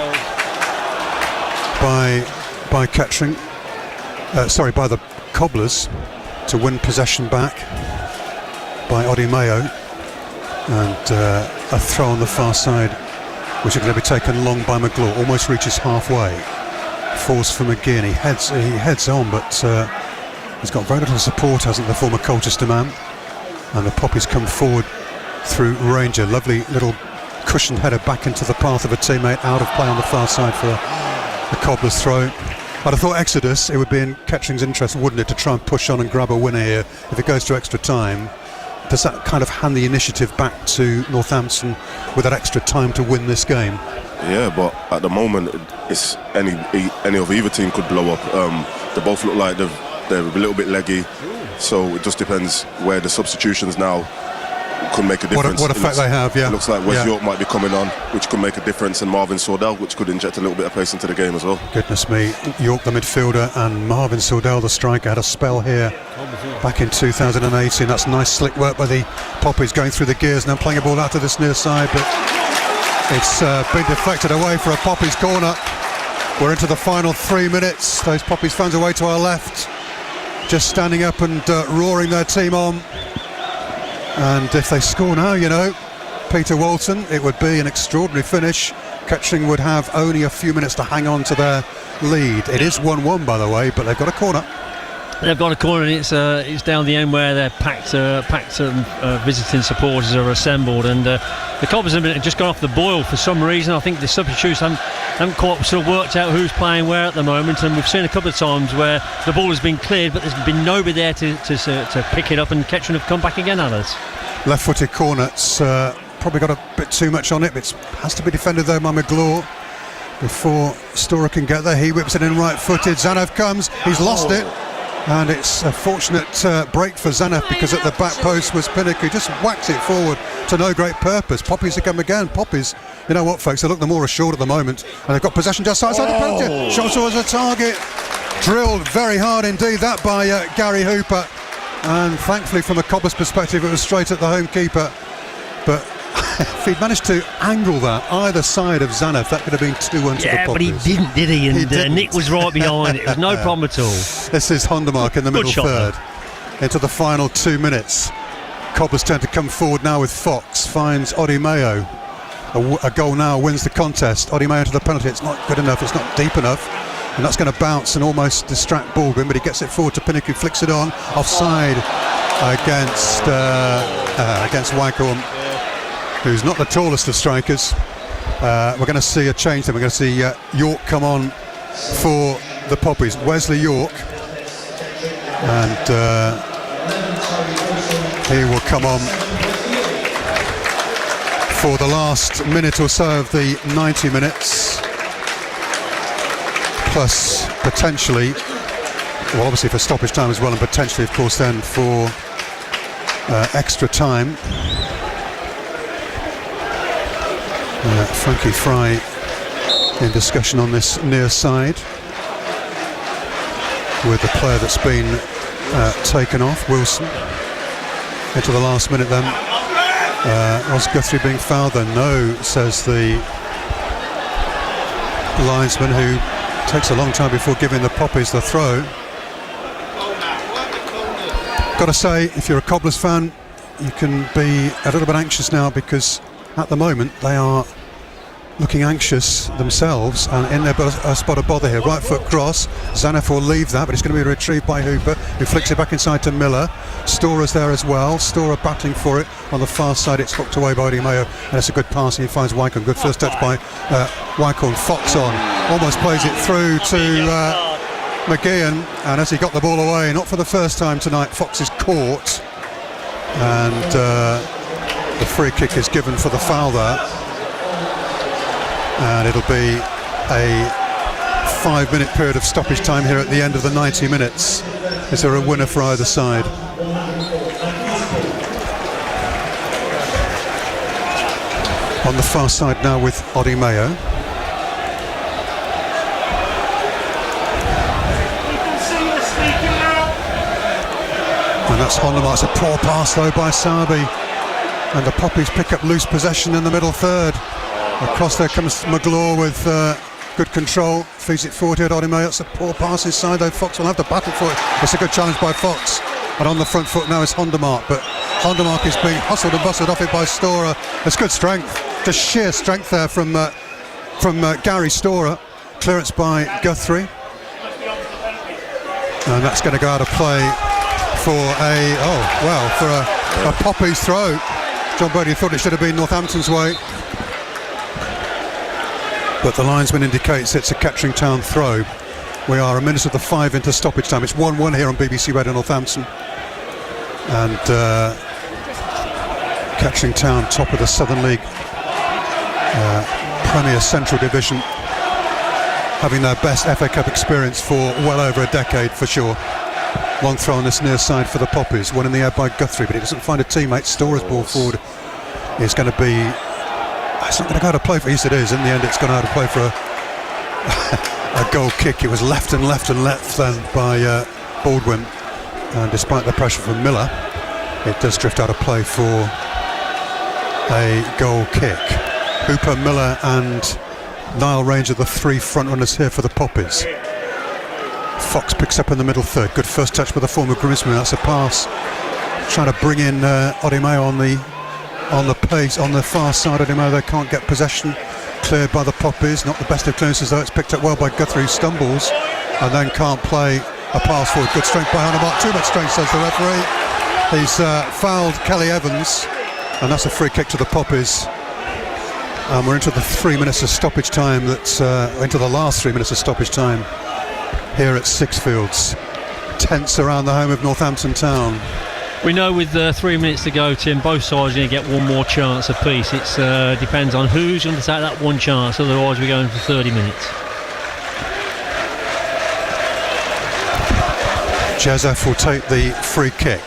by Kettering. By the Cobblers to win possession back by Odi Mayo, and a throw on the far side which is going to be taken long by McGlaw. Almost reaches halfway, falls for McGee, and he heads on, but he's got very little support, hasn't the former Colchester man. And the Poppies come forward through Ranger. Lovely little cushioned header back into the path of a teammate, out of play on the far side for the Cobblers throw. I'd have thought Exodus, it would be in Kettering's interest, wouldn't it, to try and push on and grab a winner here. If it goes to extra time, does that kind of hand the initiative back to Northampton with that extra time to win this game? Yeah, but at the moment, it's any of either team could blow up. They both look like they're a little bit leggy, so it just depends where the substitutions now could make a difference. What effect they have, yeah. It looks like Wes York might be coming on, which could make a difference, and Marvin Sordell, which could inject a little bit of pace into the game as well. Goodness me, York the midfielder and Marvin Sordell the striker had a spell here back in 2018. That's nice slick work by the Poppies, going through the gears and then playing a ball out to this near side, but it's been deflected away for a Poppies corner. We're into the final 3 minutes. Those Poppies fans away to our left, just standing up and roaring their team on. And if they score now, you know, Peter Walton, it would be an extraordinary finish. Kettering would have only a few minutes to hang on to their lead. It is 1-1, by the way, but they've got a corner. They've got a corner, and it's down the end where their packed visiting supporters are assembled, and the Cobblers have just gone off the boil for some reason. I think the substitutes haven't quite sort of worked out who's playing where at the moment, and we've seen a couple of times where the ball has been cleared, but there's been nobody there to pick it up, and Kettering have come back again at us. Left-footed corner. It's probably got a bit too much on it. It has to be defended though by McGlaw before Storer can get there. He whips it in right-footed. Zanev comes. He's lost it. And it's a fortunate break for Zanev, because at the back post was Pinnock, who just whacks it forward to no great purpose. Poppies come again. Poppies, you know what, folks, they look the more assured at the moment, and they've got possession just outside the penalty. Shot towards the target, drilled very hard indeed, that by Gary Hooper, and thankfully from a Cobblers perspective it was straight at the home keeper. But if he'd managed to angle that either side of Zanev, that could have been 2-1 to the Poppies. Yeah, but he didn't, did he? And Nick was right behind it. It was no problem at all. This is Hondermark in the middle third. Into the final 2 minutes. Cobblers tend to come forward now with Fox. Finds Odi Mayo. A goal now wins the contest. Odi Mayo to the penalty. It's not good enough. It's not deep enough. And that's going to bounce and almost distract Baldwin, but he gets it forward to Pinnock, who flicks it on. Offside against Wycombe, who's not the tallest of strikers. We're going to see a change then. We're going to see York come on for the Poppies. Wesley York, and he will come on for the last minute or so of the 90 minutes, plus potentially, well, obviously for stoppage time as well, and potentially of course then for extra time. Frankie Fry in discussion on this near side with the player that's been taken off, Wilson. Into the last minute then. Was Guthrie being fouled then? No, says the linesman, who takes a long time before giving the Poppies the throw. Got to say, if you're a Cobblers fan, you can be a little bit anxious now, because at the moment they are looking anxious themselves, and in their spot of bother here. Right foot cross. Zaneff will leave that, but it's going to be retrieved by Hooper, who flicks it back inside to Miller. Stora's there as well. Stora battling for it on the far side. It's hooked away by Odi Mayo, and it's a good pass, and he finds Wycombe. Good first touch by Wycombe. Fox on, almost plays it through to McGeehan, and as he got the ball away, not for the first time tonight, Fox is caught, and the free kick is given for the foul there. And it'll be a 5-minute period of stoppage time here at the end of the 90 minutes. Is there a winner for either side? On the far side now with Odi Mayo. And that's Hondermar. It's a poor pass though by Sabi. And the Poppies pick up loose possession in the middle third. Across there comes McGlaw with good control, feeds it forward here at Odi Mayo. It's a poor pass inside though. Fox will have to battle for it. It's a good challenge by Fox. And on the front foot now is Hondermark, but Hondermark is being hustled and bustled off it by Stora. It's good strength, just sheer strength there from Gary Stora. Clearance by Guthrie. And that's going to go out of play for a Poppy's throw. John Brady thought it should have been Northampton's way, but the linesman indicates it's a Kettering Town throw. We are a minute of the 5 into stoppage time. It's 1-1 here on BBC Radio Northampton, and Kettering Town, top of the Southern League Premier Central Division, having their best FA Cup experience for well over a decade for sure. Long throw on this near side for the Poppies, one in the air by Guthrie, but he doesn't find a teammate. Stora's ball forward is going to be, it's not going to go out of play for, yes it is, in the end it's gone out of play for a goal kick. It was left and left and left then by Baldwin, and despite the pressure from Miller, it does drift out of play for a goal kick. Hooper, Miller and Niall Range are the 3 front runners here for the Poppies. Fox picks up in the middle third. Good first touch by the former Grimsby. That's a pass trying to bring in Odi Mayo on the pace on the far side. Odi Mayo, they can't get possession. Cleared by the Poppies. Not the best of clearances though. It's picked up well by Guthrie, who stumbles and then can't play a pass forward. Good strength by Hondermark. Too much strength, says the referee. He's fouled Kelly Evans, and that's a free kick to the Poppies. And we're into the 3 minutes of stoppage time. That's into the last 3 minutes of stoppage time here at Sixfields. Tense around the home of Northampton Town. We know with 3 minutes to go, Tim, both sides are going to get one more chance apiece. It depends on who's going to take that one chance, otherwise we're going for 30 minutes. Jezef will take the free kick.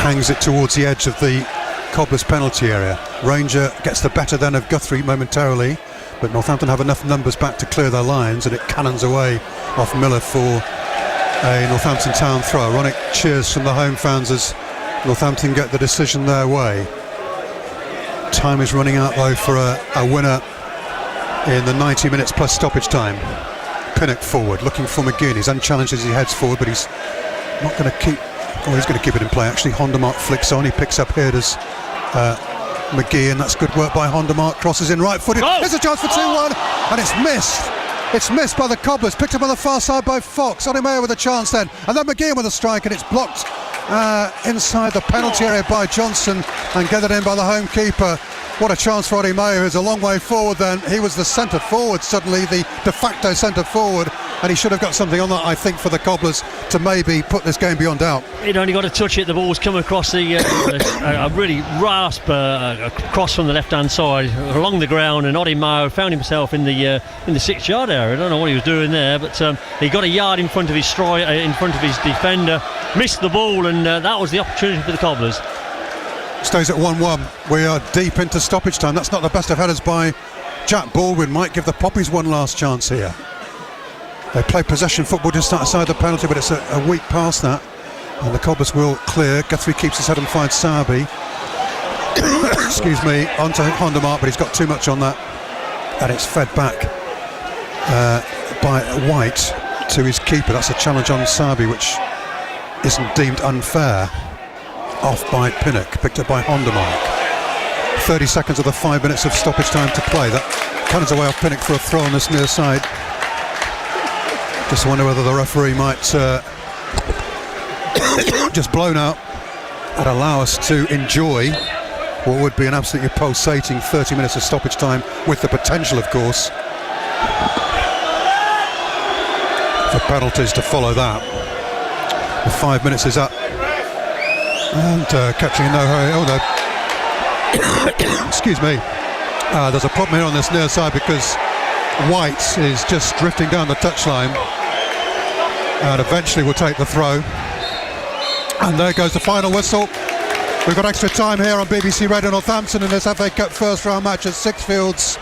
Hangs it towards the edge of the Cobblers penalty area. Ranger gets the better then of Guthrie momentarily, but Northampton have enough numbers back to clear their lines, and it cannons away off Miller for a Northampton Town throw. Ironic cheers from the home fans as Northampton get the decision their way. Time is running out though for a winner in the 90 minutes plus stoppage time. Pinnock forward, looking for McGeehan. He's unchallenged as he heads forward, but he's not going to keep. Oh, he's going to keep it in play. Actually, Hondermark flicks on. He picks up here as McGeehan. That's good work by Hondermark. Crosses in right-footed. There's a chance for 2-1, and it's missed. It's missed by the Cobblers. Picked up on the far side by Fox. Odi Mayo with a chance then, and then McGeehan with a strike, and it's blocked inside the penalty area by Johnson and gathered in by the home keeper. What a chance for Odi Mayo, who's a long way forward then. He was the centre forward, suddenly the de facto centre forward, and he should have got something on that, I think, for the Cobblers to maybe put this game beyond doubt. He'd only got to touch it. The ball's come across the a really rasp cross from the left-hand side along the ground, and Odi Mayo found himself in the 6-yard area. I don't know what he was doing there, but he got a yard in front of his defender, missed the ball, and that was the opportunity for the Cobblers. Stays at 1-1. We are deep into stoppage time. That's not the best of headers by Jack Baldwin. Might give the Poppies one last chance here. They play possession football just outside the penalty, but it's a weak pass that, and the Cobblers will clear. Guthrie keeps his head and finds Sabi. Excuse me, onto Hondermark, but he's got too much on that, and it's fed back by White to his keeper. That's a challenge on Sabi, which isn't deemed unfair. Off by Pinnock, picked up by Hondermark. 30 seconds of the 5 minutes of stoppage time to play. That cutters away off Pinnock for a throw on this near side. Just wonder whether the referee might just blow out and allow us to enjoy what would be an absolutely pulsating 30 minutes of stoppage time, with the potential, of course, for penalties to follow that. The 5 minutes is up, and Kettering in no hurry. Oh no, excuse me. There's a problem here on this near side because White is just drifting down the touchline, and eventually will take the throw. And there goes the final whistle. We've got extra time here on BBC Radio Northampton in this FA Cup first round match at Sixfields.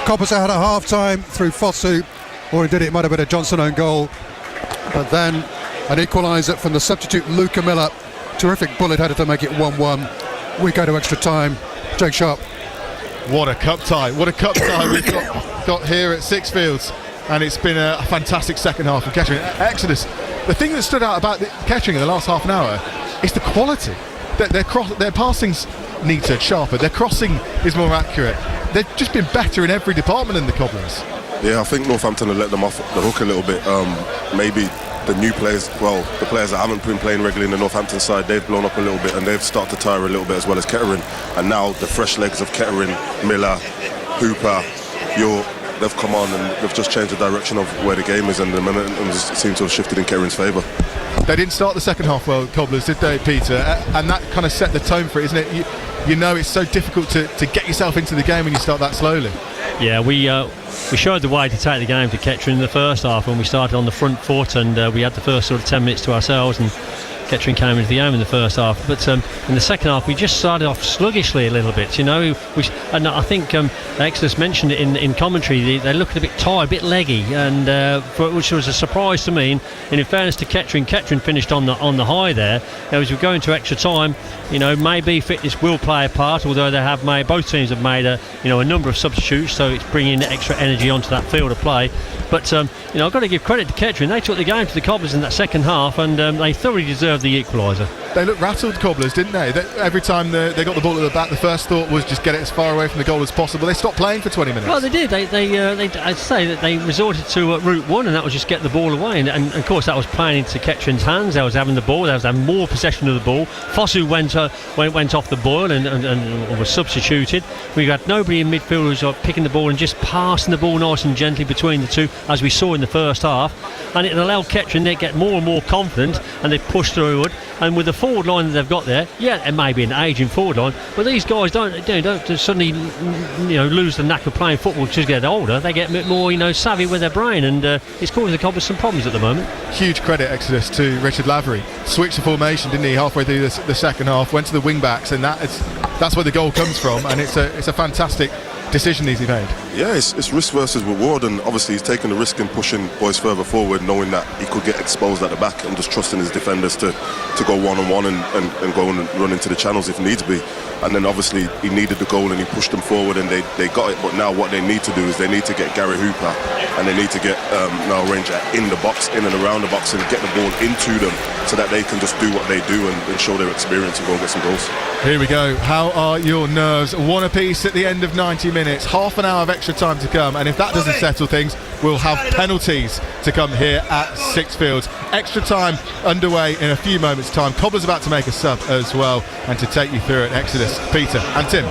Coppers ahead at half time through Fosu, or indeed it might have been a Johnson own goal. But then an equaliser from the substitute Luca Miller. Terrific bullet header to make it 1-1. We go to extra time. Jake Sharp. What a cup tie. What a cup tie we've got here at Sixfields. And it's been a fantastic second half of Kettering. Exodus. The thing that stood out about Kettering in the last half an hour is the quality. Their passing's neater, sharper. Their crossing is more accurate. They've just been better in every department than the Cobblers. Yeah, I think Northampton have let them off the hook a little bit. Maybe the new players, the players that haven't been playing regularly in the Northampton side, they've blown up a little bit and they've started to tire a little bit, as well as Kettering. And now the fresh legs of Kettering, Miller, Hooper, they've come on and they've just changed the direction of where the game is, and the momentum seems to have shifted in Kettering's favour. They didn't start the second half well, Cobblers, did they, Peter? And that kind of set the tone for it, isn't it? You know it's so difficult to get yourself into the game when you start that slowly. Yeah, we showed the way to take the game to Kettering in the first half when we started on the front foot, and we had the first sort of 10 minutes to ourselves, and Kettering came into the game in the first half. But in the second half we just started off sluggishly a little bit, and I think Exodus mentioned it in commentary. They looked a bit tired, a bit leggy, and which was a surprise to me. And in fairness to Kettering finished on the high there. As we go into extra time, maybe fitness will play a part, although both teams have made a number of substitutes, so it's bringing extra energy onto that field of play. But I've got to give credit to Kettering. They took the game to the Cobblers in that second half, and they thoroughly deserved the equaliser. They looked rattled, Cobblers, didn't they? Every time they got the ball at the back, the first thought was just get it as far away from the goal as possible. They stopped playing for 20 minutes. Well, they did. I'd say that they resorted to route one, and that was just get the ball away. And of course, that was playing into Kettering's hands. They was having the ball. They was having more possession of the ball. Fosu went off the boil and was substituted. We had nobody in midfield who was picking the ball and just passing the ball nice and gently between the two, as we saw in the first half. And it allowed Kettering to get more and more confident, and they pushed through it. And with the forward line that they've got there, yeah, it may be an aging forward line, but these guys don't suddenly lose the knack of playing football just get older. They get a bit more savvy with their brain, and it's causing the Cobblers some problems at the moment. Huge credit, Exodus, to Richard Lavery. Switched the formation, didn't he, halfway through the second half, went to the wing backs, and that's where the goal comes from, and it's a fantastic decision he's made. Yeah, it's risk versus reward, and obviously he's taking the risk in pushing boys further forward, knowing that he could get exposed at the back, and just trusting his defenders to go one-on-one and go and run into the channels if needs be. And then obviously he needed the goal and he pushed them forward, and they got it. But now what they need to do is they need to get Gary Hooper, and they need to get Niall Ranger in the box, in and around the box, and get the ball into them so that they can just do what they do and show their experience and go and get some goals. Here we go. How are your nerves? One apiece at the end of 90 minutes. Half an hour of extra time to come, and if that doesn't settle things, we'll have penalties to come here at Sixfields. Extra time underway in a few moments' time. Cobbler's about to make a sub as well, and to take you through it, Exodus, Peter and Tim.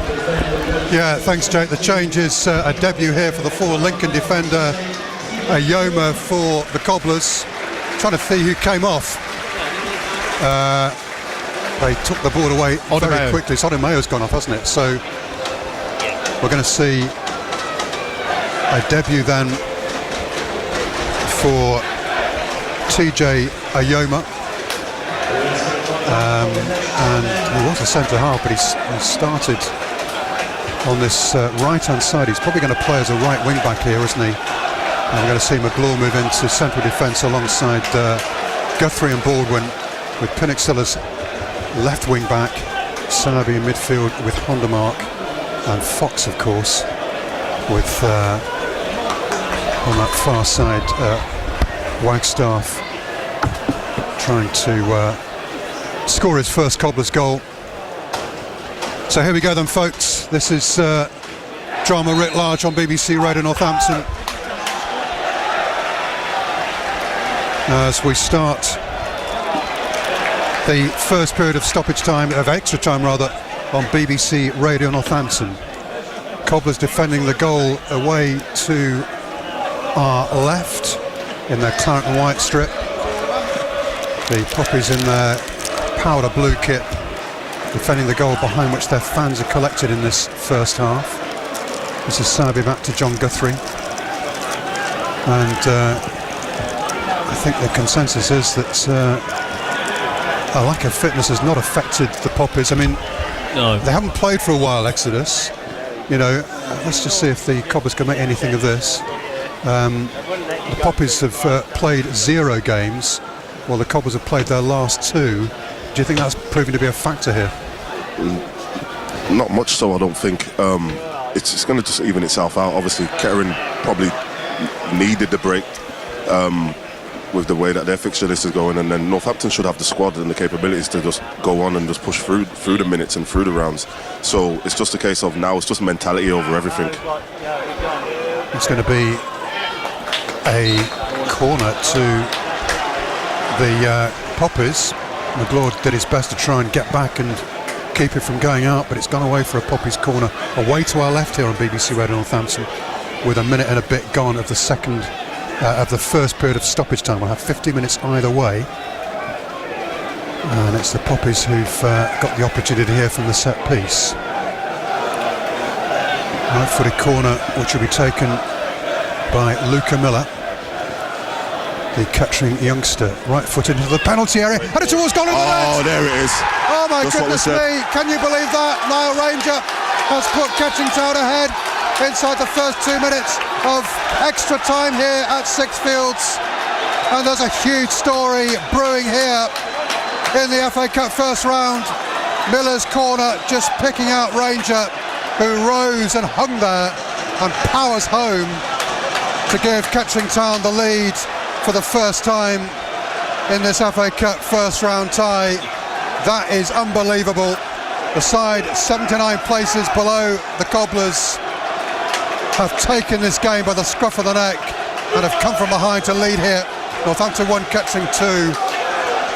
Yeah, thanks, Jake. The change is a debut here for the forward Lincoln defender, Ayoma for the Cobblers. Trying to see who came off. They took the ball away very quickly. So Odumeyo's gone off, hasn't it? So we're going to see a debut then for TJ Ayoma. And he was a centre half, but he started on this right-hand side. He's probably going to play as a right wing-back here, isn't he? And we're going to see McGlaw move into central defence alongside Guthrie and Baldwin, with Pinnock still as left wing-back, Sarby in midfield with Hondermark, and Fox, of course, with on that far side Wagstaff trying to score his first Cobblers goal. So here we go then, folks. This is drama writ large on BBC Radio Northampton. As we start the first period of extra time rather, on BBC Radio Northampton. Cobblers defending the goal away to our left in their claret and white strip. The Poppies in their powder blue kit defending the goal behind which their fans are collected in this first half. This is Sabi back to John Guthrie, and I think the consensus is that a lack of fitness has not affected the Poppies. I mean, no, they haven't played for a while, Exodus. You know, let's just see if the Cobblers can make anything of this. The Poppies have played 0 games, while the Cobblers have played their last 2. Do you think that's proving to be a factor here? Not much so, I don't think. It's going to just even itself out. Obviously, Kettering probably needed the break with the way that their fixture list is going, and then Northampton should have the squad and the capabilities to just go on and just push through the minutes and through the rounds. So it's just a case of now it's just mentality over everything. It's going to be a corner to the Poppies. McLeod did his best to try and get back and keep it from going out, but it's gone away for a Poppies corner away to our left here on BBC Radio Northampton, with a minute and a bit gone of the first period of stoppage time. We'll have 50 minutes either way, and it's the Poppies who've got the opportunity here from the set piece. Right-footed corner which will be taken by Luca Miller, the Kettering youngster. Right-footed into the penalty area, headed towards goal. Oh, there it is. Oh my That's goodness me, can you believe that? Niall Ranger has put Kettering Town ahead inside the first 2 minutes of extra time here at Sixfields, and there's a huge story brewing here in the FA Cup first round. Miller's corner just picking out Ranger, who rose and hung there and powers home to give Kettering Town the lead for the first time in this FA Cup first round tie. That is unbelievable. The side 79 places below the Cobblers have taken this game by the scruff of the neck and have come from behind to lead here. Northampton 1, Kettering 2.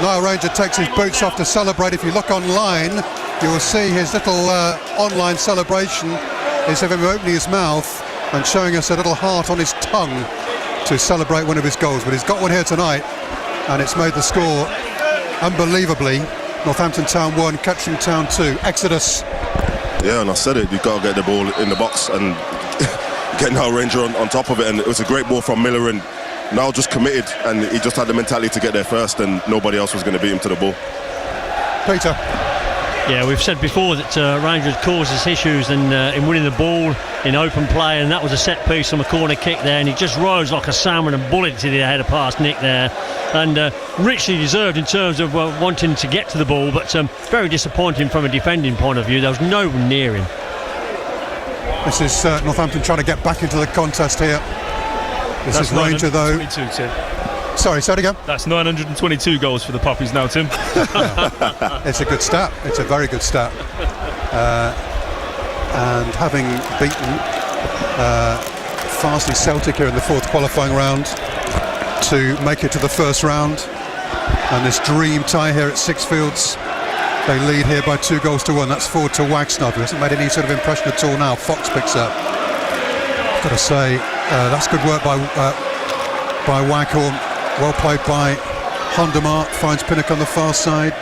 Niall Ranger takes his boots off to celebrate. If you look online, you will see his little online celebration is of him opening his mouth and showing us a little heart on his tongue to celebrate one of his goals. But he's got one here tonight, and it's made the score unbelievably. Northampton Town 1, Kettering Town 2. Exodus. Yeah, and I said it, you've got to get the ball in the box and get Niall Ranger on top of it, and it was a great ball from Miller, and Niall just committed, and he just had the mentality to get there first, and nobody else was going to beat him to the ball. Peter. Yeah, we've said before that Rangers caused us issues in winning the ball in open play, and that was a set piece from a corner kick there, and he just rose like a salmon and bulleted it ahead of past Nick there, and richly deserved in terms of wanting to get to the ball, but very disappointing from a defending point of view. There was no one near him. This is Northampton trying to get back into the contest here. This is Ranger though. Sorry, say it again. That's 922 goals for the Poppies now, Tim. It's a good stat. It's a very good stat. And having beaten Farsley Celtic here in the fourth qualifying round to make it to the first round, and this dream tie here at Sixfields, they lead here by 2-1. That's forward to Wagsnod, who hasn't made any sort of impression at all now. Fox picks up. Got to say, that's good work by Waghorn. Well played by Hondemar. Finds Pinnock on the far side.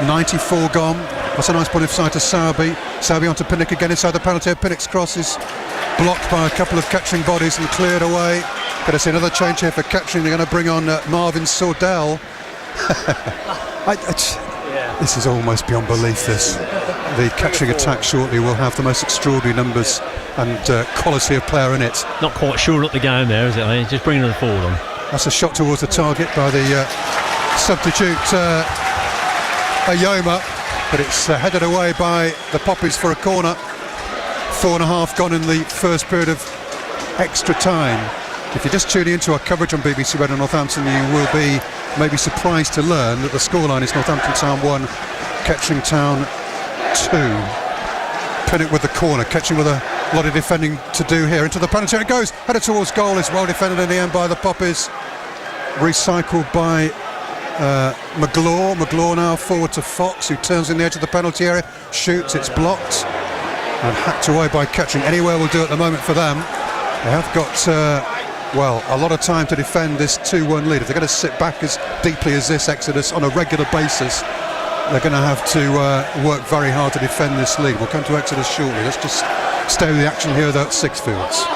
94 gone. That's a nice point inside to Sowerby. Sowerby onto Pinnock again inside the penalty. Pinnock's cross is blocked by a couple of Kettering bodies and cleared away. Got to see another change here for Kettering. They're going to bring on Marvin Sordell. This is almost beyond belief, this. The Kettering attack shortly will have the most extraordinary numbers and quality of player in it. Not quite sure up the game there, is it? I mean, just bringing the forward on. That's a shot towards the target by the substitute Ayoma, but it's headed away by the Poppies for a corner. 4.5 gone in the first period of extra time. If you're just tuning into our coverage on BBC Radio Northampton, you will be maybe surprised to learn that the scoreline is Northampton Town 1, Kettering Town 2. Pinnock with the corner, Kettering with a lot of defending to do here. Into the penalty area it goes, headed towards goal. Is well defended in the end by the Poppies. Recycled by McGlaw. McGlaw now forward to Fox, who turns in the edge of the penalty area, shoots, it's blocked and hacked away by Kettering. Anywhere will do at the moment for them. They have got a lot of time to defend this 2-1 lead. If they're going to sit back as deeply as this Exodus on a regular basis, they're going to have to work very hard to defend this lead. We'll come to Exodus shortly. Let's just stay with the action here at Sixfields.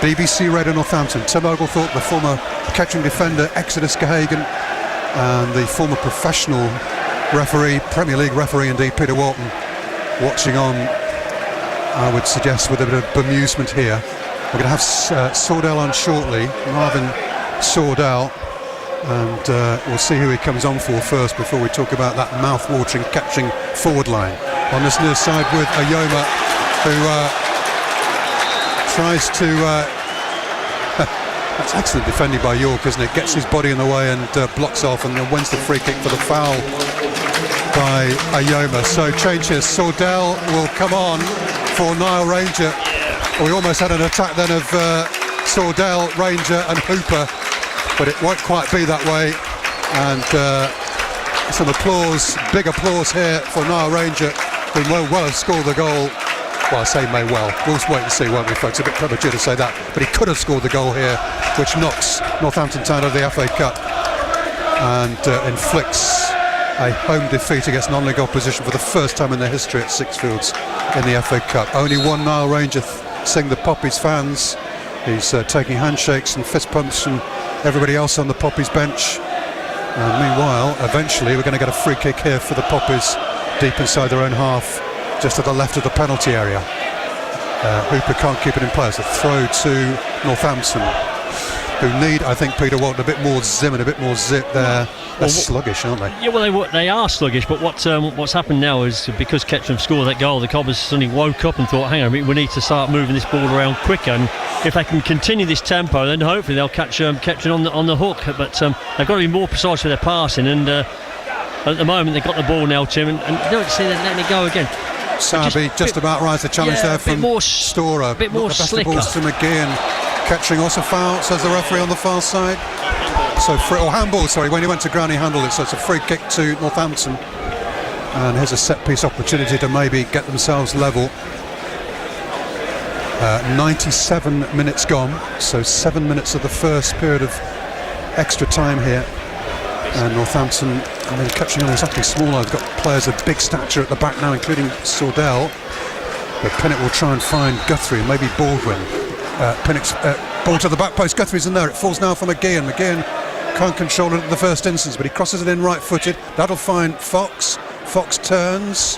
BBC Radio Northampton. Tim Oglethorpe, the former Kettering defender, Exodus Gahagan, and the former professional referee, Premier League referee indeed, Peter Walton, watching on, I would suggest, with a bit of bemusement here. We're going to have Sordell on shortly, Marvin Sordell, and we'll see who he comes on for first before we talk about that mouth-watering Kettering forward line. On this near side with Ayoma, who tries to... That's excellent defending by York, isn't it? Gets his body in the way and blocks off, and then wins the free kick for the foul by Ayoma. So change here. Sordell will come on for Niall Ranger. We almost had an attack then of Sordell, Ranger and Hooper, but it won't quite be that way. And some applause, big applause here for Niall Ranger, who may well have scored the goal. Well, I say may well. We'll wait and see, won't we, folks? A bit premature to say that, but he could have scored the goal here, which knocks Northampton Town out of the FA Cup and inflicts a home defeat against non-league opposition for the first time in their history at Sixfields in the FA Cup. Only one Niall Ranger seeing the Poppies fans. He's taking handshakes and fist pumps from everybody else on the Poppies bench. And meanwhile, eventually we're going to get a free kick here for the Poppies deep inside their own half, just to the left of the penalty area. Hooper can't keep it in place. A throw to Northampton, who need, I think, Peter Walton a bit more zim and a bit more zip there. They're sluggish, aren't they? Yeah, well, they are sluggish, but what's happened now is because Kettering scored that goal, the Cobblers suddenly woke up and thought, hang on, we need to start moving this ball around quicker, and if they can continue this tempo, then hopefully they'll catch Kettering on the hook. But they've got to be more precise with their passing, and at the moment they've got the ball now, Tim, and you don't see them letting it go again. Sabi just about right, the challenge there from Storer. A bit more the best slicker. of balls to McGee, and Kettering also foul, says the referee on the far side. So handball, sorry, when he went to ground he handled it, so it's a free kick to Northampton. And here's a set piece opportunity to maybe get themselves level. 97 minutes gone, so 7 minutes of the first period of extra time here. And Northampton, Kettering are exactly smaller. They've got players of big stature at the back now, including Sordell. But Pinnock will try and find Guthrie, maybe Baldwin. Pinnock's ball to the back post. Guthrie's in there. It falls now for McGeehan. McGeehan can't control it at the first instance, but he crosses it in right-footed. That'll find Fox. Fox turns,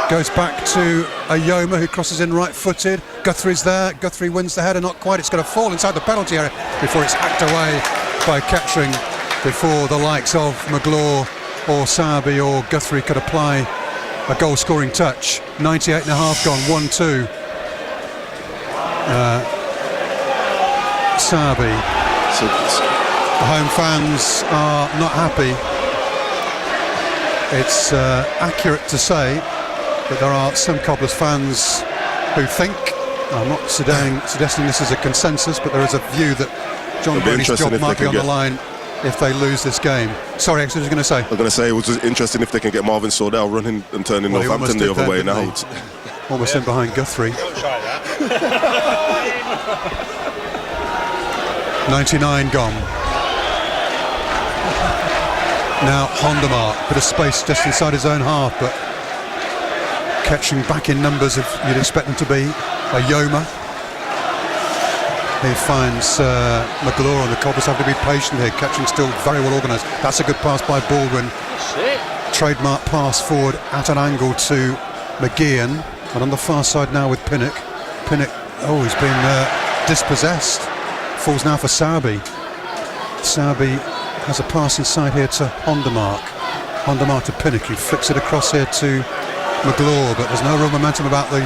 goes back to Ayoma, who crosses in right-footed. Guthrie's there. Guthrie wins the header, not quite. It's going to fall inside the penalty area before it's hacked away by Kettering, before the likes of McGlaw or Sabi or Guthrie could apply a goal-scoring touch. 98 and a half gone, 1-2. Sabi. The home fans are not happy. It's accurate to say that there are some Cobblers fans who think, I'm not suggesting this is a consensus, but there is a view that John Brady's job might be on the line if they lose this game. Sorry, Exeter was going to say. I was going to say it was just interesting if they can get Marvin Sordell running and turning Northampton the other way now. Almost in behind Guthrie. 99 gone. Now Hondermark, bit of space just inside his own half, but Kettering back in numbers if you'd expect them to be. Ayoma. He finds McGlaw, and the Cobblers have to be patient here. Kettering still very well organised. That's a good pass by Baldwin. Trademark pass forward at an angle to McGeehan, and on the far side now with Pinnock. Pinnock, he's been dispossessed. Falls now for Sabi. Sabi has a pass inside here to Hondermark. Hondermark to Pinnock, who flicks it across here to McGlaw, but there's no real momentum about the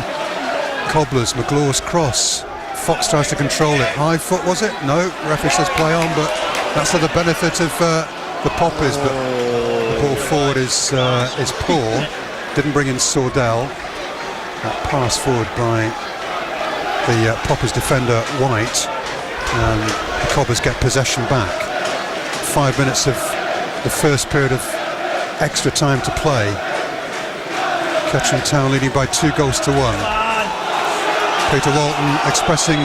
Cobblers. McGlaw's cross. Fox tries to control it. High foot, was it? No, referee says play on, but that's for the benefit of the Poppies, but the ball forward is poor. Didn't bring in Sordell. That pass forward by the Poppers defender White, and the Cobbers get possession back. 5 minutes of the first period of extra time to play. Kettering Town leading by 2 goals to 1. Peter Walton expressing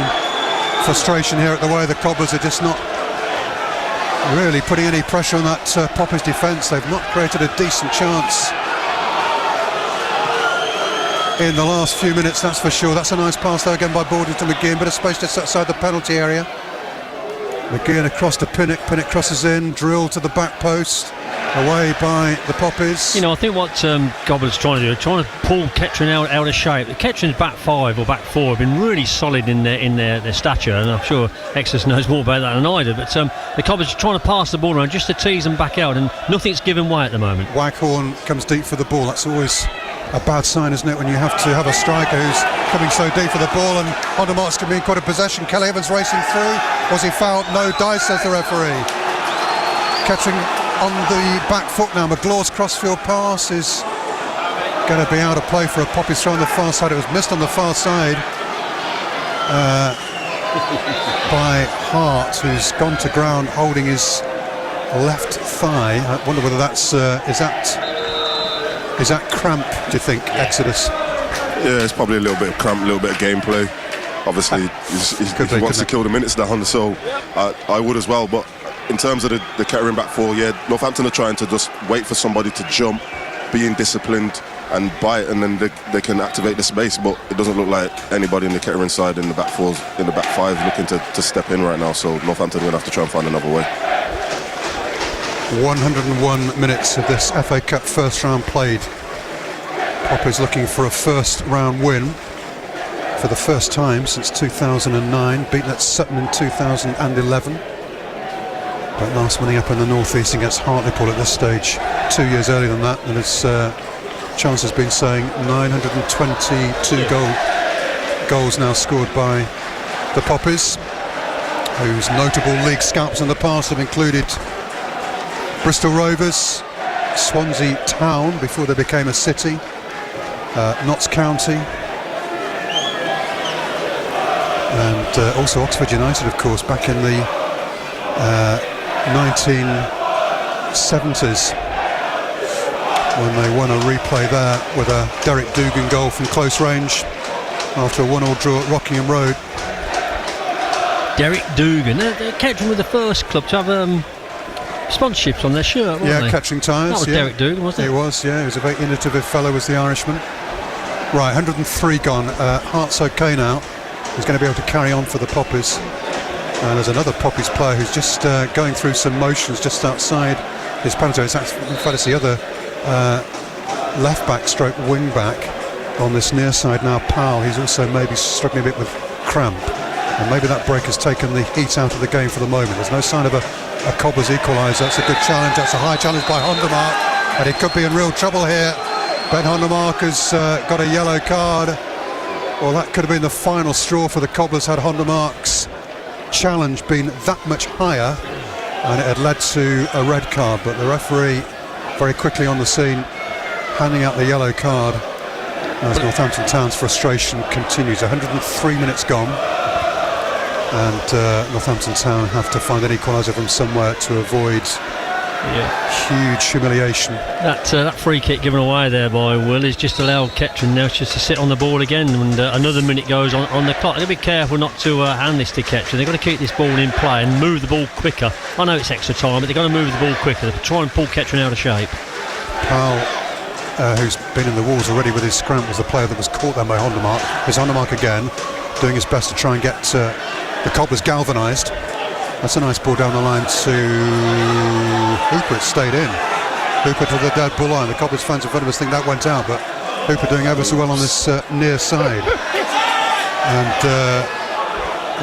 frustration here at the way the Cobbers are just not really putting any pressure on that Poppers defence. They've not created a decent chance in the last few minutes, that's for sure. That's a nice pass there again by Borden to McGeehan, but a space just outside the penalty area. McGeehan across to Pinnock. Pinnock crosses in, drilled to the back post, away by the Poppies. You know, I think what Gobbler's trying to do, trying to pull Kettering out of shape. Kettering's back 5 or back 4 have been really solid in their stature, and I'm sure Exeter knows more about that than I do, but the Cobbers are trying to pass the ball around just to tease them back out, and nothing's given way at the moment. Waghorn comes deep for the ball. That's always a bad sign, isn't it, when you have to have a striker who's coming so deep for the ball, and Hondermark's going to be in quite a possession. Kelly Evans racing through. Was he fouled? No dice, says the referee. Kettering on the back foot now. McGlaw's crossfield pass is going to be out of play for a Poppy's throw on the far side. It was missed on the far side by Hart, who's gone to ground holding his left thigh. I wonder whether that's is that cramp, do you think, Exodus? Yeah, it's probably a little bit of cramp, a little bit of gameplay. Obviously, he wants to kill the minutes down, so I would as well. But in terms of the Kettering back 4, yeah, Northampton are trying to just wait for somebody to jump, being disciplined and bite, and then they can activate the space. But it doesn't look like anybody in the Kettering side in the back 4s, in the back 5 looking to step in right now. So Northampton are going to have to try and find another way. 101 minutes of this FA Cup first round played. Poppers looking for a first round win for the first time since 2009, beaten at Sutton in 2011, but last winning up in the North East against Hartlepool at this stage 2 years earlier than that, and as Chance has been saying, 922 goals now scored by the Poppers, whose notable league scalps in the past have included Bristol Rovers, Swansea Town before they became a city, Notts County, and also Oxford United, of course, back in the 1970s when they won a replay there with a Derek Dugan goal from close range after a 1-1 draw at Rockingham Road. Derek Dugan, they're Kettering with the first club to have sponsorships on their shirt, weren't they? Kettering Tyres. That was Derek Dugan, wasn't it? He was, yeah. He was a very innovative fellow, was the Irishman. Right, 103 gone. Hart's okay now. He's going to be able to carry on for the Poppers. And there's another Poppers player who's just going through some motions just outside his penalty. In fact, it's the other left back stroke wing back on this near side now, Powell. He's also maybe struggling a bit with cramp, and maybe that break has taken the heat out of the game for the moment. There's no sign of a Cobbers equaliser. That's a good challenge. That's a high challenge by Hondermark, and he could be in real trouble here. Ben Hondermark has got a yellow card. Well, that could have been the final straw for the Cobblers had Hondermark's challenge been that much higher, and it had led to a red card. But the referee very quickly on the scene, handing out the yellow card as Northampton Town's frustration continues. 103 minutes gone, and Northampton Town have to find an equaliser from somewhere to avoid huge humiliation. That free kick given away there by Will is just allowed Kettering now just to sit on the ball again, and another minute goes on the clock. They've got to be careful not to hand this to Kettering. They've got to keep this ball in play and move the ball quicker. I know it's extra time, but they've got to move the ball quicker to try and pull Kettering out of shape. Powell, who's been in the walls already with his scramp, was the player that was caught there by Hondermark. Here's Hondermark again, doing his best to try and get the Cobblers galvanised. That's a nice ball down the line to Hooper. It stayed in. Hooper to the dead ball line. The Cobblers fans in front of us think that went out, but Hooper doing ever so well on this near side. And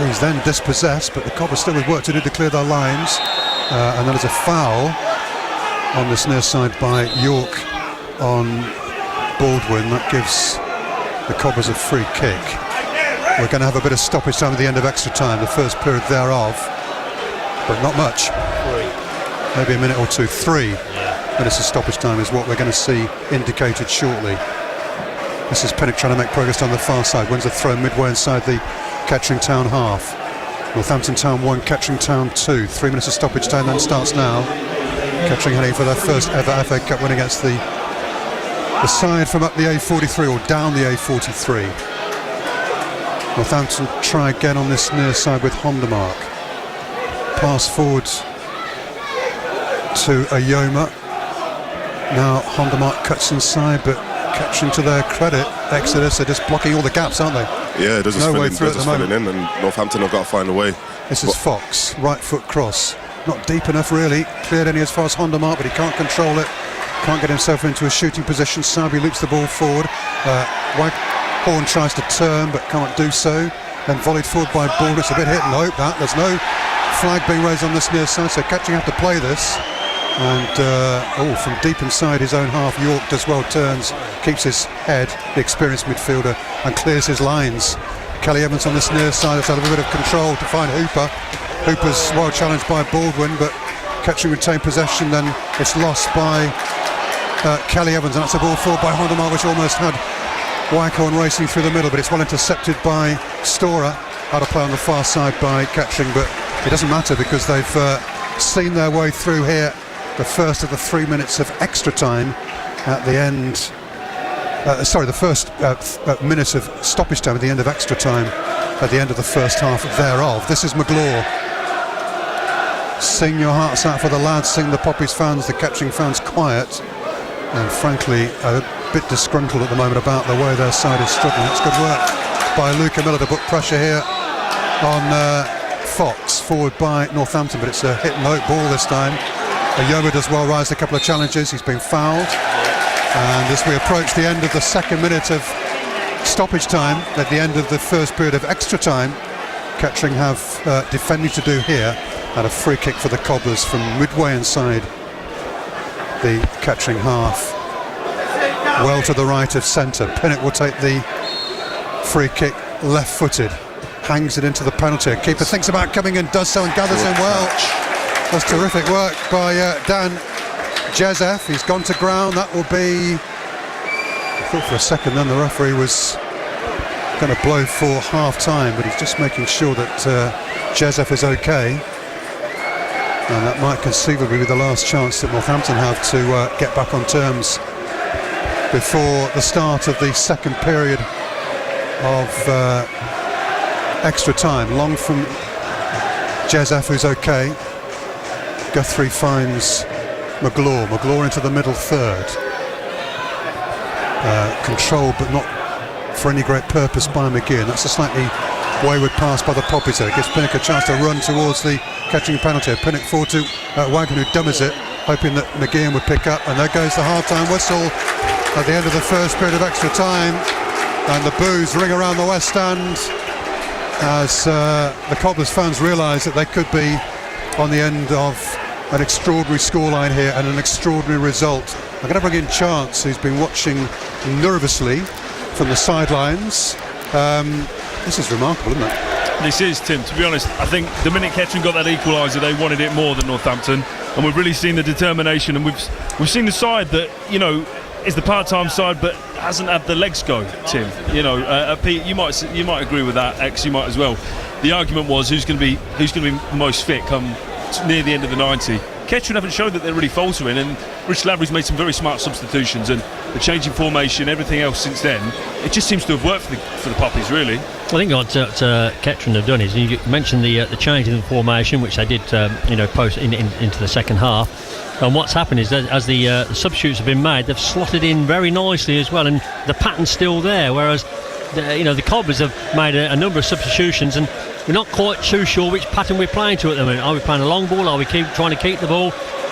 he's then dispossessed, but the Cobblers still with work to do to clear their lines. And then there's a foul on this near side by York on Baldwin. That gives the Cobblers a free kick. We're going to have a bit of stoppage time at the end of extra time, the first period thereof, but not much. Maybe a minute or two. 3 minutes of stoppage time is what we're going to see indicated shortly. This is Pinnock trying to make progress on the far side. Wins a throw midway inside the Kettering Town half. Northampton Town 1, Kettering Town 2. 3 minutes of stoppage time then starts now. Kettering heading for their first ever FA Cup win against the side from up the A43 or down the A43. Northampton try again on this near side with Hondermark. Pass forward to Ayoma. Now Hondermark cuts inside, but Kettering, to their credit, Exodus are just blocking all the gaps, aren't they? Yeah, they're just no way filling, through at the moment. in, and Northampton have got to find a way. This is Fox, right foot cross. Not deep enough really, cleared any as far as Hondermark, but he can't control it. Can't get himself into a shooting position. Sabi loops the ball forward. Horn tries to turn but can't do so. Then volleyed forward by Ball. It's a bit hit and hope that. There's no flag being raised on this near side, so Kettering have to play this. And from deep inside his own half, York does well, turns, keeps his head, the experienced midfielder, and clears his lines. Kelly Evans on this near side has had a bit of control to find Hooper. Hooper's well challenged by Baldwin, but Kettering retain possession, then it's lost by Kelly Evans, and that's a ball forward by Hondermark, which almost had Wycorn racing through the middle, but it's well intercepted by Storer. Out of play on the far side by Kettering, but it doesn't matter because they've seen their way through here. The first of the 3 minutes of extra time at the end. The first minute of stoppage time at the end of extra time at the end of the first half thereof. This is McGlaw. Sing your hearts out for the lads, sing the Poppies fans, the Kettering fans quiet. And frankly, a bit disgruntled at the moment about the way their side is struggling. It's good work by Luca Miller to put pressure here on Fox, forward by Northampton, but it's a hit and hope ball this time. Ayoma does well, rise a couple of challenges, he's been fouled. And as we approach the end of the second minute of stoppage time, at the end of the first period of extra time, Kettering have defending to do here, and a free kick for the Cobblers from midway inside the Kettering half. Well to the right of centre. Pinnock will take the free kick left-footed, hangs it into the penalty. Keeper thinks about coming in, does so and gathers in well. That's terrific work by Dan Jezef. He's gone to ground. That will be, I thought for a second then the referee was going to blow for half-time, but he's just making sure that Jezef is okay. And that might conceivably be the last chance that Northampton have to get back on terms before the start of the second period of extra time. Long from Jezef, who's okay. Guthrie finds McGlaw into the middle third. Controlled but not for any great purpose by McGeehan. That's a slightly wayward pass by the Poppies there. It gives Pinnock a chance to run towards the Kettering penalty. Pinnock forward to Wagner, who dummies it, hoping that McGeehan would pick up, and there goes the half-time whistle at the end of the first period of extra time, and the boos ring around the West Stand as the Cobblers fans realise that they could be on the end of an extraordinary scoreline here and an extraordinary result. I'm going to bring in Chance, who's been watching nervously from the sidelines. This is remarkable, isn't it? This is, Tim, to be honest. I think the minute Kettering got that equaliser, they wanted it more than Northampton, and we've really seen the determination, and we've seen the side that, you know, is the part-time side but hasn't had the legs go, Tim. You know, Pete, you might agree with that. X, you might as well. The argument was who's going to be most fit come near the end of the 90. Kettering haven't shown that they're really faltering, and Rich Lavery's made some very smart substitutions, and the change in formation, everything else since then, it just seems to have worked for the Poppies, really. I think what Kettering have done is, you mentioned the change in the formation, which they did, post into the second half. And what's happened is that as the substitutes have been made, they've slotted in very nicely as well, and the pattern's still there. Whereas, the Cobblers have made a number of substitutions, and we're not quite too sure which pattern we're playing to at the moment. Are we playing a long ball? Are we trying to keep the ball?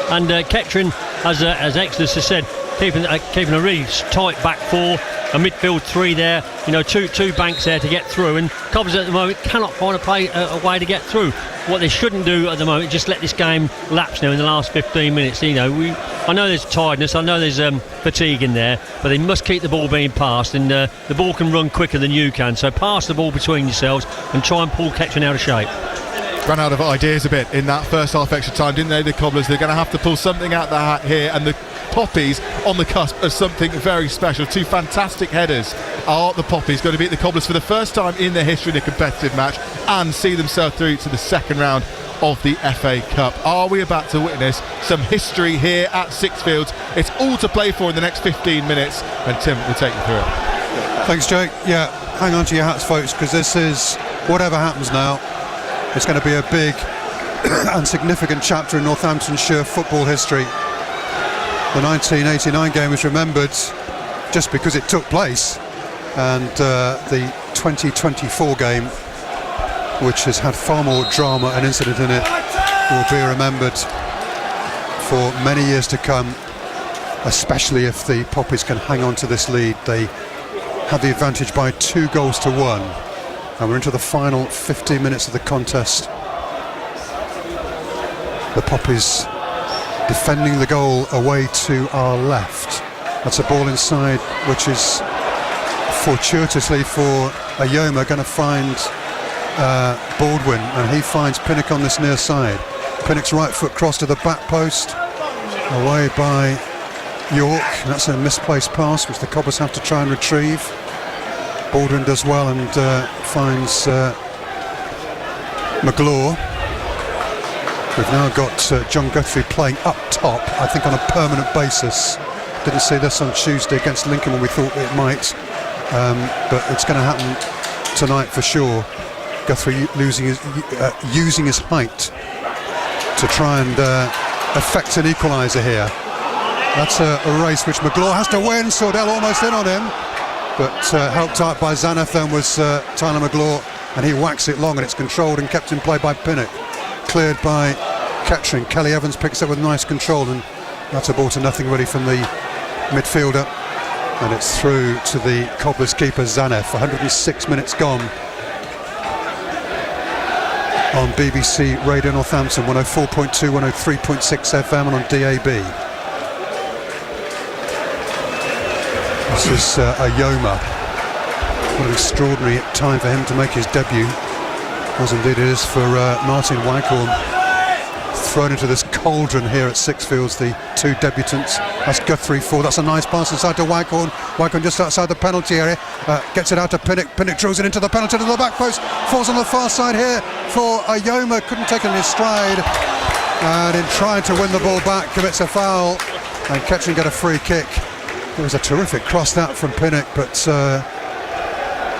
And Kettering, as Exodus has said, keeping a really tight back four, a midfield three there, two banks there to get through, and Cobblers at the moment cannot find a way to get through. What they shouldn't do at the moment is just let this game lapse now in the last 15 minutes. I know there's tiredness, I know there's fatigue in there, but they must keep the ball being passed, and the ball can run quicker than you can, so pass the ball between yourselves and try and pull Kettering out of shape. Ran out of ideas a bit in that first half extra time, didn't they, the Cobblers? They're going to have to pull something out the hat here, and Poppies on the cusp of something very special. Two fantastic headers are the Poppies going to beat the Cobblers for the first time in their history in a competitive match and see themselves through to the second round of the FA Cup. Are we about to witness some history here at Sixfields? It's all to play for in the next 15 minutes, and Tim will take you through it. Thanks, Jake. Yeah, hang on to your hats, folks, because this is, whatever happens now, it's going to be a big and significant chapter in Northamptonshire football history. The 1989 game is remembered just because it took place, and the 2024 game, which has had far more drama and incident in it, will be remembered for many years to come, especially if the Poppies can hang on to this lead. They have the advantage by 2-1, and we're into the final 15 minutes of the contest. The Poppies defending the goal away to our left. That's a ball inside, which is fortuitously for Ayoma going to find Baldwin, and he finds Pinnock on this near side. Pinnock's right foot cross to the back post, away by York. That's a misplaced pass which the Cobblers have to try and retrieve. Baldwin does well and finds McGlaw. We've now got John Guthrie playing up top, I think on a permanent basis. Didn't see this on Tuesday against Lincoln when we thought it might, but it's going to happen tonight for sure. Guthrie using his height to try and effect an equaliser here. That's a race which McGlaw has to win. Sordell almost in on him, but helped out by Zaneff then was Tyler McGlaw, and he whacks it long, and it's controlled and kept in play by Pinnock. Cleared by Kettering. Kelly Evans picks up with nice control, and that's a ball to nothing really from the midfielder, and it's through to the Cobblers keeper Zaneff. 106 minutes gone on BBC Radio Northampton, 104.2, 103.6 FM and on DAB. This is Ayoma. What an extraordinary time for him to make his debut, as indeed it is for Martin Waghorn. Thrown into this cauldron here at Sixfields, the two debutants. That's Guthrie for, that's a nice pass inside to Waghorn. Waghorn just outside the penalty area, gets it out to Pinnock. Pinnock drills it into the penalty to the back post, falls on the far side here for Ayoma, couldn't take it in his stride, and in trying to win the ball back, commits a foul, and Kettering get a free kick. It was a terrific cross that from Pinnock, but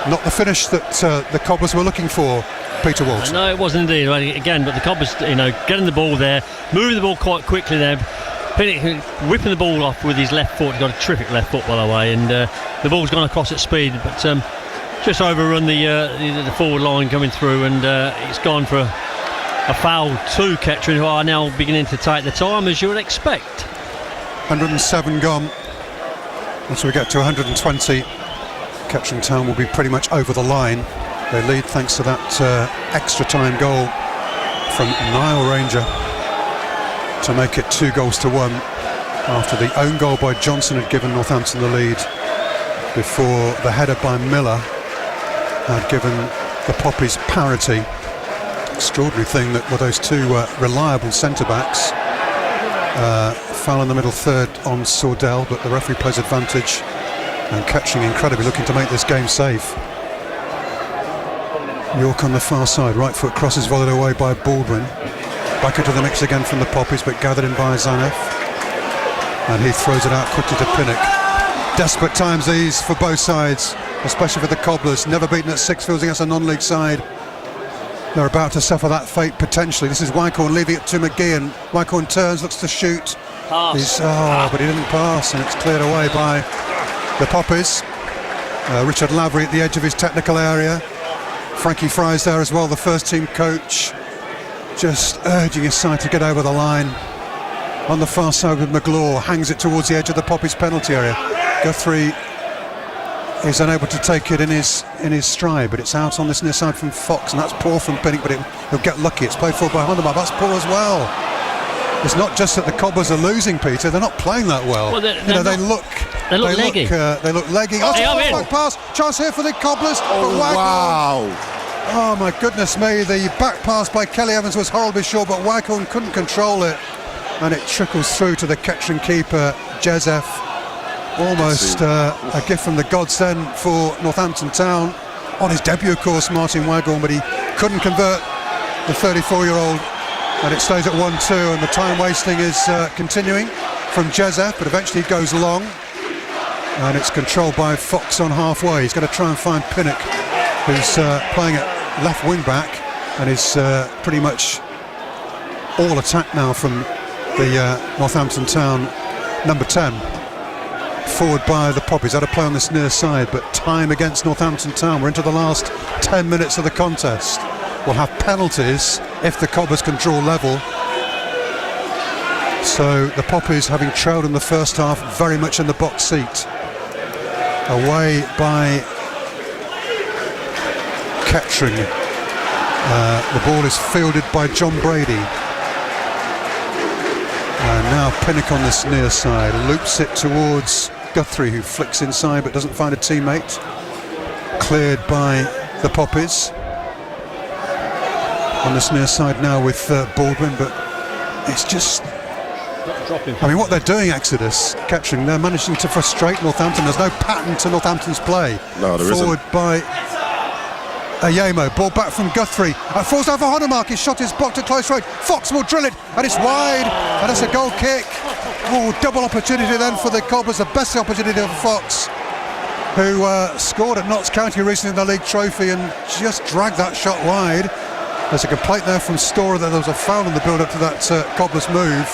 not the finish that the Cobblers were looking for. Peter Walsh. No, it wasn't indeed. Again, but the Cobblers, getting the ball there, moving the ball quite quickly there. Pinnock whipping the ball off with his left foot. He's got a terrific left foot, by the way, and the ball's gone across at speed, but just overrun the forward line coming through, and it's gone for a foul to Kettering, who are now beginning to take the time, as you would expect. 107 gone. Once we get to 120, Kettering Town will be pretty much over the line. They lead thanks to that extra time goal from Niall Ranger to make it 2-1 after the own goal by Johnson had given Northampton the lead, before the header by Miller had given the Poppies parity. Extraordinary thing that were those two reliable centre-backs. Foul in the middle third on Sordell, but the referee plays advantage, and Kettering incredibly looking to make this game safe. York on the far side, right foot crosses volleyed away by Baldwin. Back into the mix again from the Poppies, but gathered in by Zaneff, and he throws it out quickly to Pinnock. Desperate times these for both sides, especially for the Cobblers. Never beaten at Sixfields against a non-league side. They're about to suffer that fate potentially. This is Waghorn leaving it to McGee, and Waghorn turns, looks to shoot. But he didn't pass, and it's cleared away by the Poppies. Richard Lavery at the edge of his technical area. Frankie Fry's there as well, the first team coach, just urging his side to get over the line. On the far side with McGlaw, hangs it towards the edge of the Poppies penalty area. Guthrie is unable to take it in his stride, but it's out on this near side from Fox, and that's poor from Pinnock, but he'll get lucky. It's played forward by Honderman, that's poor as well. It's not just that the Cobblers are losing, Peter, they're not playing that well. They look leggy. They look leggy. Oh, back pass, chance here for the Cobblers. Oh, wow. Oh my goodness me, the back pass by Kelly Evans was horribly short, but Waghorn couldn't control it, and it trickles through to the Kettering keeper Joseph. Almost a gift from the gods then for Northampton Town. On his debut, of course, Martin Waghorn, but he couldn't convert the 34-year-old, and it stays at 1-2, and the time wasting is continuing from Joseph, but eventually he goes long, and it's controlled by Fox on halfway. He's going to try and find Pinnock, who's playing at left wing back, and is pretty much all attack now from the Northampton Town number 10. Forward by the Poppies. Had a play on this near side, but time against Northampton Town. We're into the last 10 minutes of the contest. We'll have penalties if the Cobbers can draw level. So the Poppies, having trailed in the first half, very much in the box seat. Away by Kettering. The ball is fielded by John Brady. And now Pinnock on this near side, loops it towards Guthrie, who flicks inside but doesn't find a teammate. Cleared by the Poppies. On this near side now with Baldwin, but it's just... I mean, what they're doing, Exodus, Kettering, they're managing to frustrate Northampton. There's no pattern to Northampton's play. No, there Forward isn't. by Ayemo, ball back from Guthrie. Falls over Honemark, his shot is blocked at close range. Fox will drill it, and it's wide, and that's a goal kick. Oh, double opportunity then for the Cobbers, the best opportunity for Fox, who scored at Notts County recently in the league trophy and just dragged that shot wide. There's a complaint there from Storer that there was a foul in the build-up to that Cobbers move,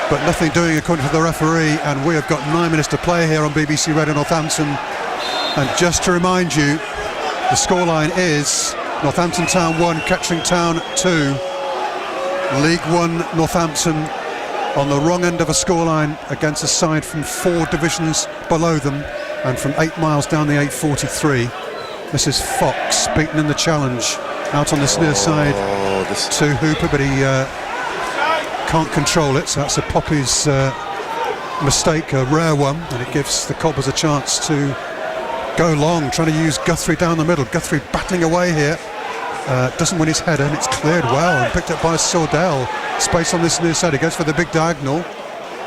but nothing doing according to the referee, and we have got 9 minutes to play here on BBC Radio Northampton. And just to remind you, the scoreline is Northampton Town 1, Kettering Town 2. League 1 Northampton on the wrong end of a scoreline against a side from 4 divisions below them and from 8 miles down the 843. This is Fox beaten in the challenge. Out on this near side to Hooper, but he can't control it, so that's a Poppy's mistake, a rare one, and it gives the Cobbers a chance to go long, trying to use Guthrie down the middle. Guthrie battling away here, doesn't win his header, and it's cleared well and picked up by Sordell. Space on this near side, he goes for the big diagonal,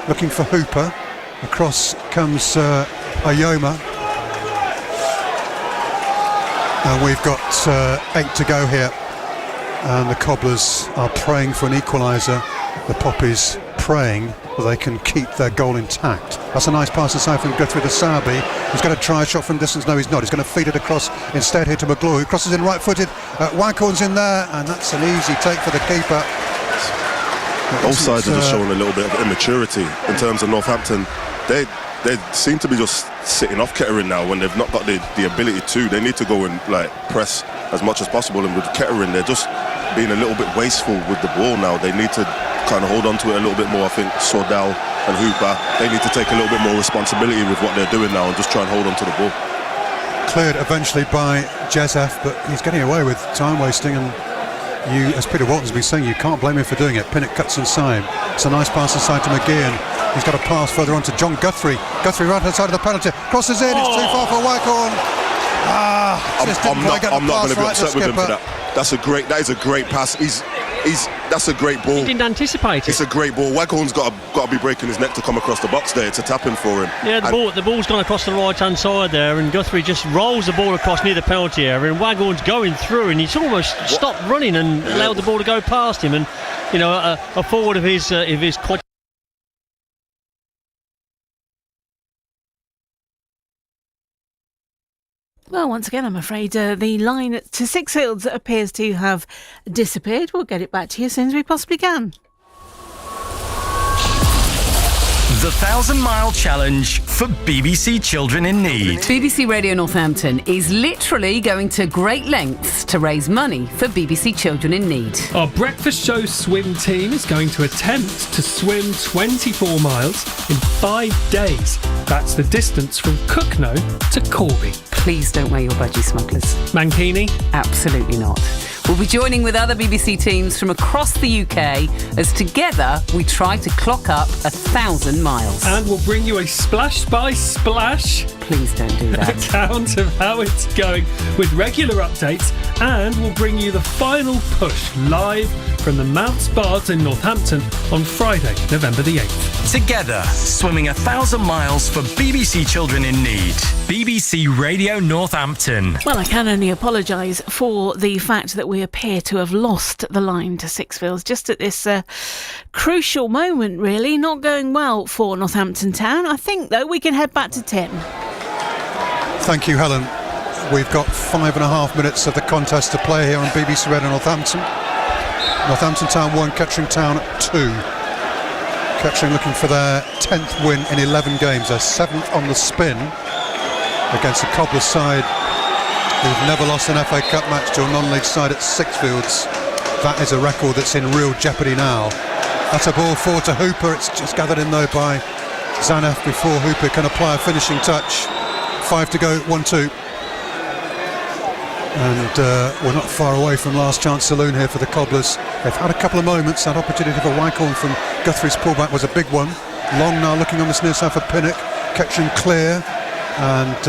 looking for Hooper. Across comes Ayoma, and we've got 8 to go here, and the Cobblers are praying for an equaliser. The Poppies praying that they can keep their goal intact. That's a nice pass inside from Guthrie to Sarby. He's going to try a shot from distance. No, he's not. He's going to feed it across instead here to McGlaw, who crosses in right-footed. Waghorn's in there, and that's an easy take for the keeper. Both sides are just showing a little bit of immaturity in terms of Northampton. They seem to be just sitting off Kettering now when they've not got the ability to. They need to go and press as much as possible, and with Kettering they're just being a little bit wasteful with the ball now. They need to kind of hold on to it a little bit more. I think Sordell and Hooper, they need to take a little bit more responsibility with what they're doing now and just try and hold on to the ball. Cleared eventually by Joseph, but he's getting away with time wasting, and you, as Peter Walton's been saying, you can't blame him for doing it. Pinnock cuts inside. It's a nice pass inside to McGeehan. He's got a pass further on to John Guthrie. Guthrie right outside of the penalty. Crosses in, it's too far for Waghorn. I'm not going to be upset with him for that. That is a great pass. That's a great ball. He didn't anticipate it. It's a great ball. Waghorn's got to be breaking his neck to come across the box there. It's a tap-in for him. Yeah, the ball's gone across the right-hand side there, and Guthrie just rolls the ball across near the penalty area, and Waghorn's going through, and he's almost stopped running and allowed the ball to go past him. And a forward of his quad. Well, once again, I'm afraid the line to Sixfields appears to have disappeared. We'll get it back to you as soon as we possibly can. The 1,000 Mile Challenge for BBC Children in Need. BBC Radio Northampton is literally going to great lengths to raise money for BBC Children in Need. Our breakfast show swim team is going to attempt to swim 24 miles in 5 days. That's the distance from Cookno to Corby. Please don't wear your budgie smugglers. Mankini? Absolutely not. We'll be joining with other BBC teams from across the UK as together we try to clock up 1,000 miles. And we'll bring you a splash by splash please don't do that. Account of how it's going with regular updates, and we'll bring you the final push live from the Mount Spards in Northampton on Friday, November the 8th. Together, swimming 1,000 miles for BBC Children in Need. BBC Radio Northampton. Well, I can only apologise for the fact that we appear to have lost the line to Sixfields just at this crucial moment, really. Not going well for Northampton Town. I think, though, we can head back to Tim. Thank you, Helen. We've got 5.5 minutes of the contest to play here on BBC Radio Northampton. Northampton Town 1, Kettering Town 2. Kettering looking for their 10th win in 11 games, their 7th on the spin against a Cobblers side who've never lost an FA Cup match to a non-league side at Sixfields. That is a record that's in real jeopardy now. That's a ball forward to Hooper. It's just gathered in though by Zaneff before Hooper can apply a finishing touch. 5 to go, 1-2. And we're not far away from last chance saloon here for the Cobblers. They've had a couple of moments. That opportunity for Wycorn from Guthrie's pullback was a big one. Long now looking on the near side for Pinnock. Kettering clear and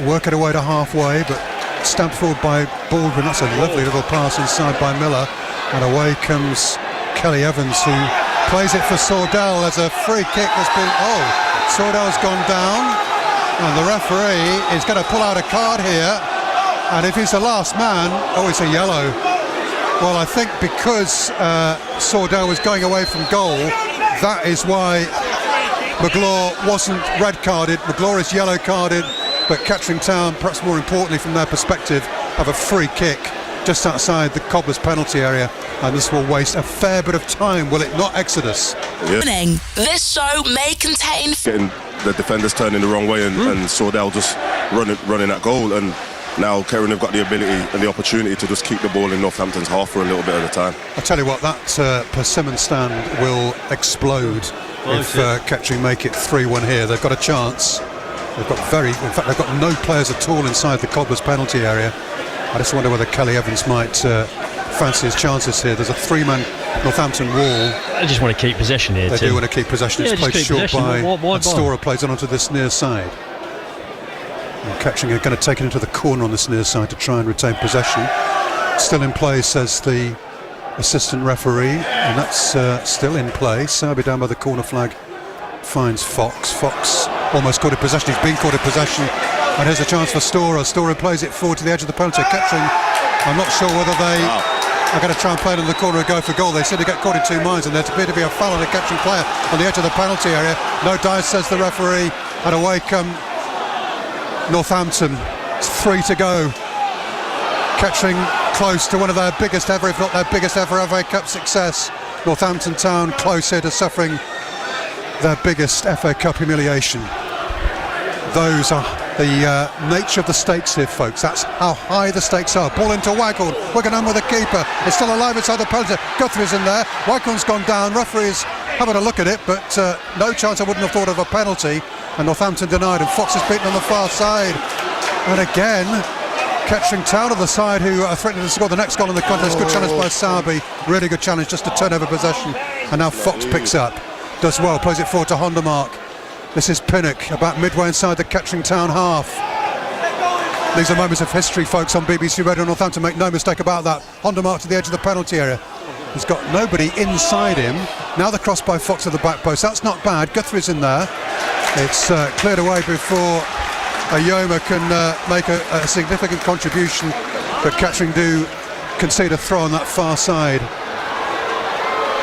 work it away to halfway, but stamped forward by Baldwin. That's a lovely little pass inside by Miller. And away comes Kelly Evans, who plays it for Sordell. There's a free kick that's been... Oh, Sordell's gone down. And the referee is going to pull out a card here. And if he's the last man, oh, it's a yellow. Well, I think because Sordell was going away from goal, that is why McGlaw wasn't red carded. McGlaw is yellow carded, but Kettering Town, perhaps more importantly from their perspective, have a free kick just outside the Cobblers penalty area, and this will waste a fair bit of time, will it not, Exodus? Warning, this show may contain... Getting the defenders turning the wrong way and Sordell just running at goal, and now Kettering have got the ability and the opportunity to just keep the ball in Northampton's half for a little bit at a time. I tell you what, that Persimmon stand will explode if Kettering make it 3-1 here. They've got a chance. They've got no players at all inside the Cobblers penalty area. I just wonder whether Kelly Evans might fancy his chances here. There's a 3-man Northampton wall. I just want to keep possession here. They do want to keep possession. It's played short by Storer, plays it onto this near side. And Kettering are going to take it into the corner on this near side to try and retain possession. Still in play, says the assistant referee, and that's still in play. Serby down by the corner flag finds Fox. Fox almost caught in possession. He's been caught in possession, and here's a chance for Storer. Storer plays it forward to the edge of the penalty. Kettering, I'm not sure whether they are going to try and play it in the corner and go for goal. They seem to get caught in two minds, and there appears to be a foul on a Kettering player on the edge of the penalty area. No dice, says the referee, and away come Northampton. It's 3 to go. Kettering close to one of their biggest ever, if not their biggest ever FA Cup success. Northampton Town close here to suffering their biggest FA Cup humiliation. Those are the nature of the stakes here, folks. That's how high the stakes are. Ball into Wycorn. Wickenham with the keeper. It's still alive inside the penalty. Guthrie's in there. Wycorn's gone down. Referee's having a look at it, but no chance. I wouldn't have thought of a penalty. And Northampton denied, and Fox is beaten on the far side. And again, Kettering Town on the side, who are threatening to score the next goal in the contest. Good challenge by Serby. Really good challenge just to turn over possession. And now Fox picks up. Does well. Plays it forward to Hondermark. This is Pinnock, about midway inside the Kettering Town half. These are moments of history, folks, on BBC Radio Northampton. Make no mistake about that. Hondermark to the edge of the penalty area. He's got nobody inside him. Now the cross by Fox at the back post. That's not bad. Guthrie's in there. It's cleared away before Ayoma can make a significant contribution, but Kettering do concede a throw on that far side.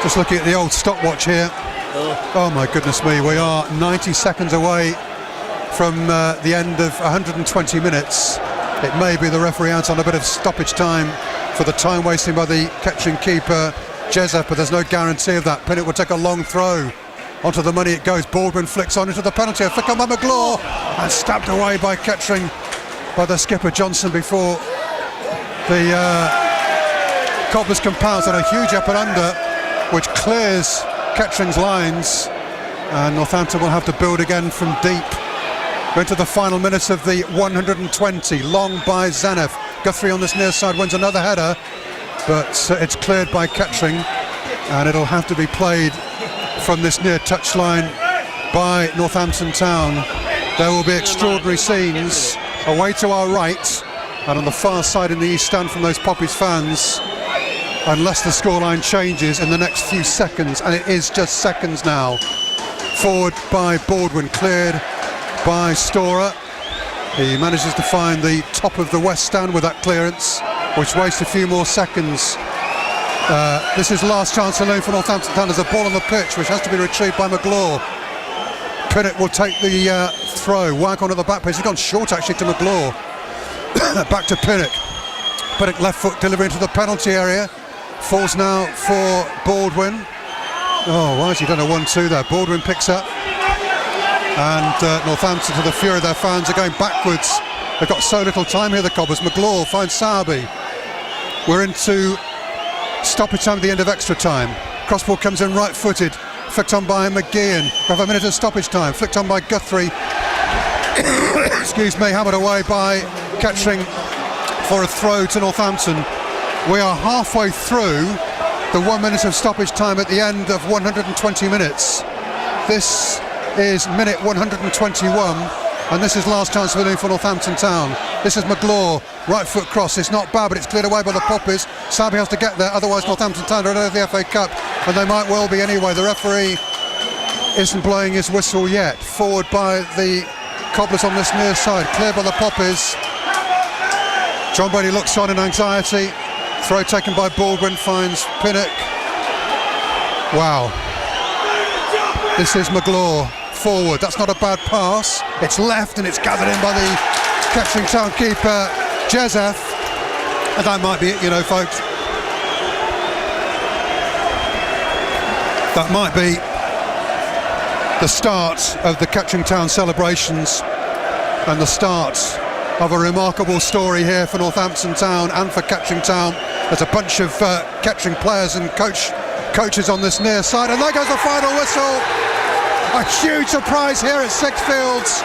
Just looking at the old stopwatch here. Oh my goodness me, we are 90 seconds away from the end of 120 minutes. It may be the referee out on a bit of stoppage time for the time wasting by the Kettering keeper Jezef, but there's no guarantee of that. Pinnock will take a long throw. Onto the money it goes. Baldwin flicks on into the penalty. A flick on by McGlaw, and stabbed away by Kettering by the skipper Johnson before the Cobblers can pounce on a huge up and under, which clears Kettering's lines, and Northampton will have to build again from deep. We're into the final minutes of the 120. Long by Zaneff. Guthrie on this near side wins another header, but it's cleared by Kettering, and it'll have to be played from this near touchline by Northampton Town. There will be extraordinary scenes away to our right and on the far side in the East Stand from those Poppies fans, unless the scoreline changes in the next few seconds, and it is just seconds now. Forward by Baldwin, cleared by Storer. He manages to find the top of the West Stand with that clearance, which wastes a few more seconds. This is last chance saloon for Northampton Town. There's a ball on the pitch which has to be retrieved by McGlaw. Pinnock will take the throw. Wag on at the back pace. He's gone short actually to McGlaw. Back to Pinnock. Pinnock left foot delivering to the penalty area. Falls now for Baldwin. Oh, why has he done a 1-2 there? Baldwin picks up. And Northampton, to the fury of their fans, are going backwards. They've got so little time here, the Cobbers. McGlaw finds Sarby. We're into stoppage time at the end of extra time. Crossball comes in right-footed. Flicked on by McGeehan. We have a minute of stoppage time. Flicked on by Guthrie. Excuse me, hammered away by Kettering for a throw to Northampton. We are halfway through the 1 minute of stoppage time at the end of 120 minutes. This is minute 121, and this is last chance for Northampton Town. This is McGlaw, right foot cross. It's not bad, but it's cleared away by the Poppies. Sarby has to get there, otherwise Northampton Town are out of the FA Cup, and they might well be anyway. The referee isn't blowing his whistle yet. Forward by the Cobblers on this near side, cleared by the Poppies. John Brady looks on in anxiety. Throw taken by Baldwin, finds Pinnock. Wow. This is McGlaw. Forward, that's not a bad pass. It's left and it's gathered in by the Kettering Town keeper Jezef, and that might be it, you know, folks. That might be the start of the Kettering Town celebrations and the start of a remarkable story here for Northampton Town and for Kettering Town. There's a bunch of Kettering players and coaches on this near side, and there goes the final whistle. A huge surprise here at Sixfields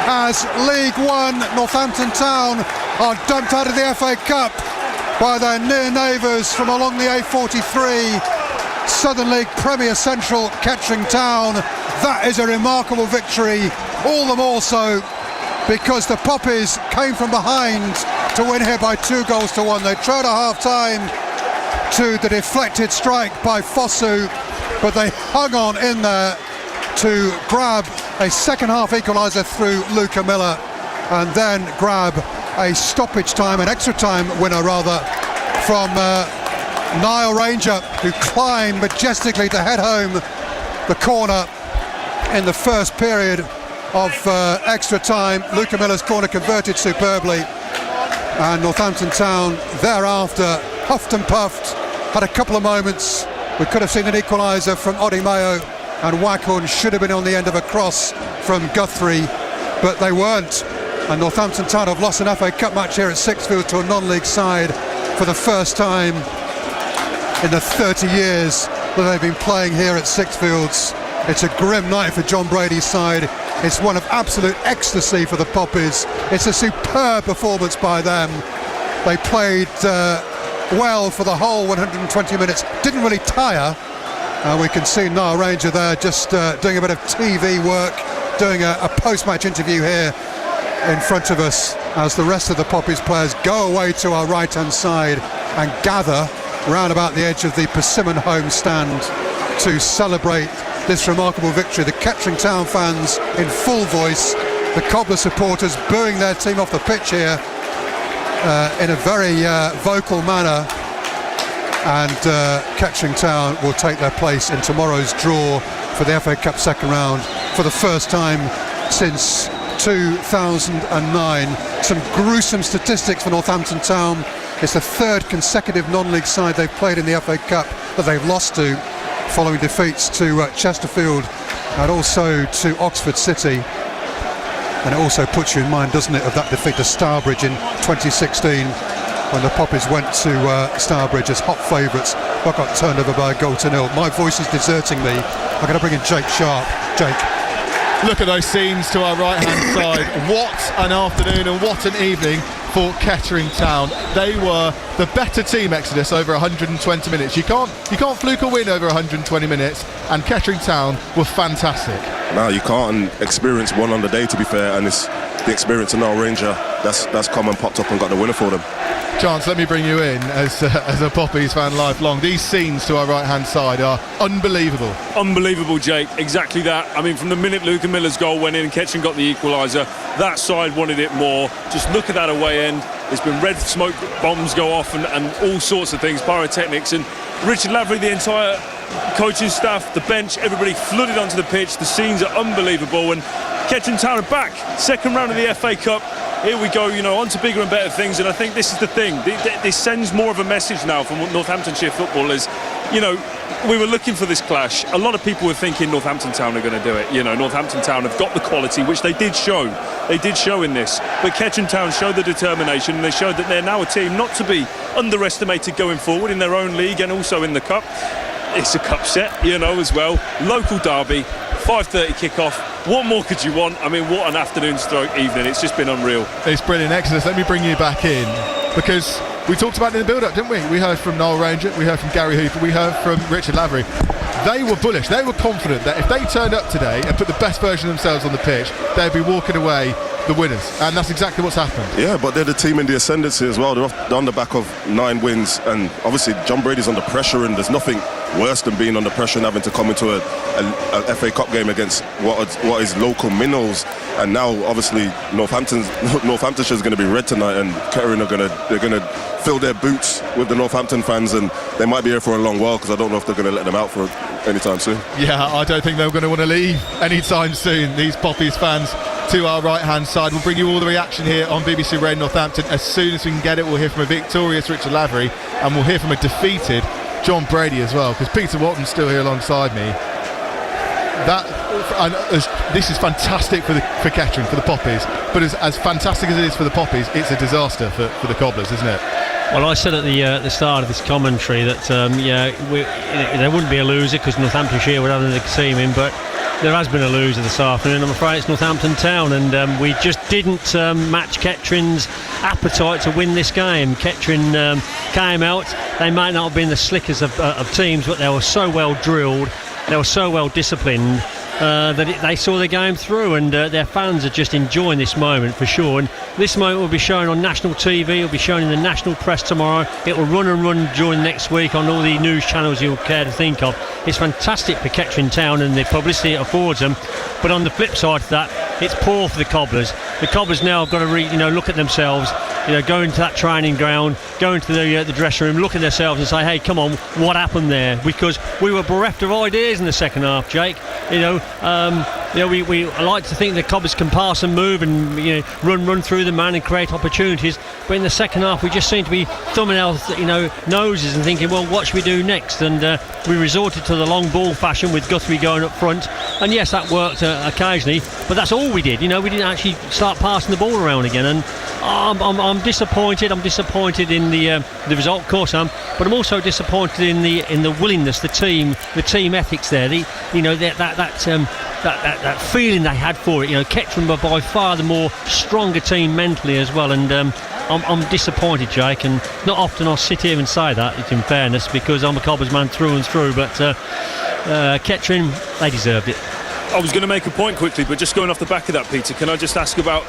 as League One Northampton Town are dumped out of the FA Cup by their near neighbours from along the A43, Southern League Premier Central Kettering Town. That is a remarkable victory, all the more so because the Poppies came from behind to win here by 2-1. They trailed at half-time to the deflected strike by Fosu, but they hung on in there to grab a second-half equaliser through Luca Miller and then grab a stoppage time, an extra time winner rather, from Niall Ranger, who climbed majestically to head home the corner in the first period of extra time. Luca Miller's corner converted superbly, and Northampton Town thereafter huffed and puffed, had a couple of moments. We could have seen an equaliser from Odi Mayo, and Waghorn should have been on the end of a cross from Guthrie, but they weren't. And Northampton Town have lost an FA Cup match here at Sixfields to a non-league side for the first time in the 30 years that they've been playing here at Sixfields. It's a grim night for John Brady's side. It's one of absolute ecstasy for the Poppies. It's a superb performance by them. They played well for the whole 120 minutes, didn't really tire. We can see Niall Ranger there just doing a bit of TV work, doing a post-match interview here in front of us as the rest of the Poppies players go away to our right-hand side and gather round about the edge of the Persimmon home stand to celebrate this remarkable victory. The Kettering Town fans in full voice, the Cobbler supporters booing their team off the pitch here in a very vocal manner, and Kettering Town will take their place in tomorrow's draw for the FA Cup second round for the first time since 2009. Some gruesome statistics for Northampton Town. It's the third consecutive non-league side they've played in the FA Cup that they've lost to, following defeats to Chesterfield and also to Oxford City. And it also puts you in mind, doesn't it, of that defeat to Stourbridge in 2016 when the Poppies went to Stourbridge as hot favourites but got turned over by a 0-0. My voice is deserting me. I'm going to bring in Jake Sharp. Jake. Look at those scenes to our right-hand side. What an afternoon and what an evening for Kettering Town. They were the better team, Exodus, over 120 minutes. You can't fluke a win over 120 minutes, and Kettering Town were fantastic. No, you can't experience one on the day, to be fair, and it's the experience of our Ranger that's come and popped up and got the winner for them. Chance, let me bring you in as a Poppies fan lifelong. These scenes to our right-hand side are unbelievable. Unbelievable, Jake. Exactly that. I mean, from the minute Luca Miller's goal went in and Kettering got the equaliser, that side wanted it more. Just look at that away end. There's been red smoke bombs go off and all sorts of things, pyrotechnics. And Richard Lavery, the entire coaching staff, the bench, everybody flooded onto the pitch. The scenes are unbelievable. And Kettering Town are back. Second round of the FA Cup. Here we go, on to bigger and better things, and I think this is the thing. This sends more of a message now from Northamptonshire footballers. We were looking for this clash. A lot of people were thinking Northampton Town are going to do it. Northampton Town have got the quality, which they did show. They did show in this. But Kettering Town showed the determination, and they showed that they're now a team not to be underestimated going forward in their own league and also in the cup. It's a cup set, as well. Local derby, 5:30 kickoff. What more could you want? I mean, what an afternoon stroke evening. It's just been unreal. It's brilliant. Exodus, let me bring you back in, because we talked about it in the build-up, didn't we? We heard from Noel Ranger, we heard from Gary Hooper, we heard from Richard Lavery. They were bullish. They were confident that if they turned up today and put the best version of themselves on the pitch, they'd be walking away the winners, and that's exactly what's happened. Yeah, but they're the team in the ascendancy as well. They're on the back of 9 wins, and obviously John Brady's under pressure, and there's nothing worse than being under pressure and having to come into a FA Cup game against what is local minnows. And now obviously Northamptonshire's going to be red tonight, and Kettering they're going to fill their boots with the Northampton fans, and they might be here for a long while, because I don't know if they're going to let them out for anytime soon. Yeah, I don't think they're going to want to leave anytime soon, these Poppies fans. To our right-hand side, we'll bring you all the reaction here on BBC Radio Northampton as soon as we can get it. We'll hear from a victorious Richard Lavery, and we'll hear from a defeated John Brady as well, because Peter Watton's still here alongside me. This is fantastic for Kettering, for the Poppies, but as fantastic as it is for the Poppies, it's a disaster for the Cobblers, isn't it? Well, I said at the start of this commentary that there wouldn't be a loser because Northamptonshire would have another team in, but there has been a loser this afternoon. I'm afraid it's Northampton Town, and we just didn't match Kettering's appetite to win this game. Kettering came out. They might not have been the slickest of teams, but they were so well drilled, they were so well disciplined that they saw the game through, and their fans are just enjoying this moment for sure. And this moment will be shown on national TV, it will be shown in the national press tomorrow, it will run during next week on all the news channels you'll care to think of. It's fantastic for Kettering Town and the publicity it affords them, but on the flip side of that, it's poor for the Cobblers. The Cobblers now have got to look at themselves, go into that training ground, go into the dressing room, look at themselves and say, hey, come on, what happened there? Because we were bereft of ideas in the second half, Jake. We like to think the Cobblers can pass and move and run through the man and create opportunities, but in the second half we just seem to be thumbing our noses and thinking, well, what should we do next? And we resorted to the long ball fashion with Guthrie going up front, and yes, that worked occasionally, but that's all we did. We didn't actually start passing the ball around again, and I'm disappointed. I'm disappointed in the result, of course I am, but I'm also disappointed in the willingness, the team ethics there. That feeling they had for it. Kettering were by far the more stronger team mentally as well, and I'm disappointed, Jake. And not often I sit here and say that, in fairness, because I'm a Cobblers man through and through. But Kettering, they deserved it. I was going to make a point quickly, but just going off the back of that, Peter, can I just ask about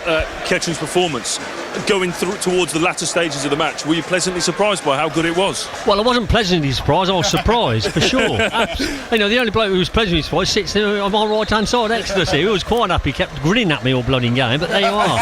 Kettering's performance going through towards the latter stages of the match? Were you pleasantly surprised by how good it was? Well, I wasn't pleasantly surprised. I was surprised for sure. The only bloke who was pleasantly surprised sits on my right-hand side, Exodus here. He was quite happy, kept grinning at me all bloody game. But there you are.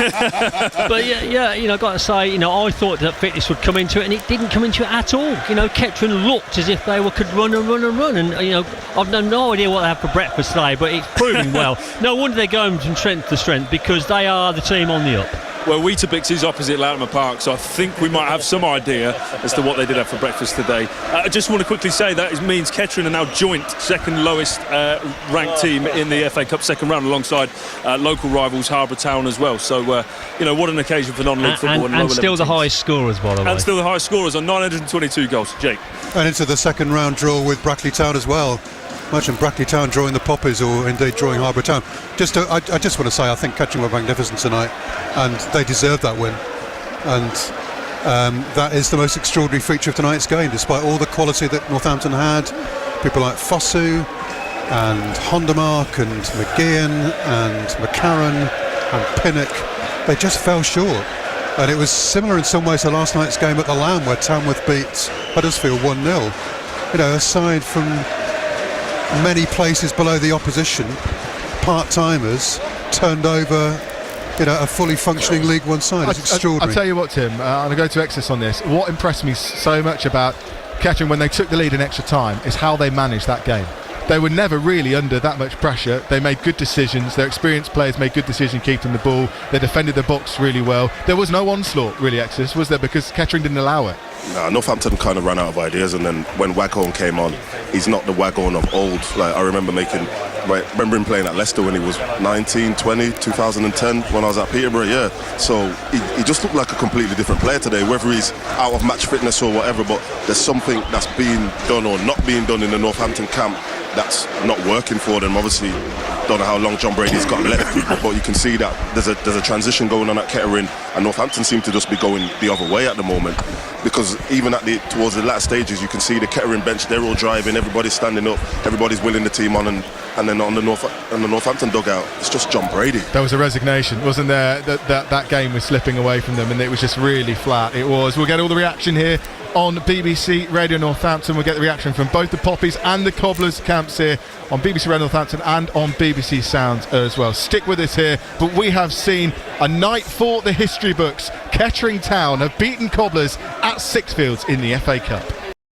But I've got to say, I thought that fitness would come into it, and it didn't come into it at all. Kettering looked as if they could run and run and run, and I've no idea what they have for breakfast today, but it's proving well. No wonder they're going from strength to strength, because they are the team on the up. Well, Weetabix is opposite Latimer Park, so I think we might have some idea as to what they did have for breakfast today. I just want to quickly say that it means Kettering are now joint second lowest ranked team in the FA Cup second round, alongside local rivals Harbour Town as well. So, what an occasion for non-league football. And still the highest scorers, by the way. And still the highest scorers on 922 goals. Jake. And into the second round draw with Brackley Town as well. Imagine Brackley Town drawing the Poppies, or indeed drawing Harbour Town. I just want to say, I think Kettering were magnificent tonight, and they deserved that win. and that is the most extraordinary feature of tonight's game. Despite all the quality that Northampton had, people like Fosu and Hondermark and McGeehan and McCarran and Pinnock, they just fell short. And it was similar in some ways to last night's game at the Lamb, where Tamworth beat Huddersfield 1-0. You know, aside from many places below the opposition, part-timers turned over, you know, a fully functioning League One side. It's extraordinary. I'll tell you what, Tim, I'm going to go to Exodus on this. What impressed me so much about Kettering when they took the lead in extra time is how they managed that game. They were never really under that much pressure. They made good decisions. Their experienced players made good decisions keeping the ball. They defended the box really well. There was no onslaught, really, Exodus, was there? Because Kettering didn't allow it. Nah, Northampton kind of ran out of ideas, and then when Waghorn came on, he's not the Waghorn of old. Like, I remember him playing at Leicester when he was 19, 20, 2010, when I was at Peterborough, yeah. So he just looked like a completely different player today, whether he's out of match fitness or whatever, but there's something that's being done or not being done in the Northampton camp that's not working for them. Obviously, don't know how long John Brady's got left, but you can see that there's a transition going on at Kettering, and Northampton seem to just be going the other way at the moment, because even towards the latter stages, you can see the Kettering bench, they're all driving, everybody's standing up, everybody's willing the team on, and then on the Northampton dugout, it's just John Brady. There was a resignation, wasn't there? That game was slipping away from them, and it was just really flat. It was. We'll get all the reaction here on BBC Radio Northampton. We'll get the reaction from both the Poppies and the Cobblers camps here on BBC Radio Northampton and on BBC Sounds as well. Stick with us here, but we have seen a night for the history books. Kettering Town have beaten Cobblers at Sixfields in the FA Cup.